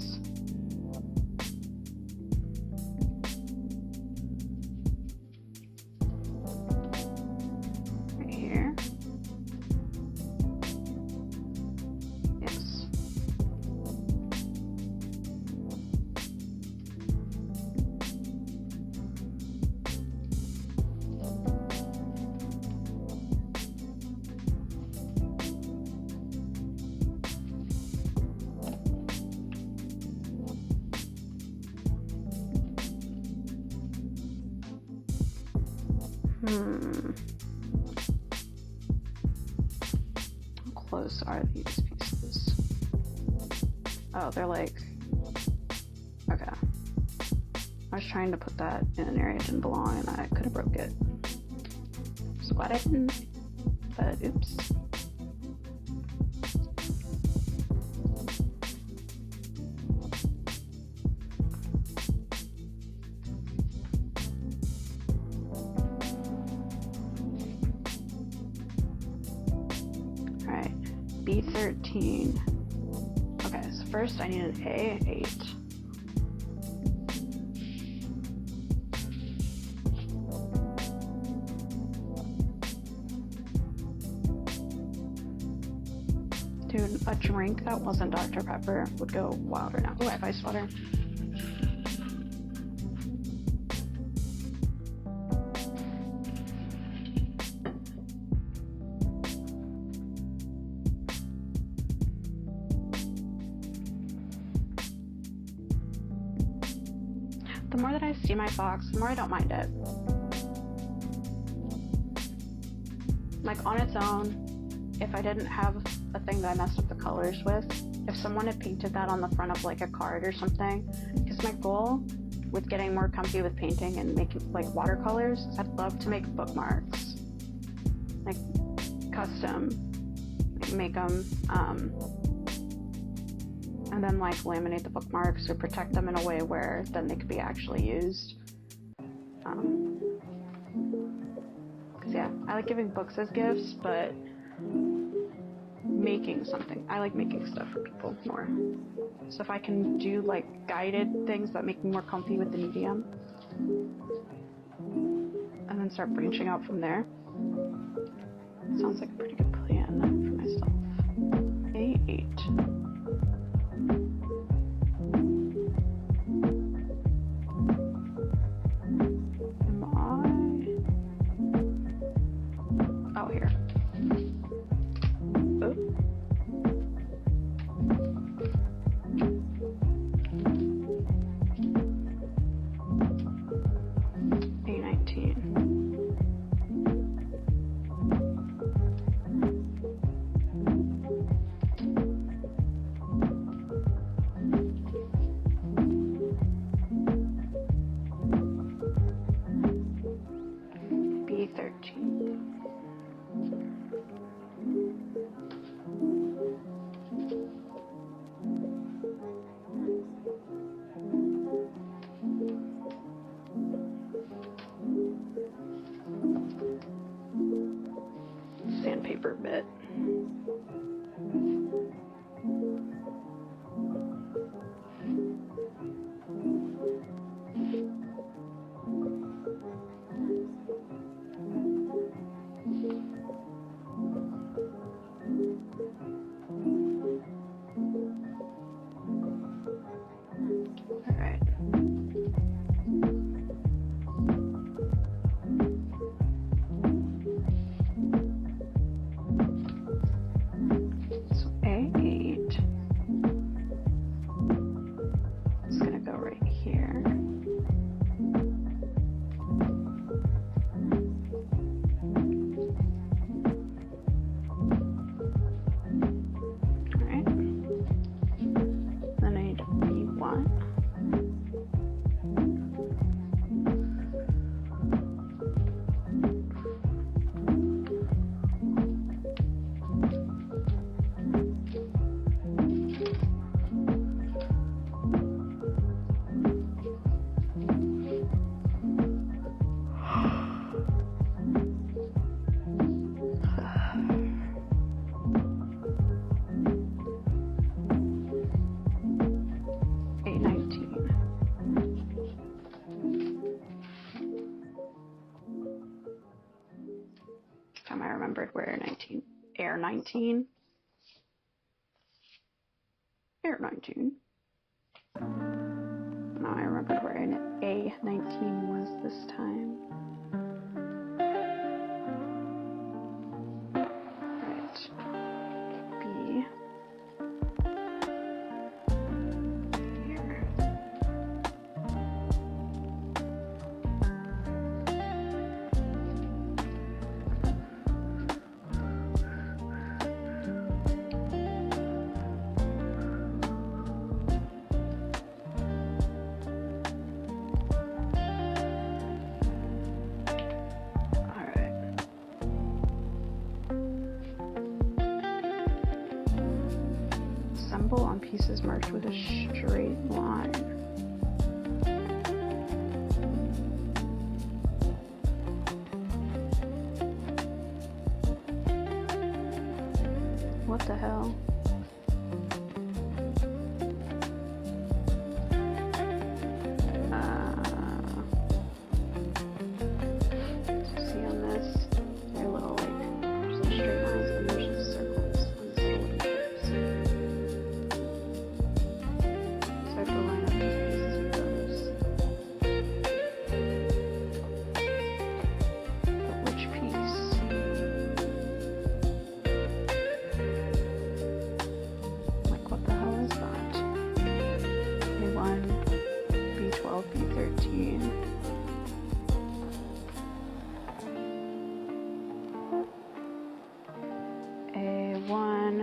Right here. Yes. How close are these pieces? Oh, they're like... Okay. I was trying to put that in an area it didn't belong and I could have broke it. So glad I didn't. But oops. B13. Okay, so first I need an A8. Dude, a drink that wasn't Dr. Pepper would go wild right now. Oh, I have ice water. The more that I see my box, the more I don't mind it. Like on its own, if I didn't have a thing that I messed up the colors with, if someone had painted that on the front of like a card or something, because my goal with getting more comfy with painting and making like watercolors, I'd love to make bookmarks, like custom, like, make them, and then like laminate the bookmarks or protect them in a way where then they could be actually used. Cause yeah, I like giving books as gifts, but making something, I like making stuff for people more. So if I can do like guided things that make me more comfy with the medium, and then start branching out from there, sounds like a pretty good plan for myself. A8. Oh, here. Oop. A19. B13. Sandpaper bit. A19. Air 19. Air 19. Now I remembered where an A19 was this time. Right. B. Here. On pieces marked with a straight line. What the hell? See on this, they're little like there's some straight lines and there's just circles on this little curves. So I have to line up these pieces with those. But which piece? Like what the hell is that? A1, B12, B13. A1,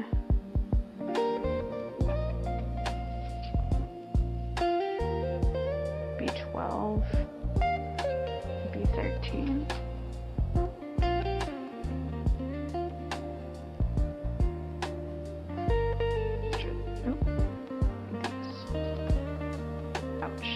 B12, B13. Ouch.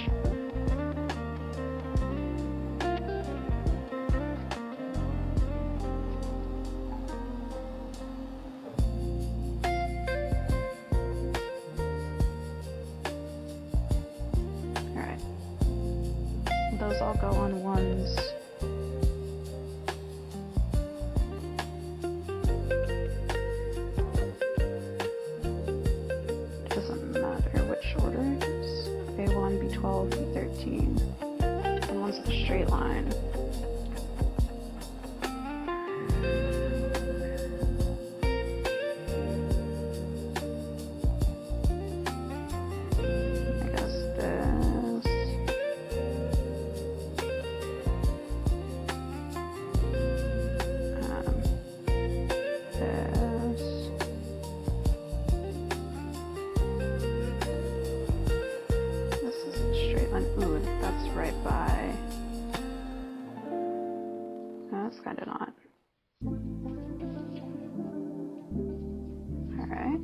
Those all go on ones. It doesn't matter which order it is. A1, B12, B13. And one's a straight line. Ooh, that's right by. No, that's kind of not. Alright.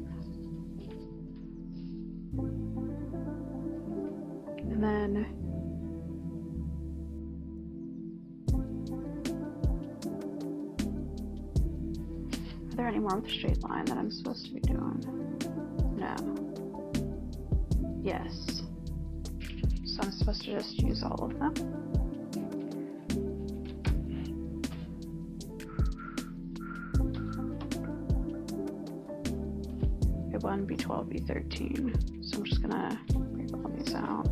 And then. Are there any more with a straight line that I'm supposed to be doing? No. Yes. So I'm supposed to just use all of them. A1, B12, B13. So I'm just gonna break all these out.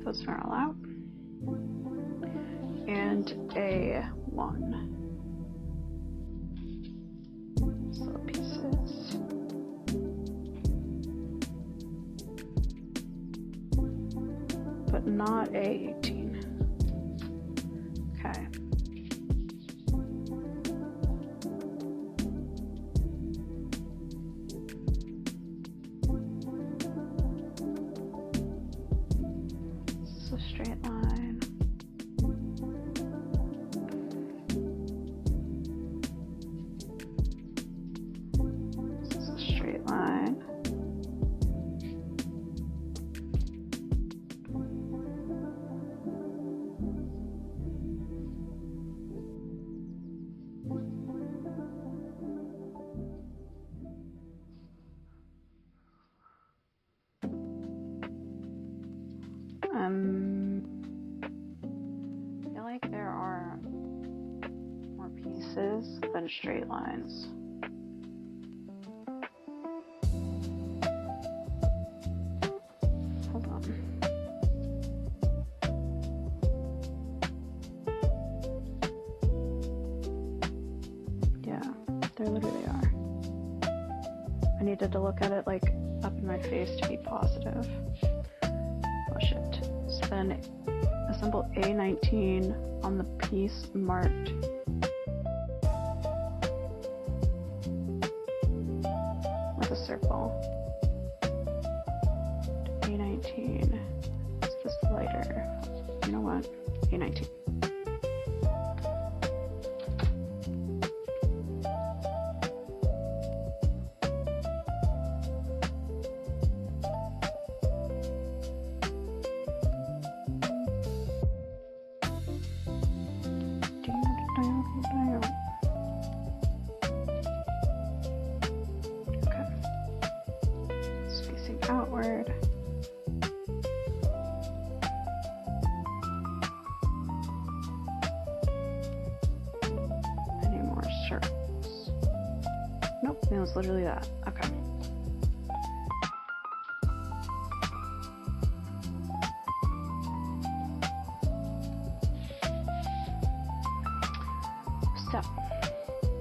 Those are all out. And A1. So pieces. But not A18. Okay. Straight line. This is a straight line. I feel like there are more pieces than straight lines. Hold on. Yeah, there literally are. I needed to look at it like up in my face to be positive. Oh shit. So then assemble A19 on the piece marked with a circle. A19. Is this lighter? You know what? A19. Okay. It's facing outward. Any more circles? Nope, it was literally that. Okay. So,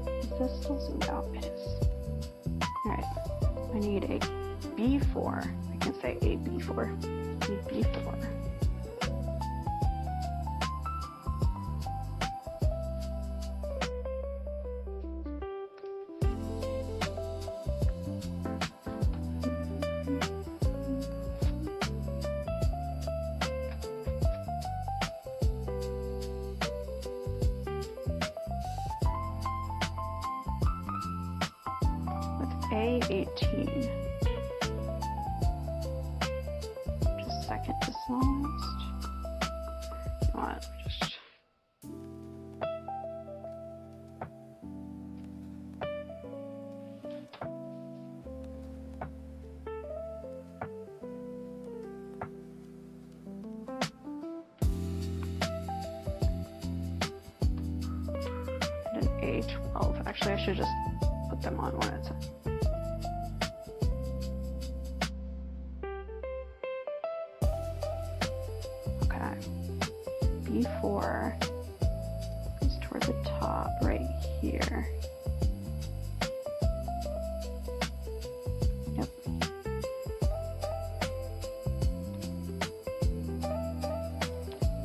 is this still zoomed out? It is. Alright, I need a B4. I can say a B4. I need B4. A18. Just second to smallest. You know what? Just and an A12. Actually, I should just put them on one at a time. B4 goes toward the top right here. Yep.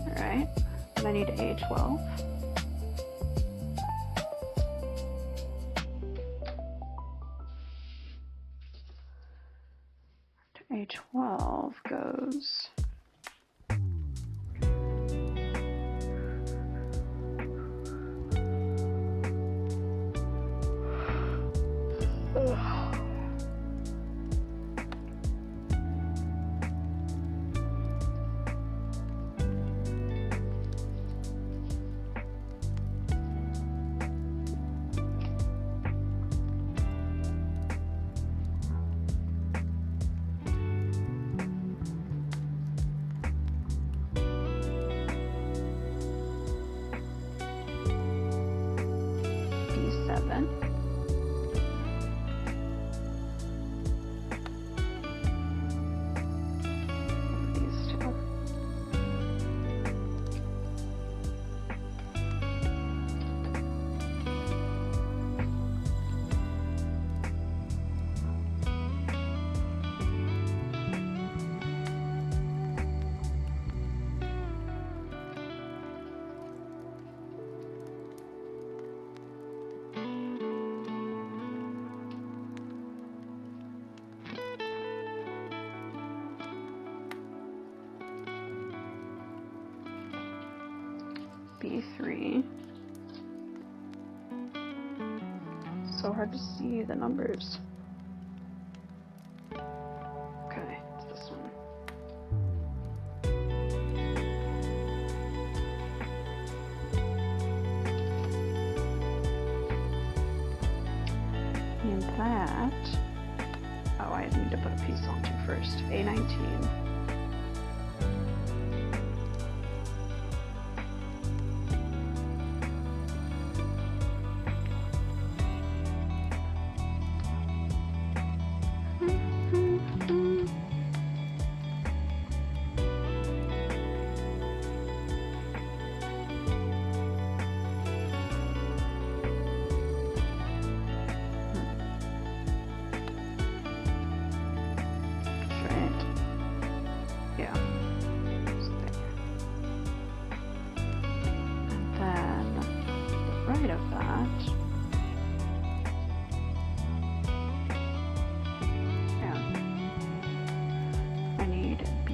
Alright, and I need A12. A12 goes B7. These two. B3. So hard to see the numbers. Okay, it's this one. And that, oh, I need to put a piece on to first. A19.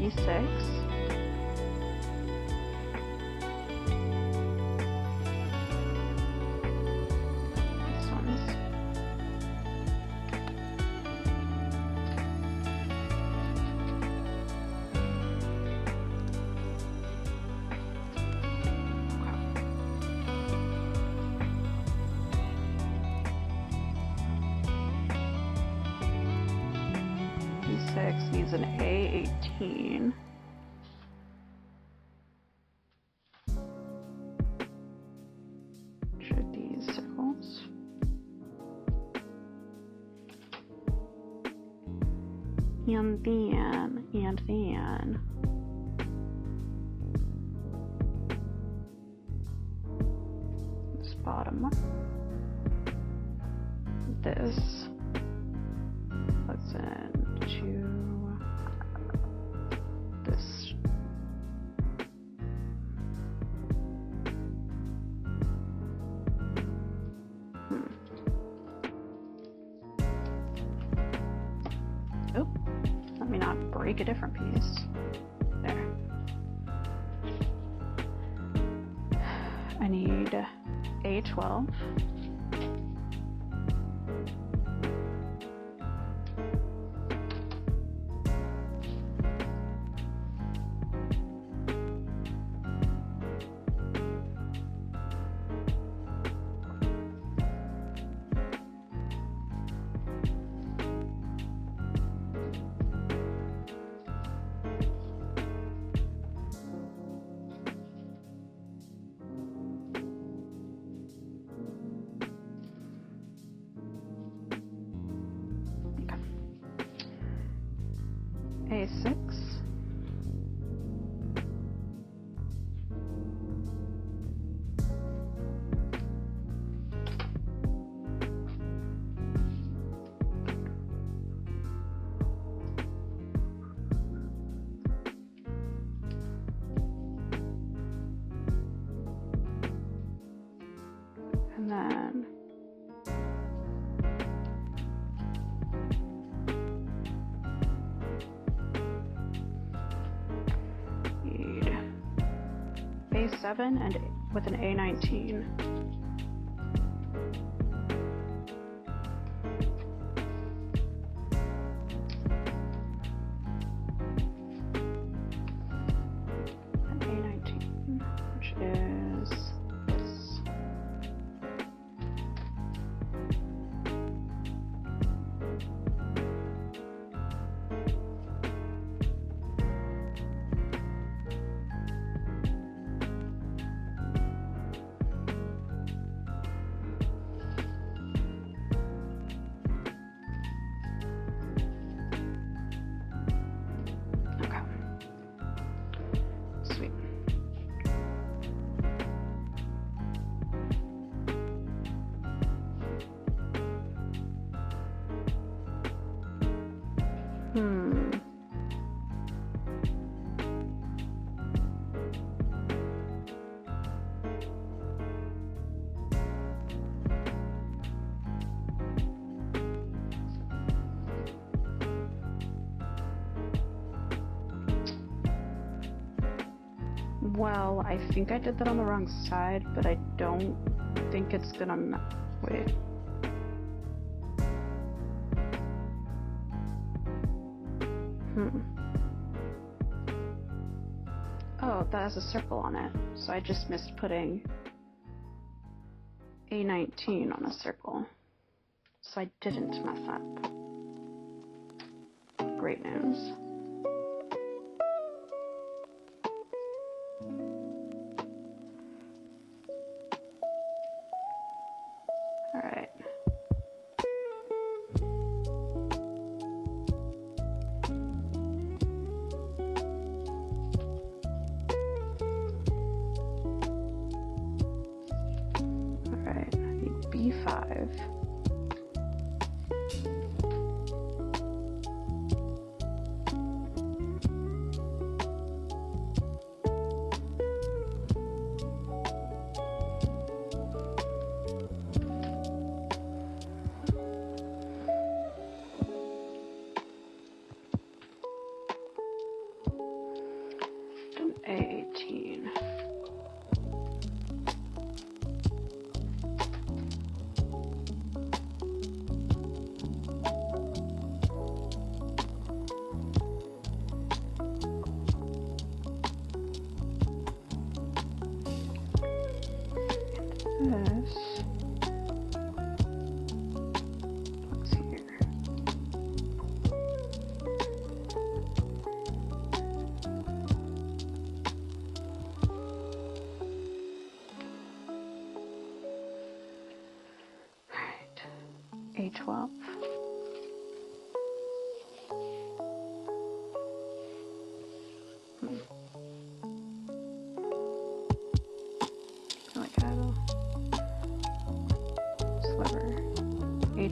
B6. This one's B6 needs an A18. Should these circles. And then this bottom, this plugs into this. Oh, let me not break a different piece. There. I need A12. A6. And then A7 and with an A19. An A19, which is this. Sweet. Well, I think I did that on the wrong side, but I don't think it's gonna wait. Oh, that has a circle on it, so I just missed putting A19 on a circle. So I didn't mess up. Great news. All right. All right, I need B5.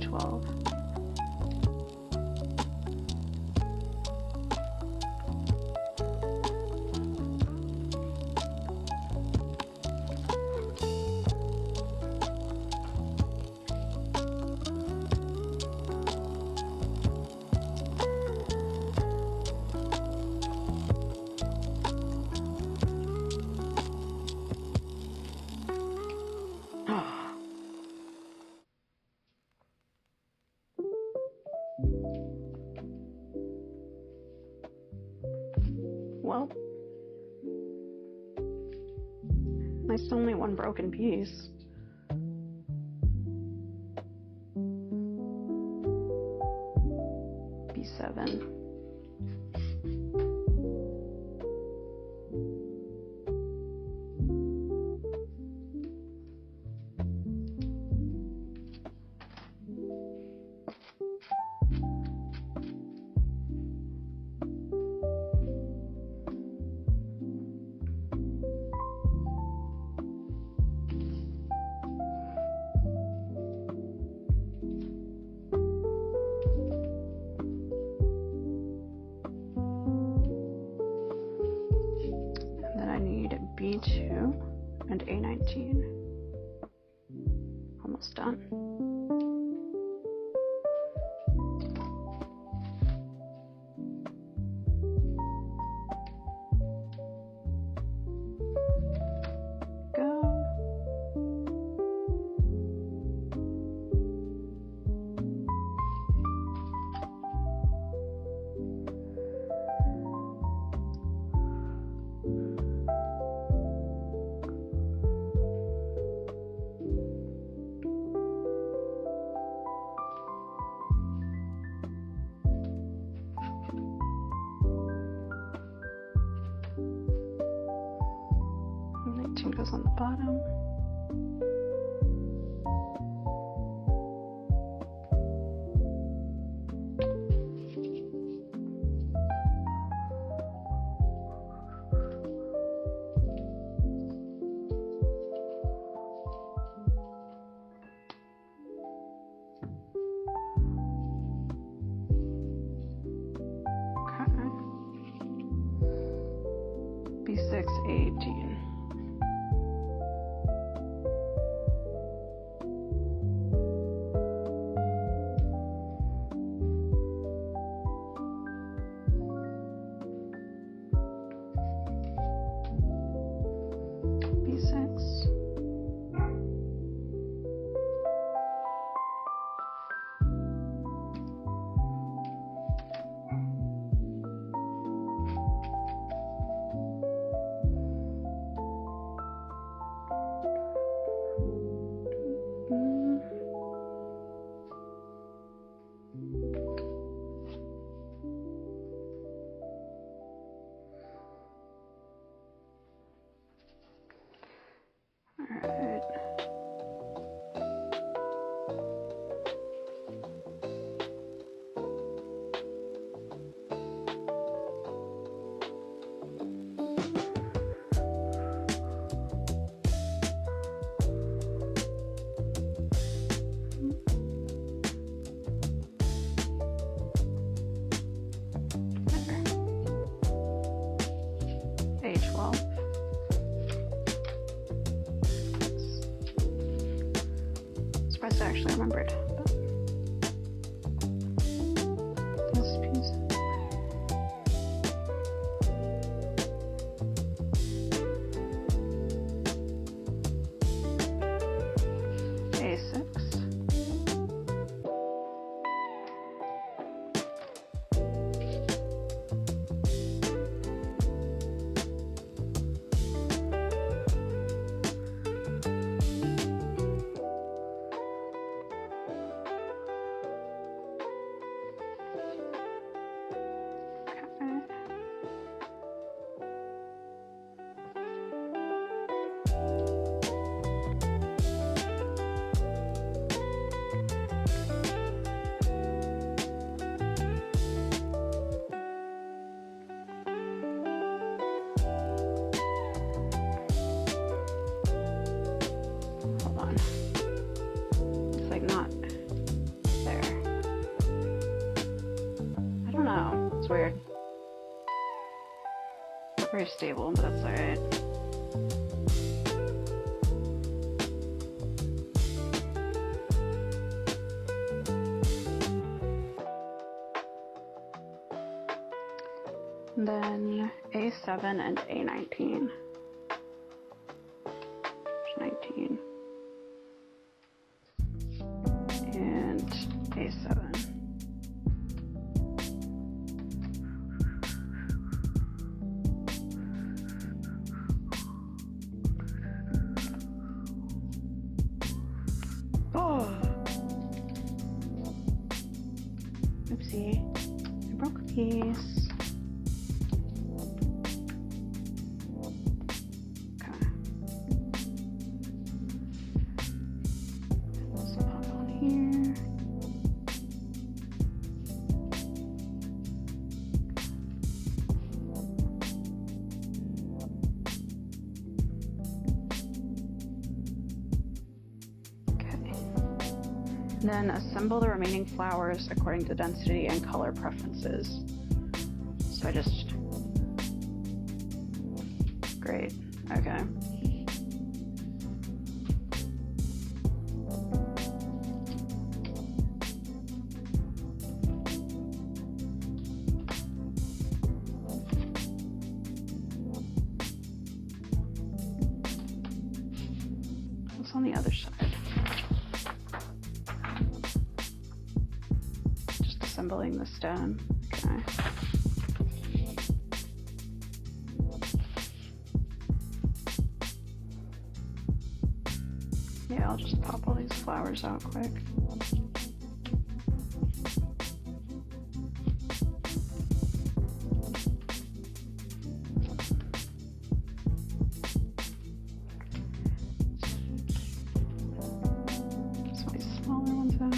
A12. Well, I still only one broken piece. B7. B2 and A19. Almost done. Goes on the bottom. Okay. B6, A18. A12. Surprised I actually remembered. This piece. A6. It's weird. Very stable, but that's alright. And then A7 and A19. 19 and A7. Oh, oopsie, I broke a piece. Then assemble the remaining flowers according to density and color preferences. So I just, great, okay. What's on the other side? Assembling the stone. Okay. Yeah, I'll just pop all these flowers out quick. Some of these smaller ones out.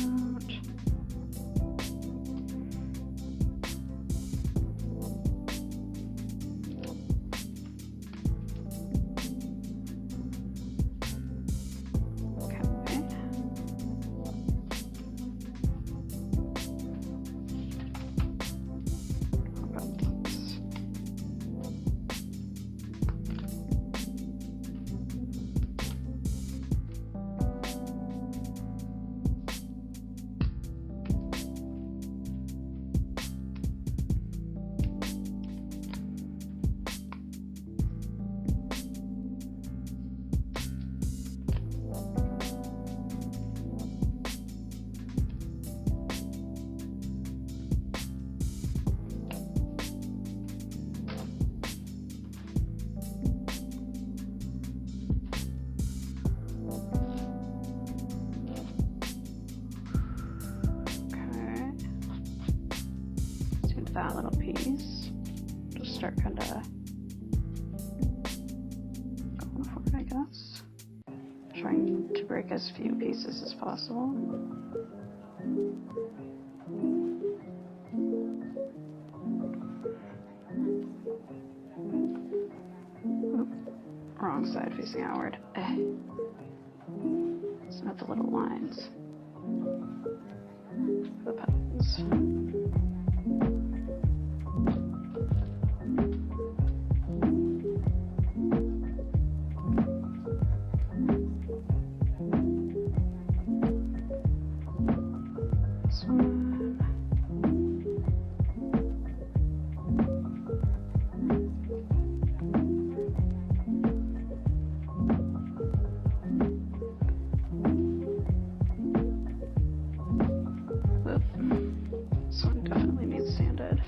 That little piece. Just start kind of going for it, I guess. Trying to break as few pieces as possible. Oop, wrong side facing outward. It's not the little lines. The petals. This one definitely needs sanded.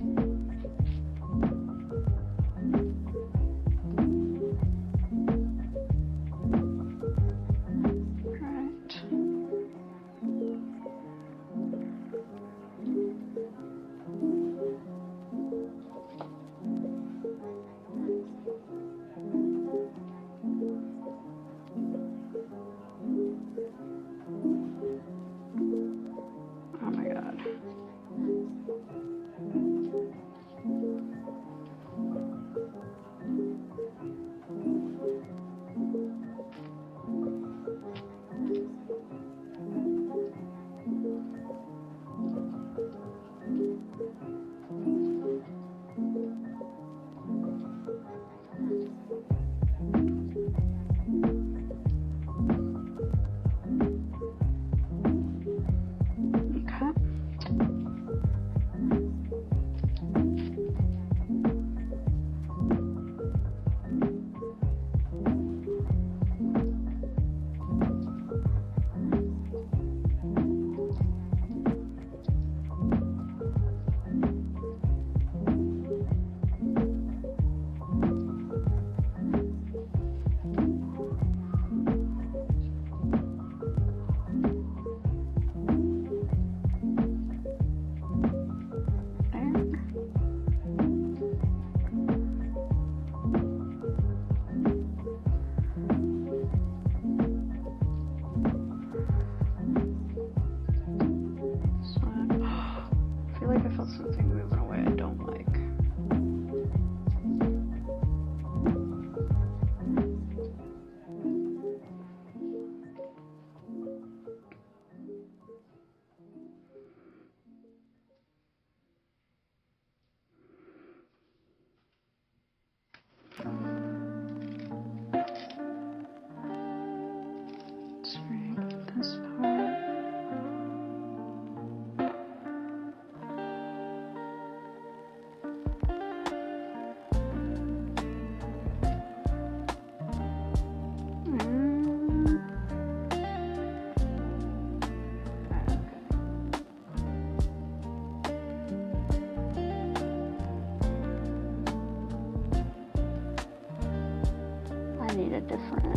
need a different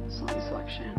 song selection.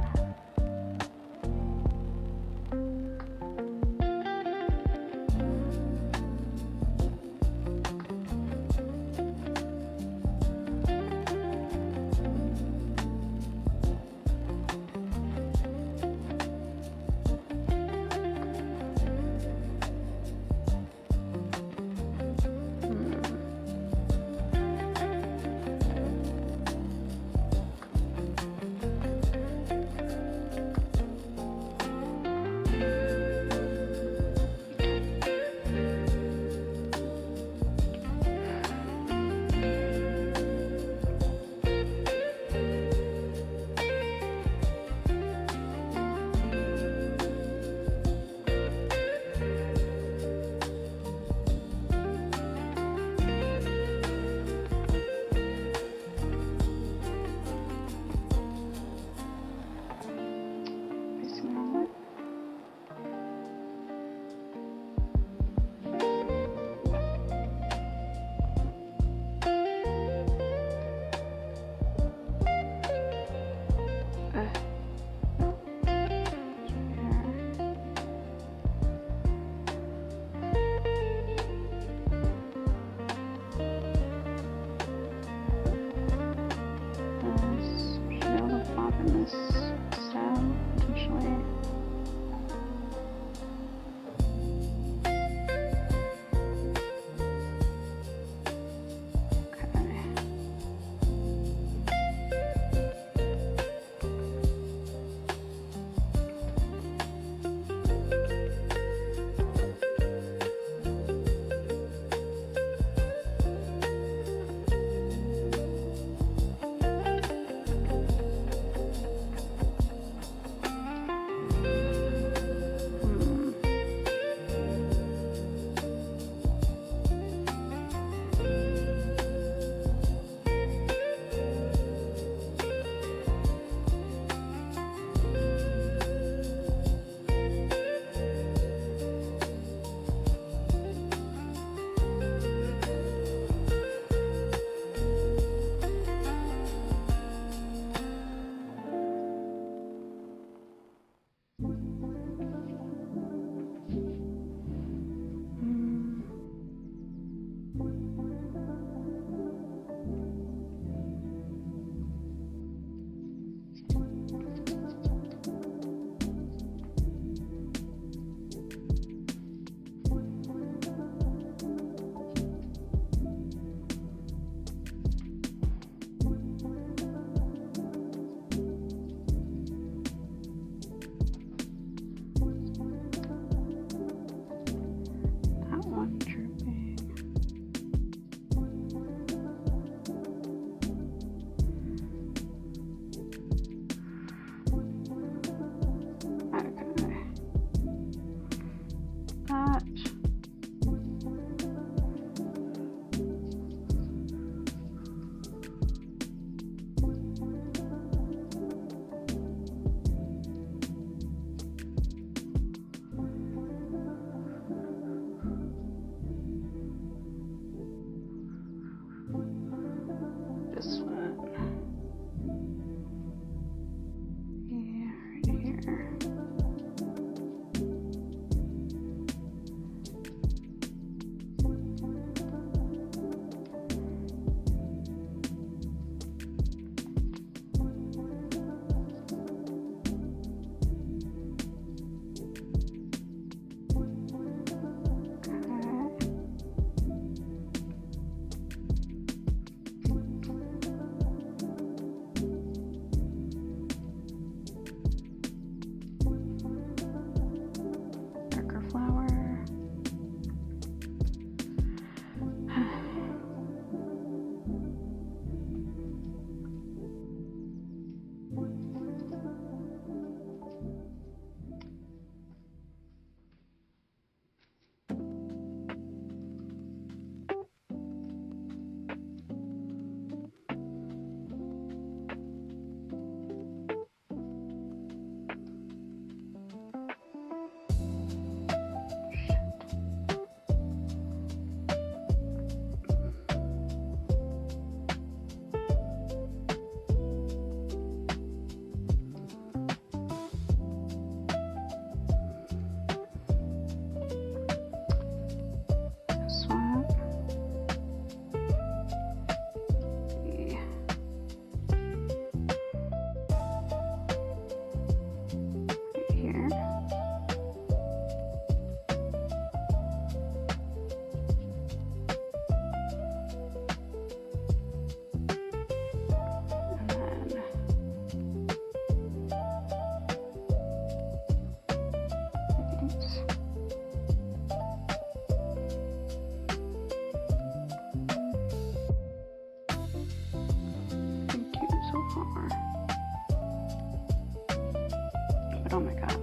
Oh my god.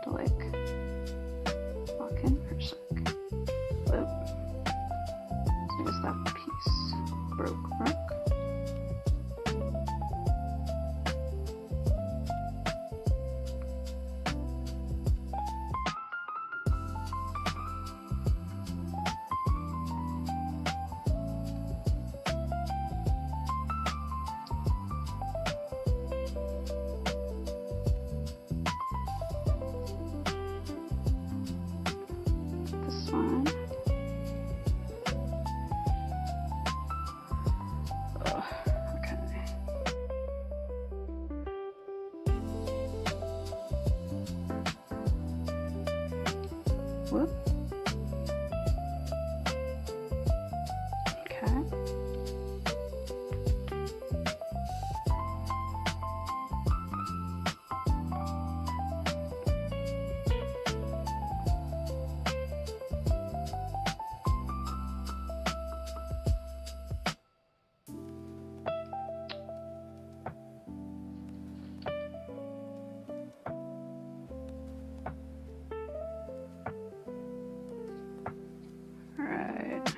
To like walk in for a sec. Whoop. So I guess that piece broke. This one. Ugh, okay. Whoop. Okay. Alright.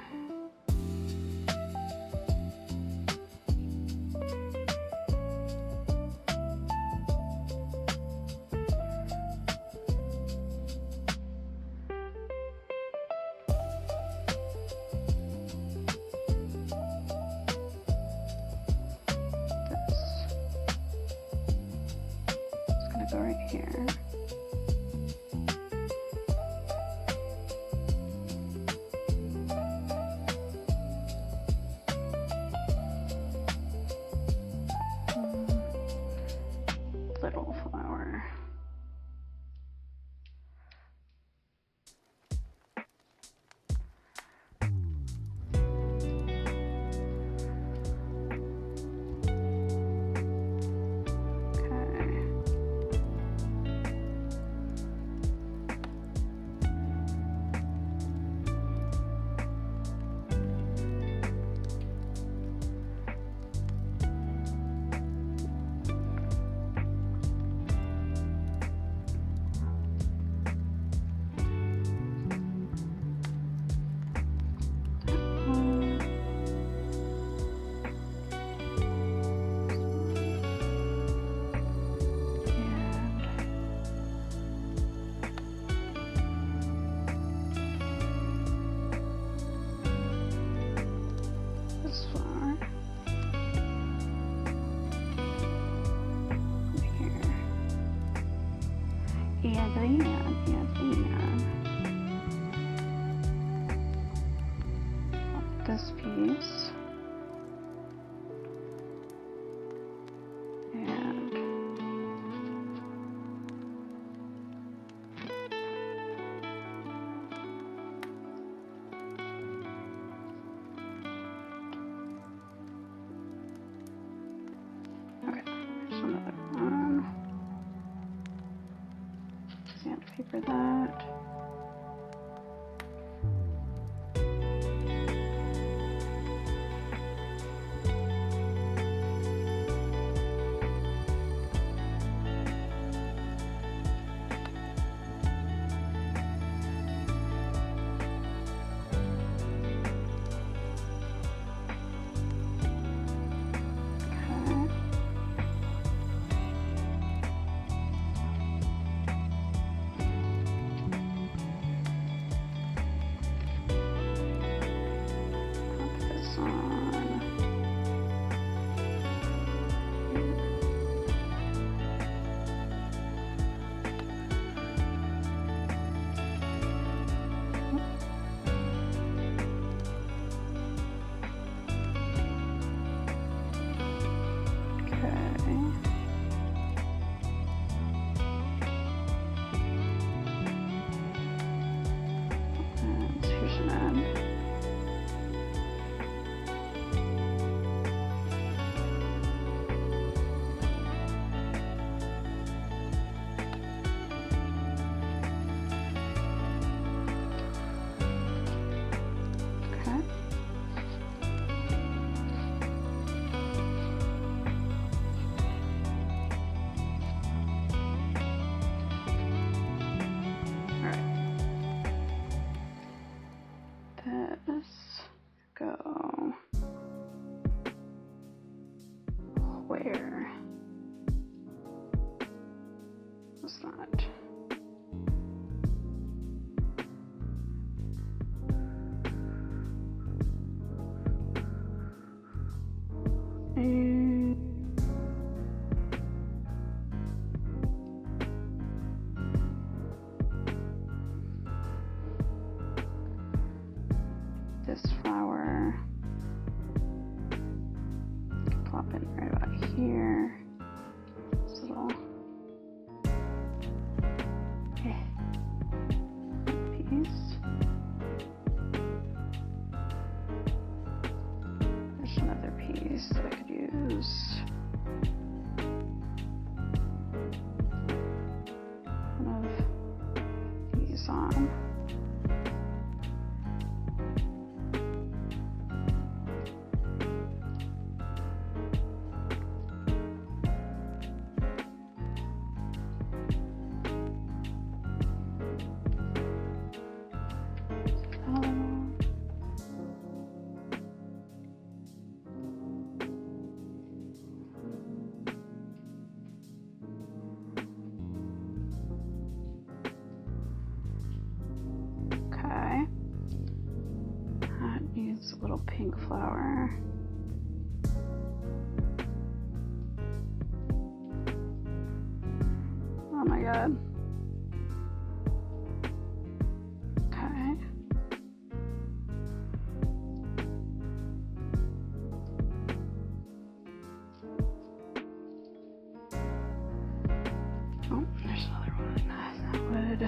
It's gonna go right here. Little flower. Okay. This flower. Here. And this piece. And okay, there's another one. Sandpaper that. Okay. this go where? What's that? This flower, plop it right about here. This little piece. There's another piece that I could use. One of these on. A little pink flower. Oh my god. Okay. Oh, there's another one. That would.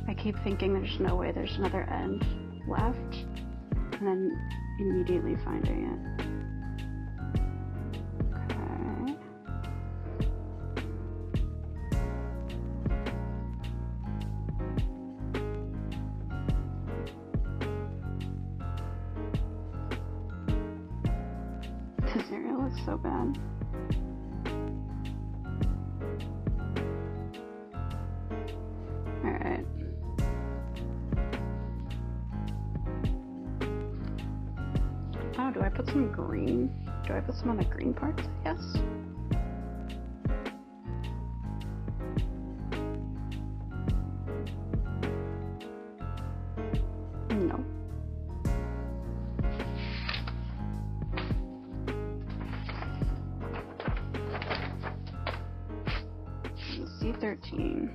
I keep thinking there's no way there's another end left, and then immediately finding it. Okay. This area looks so bad. Alright. Oh, do I put some green? Do I put some on the green parts, I guess? No. C13.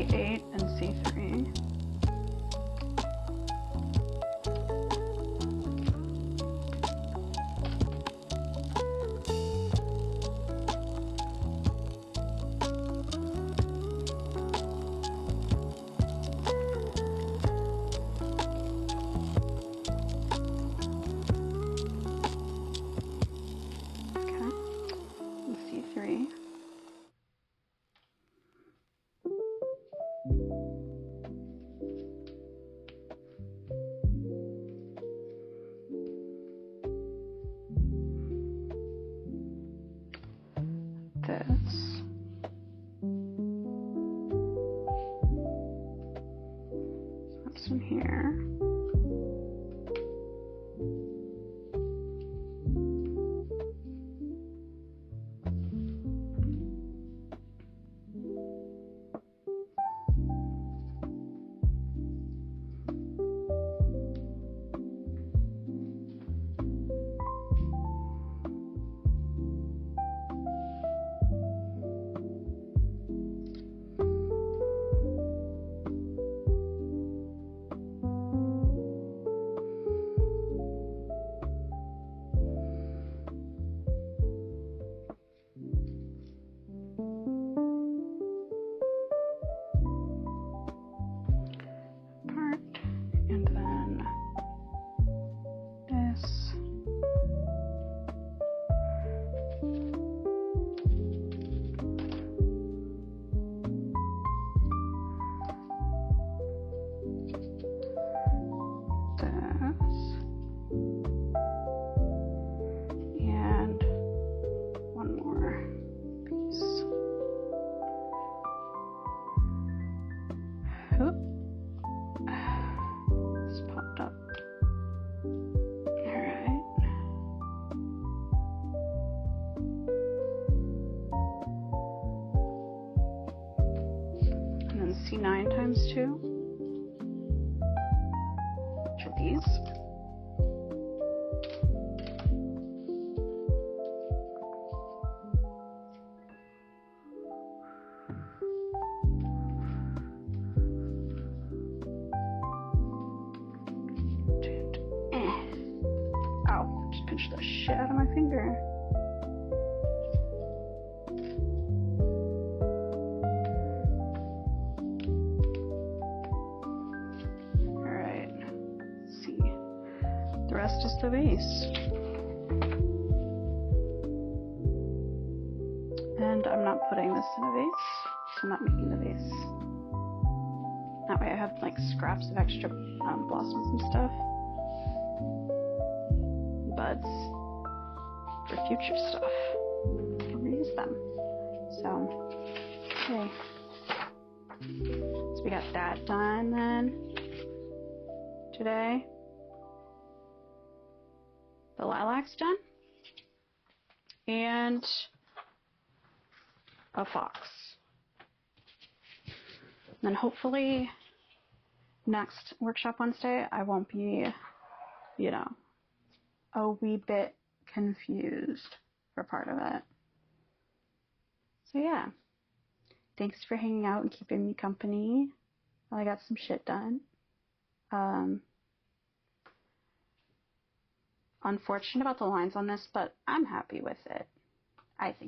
C8 and C3. C3. This. That's in here. And then this. And one more piece. Oop. This popped up. Alright. And then C9 times 2. Which are these. Ow, just pinched the shit out of my finger. Alright, let's see. The rest is the base. And I'm not putting this in a vase, so I'm not making the vase. That way I have like scraps of extra blossoms and stuff. Buds for future stuff. I'll reuse them. So, okay. So we got that done then today. The lilac's done. And a fox. And then hopefully next workshop Wednesday I won't be, you know, a wee bit confused for part of it. So yeah, thanks for hanging out and keeping me company while I got some shit done. Unfortunate about the lines on this, but I'm happy with it, I think.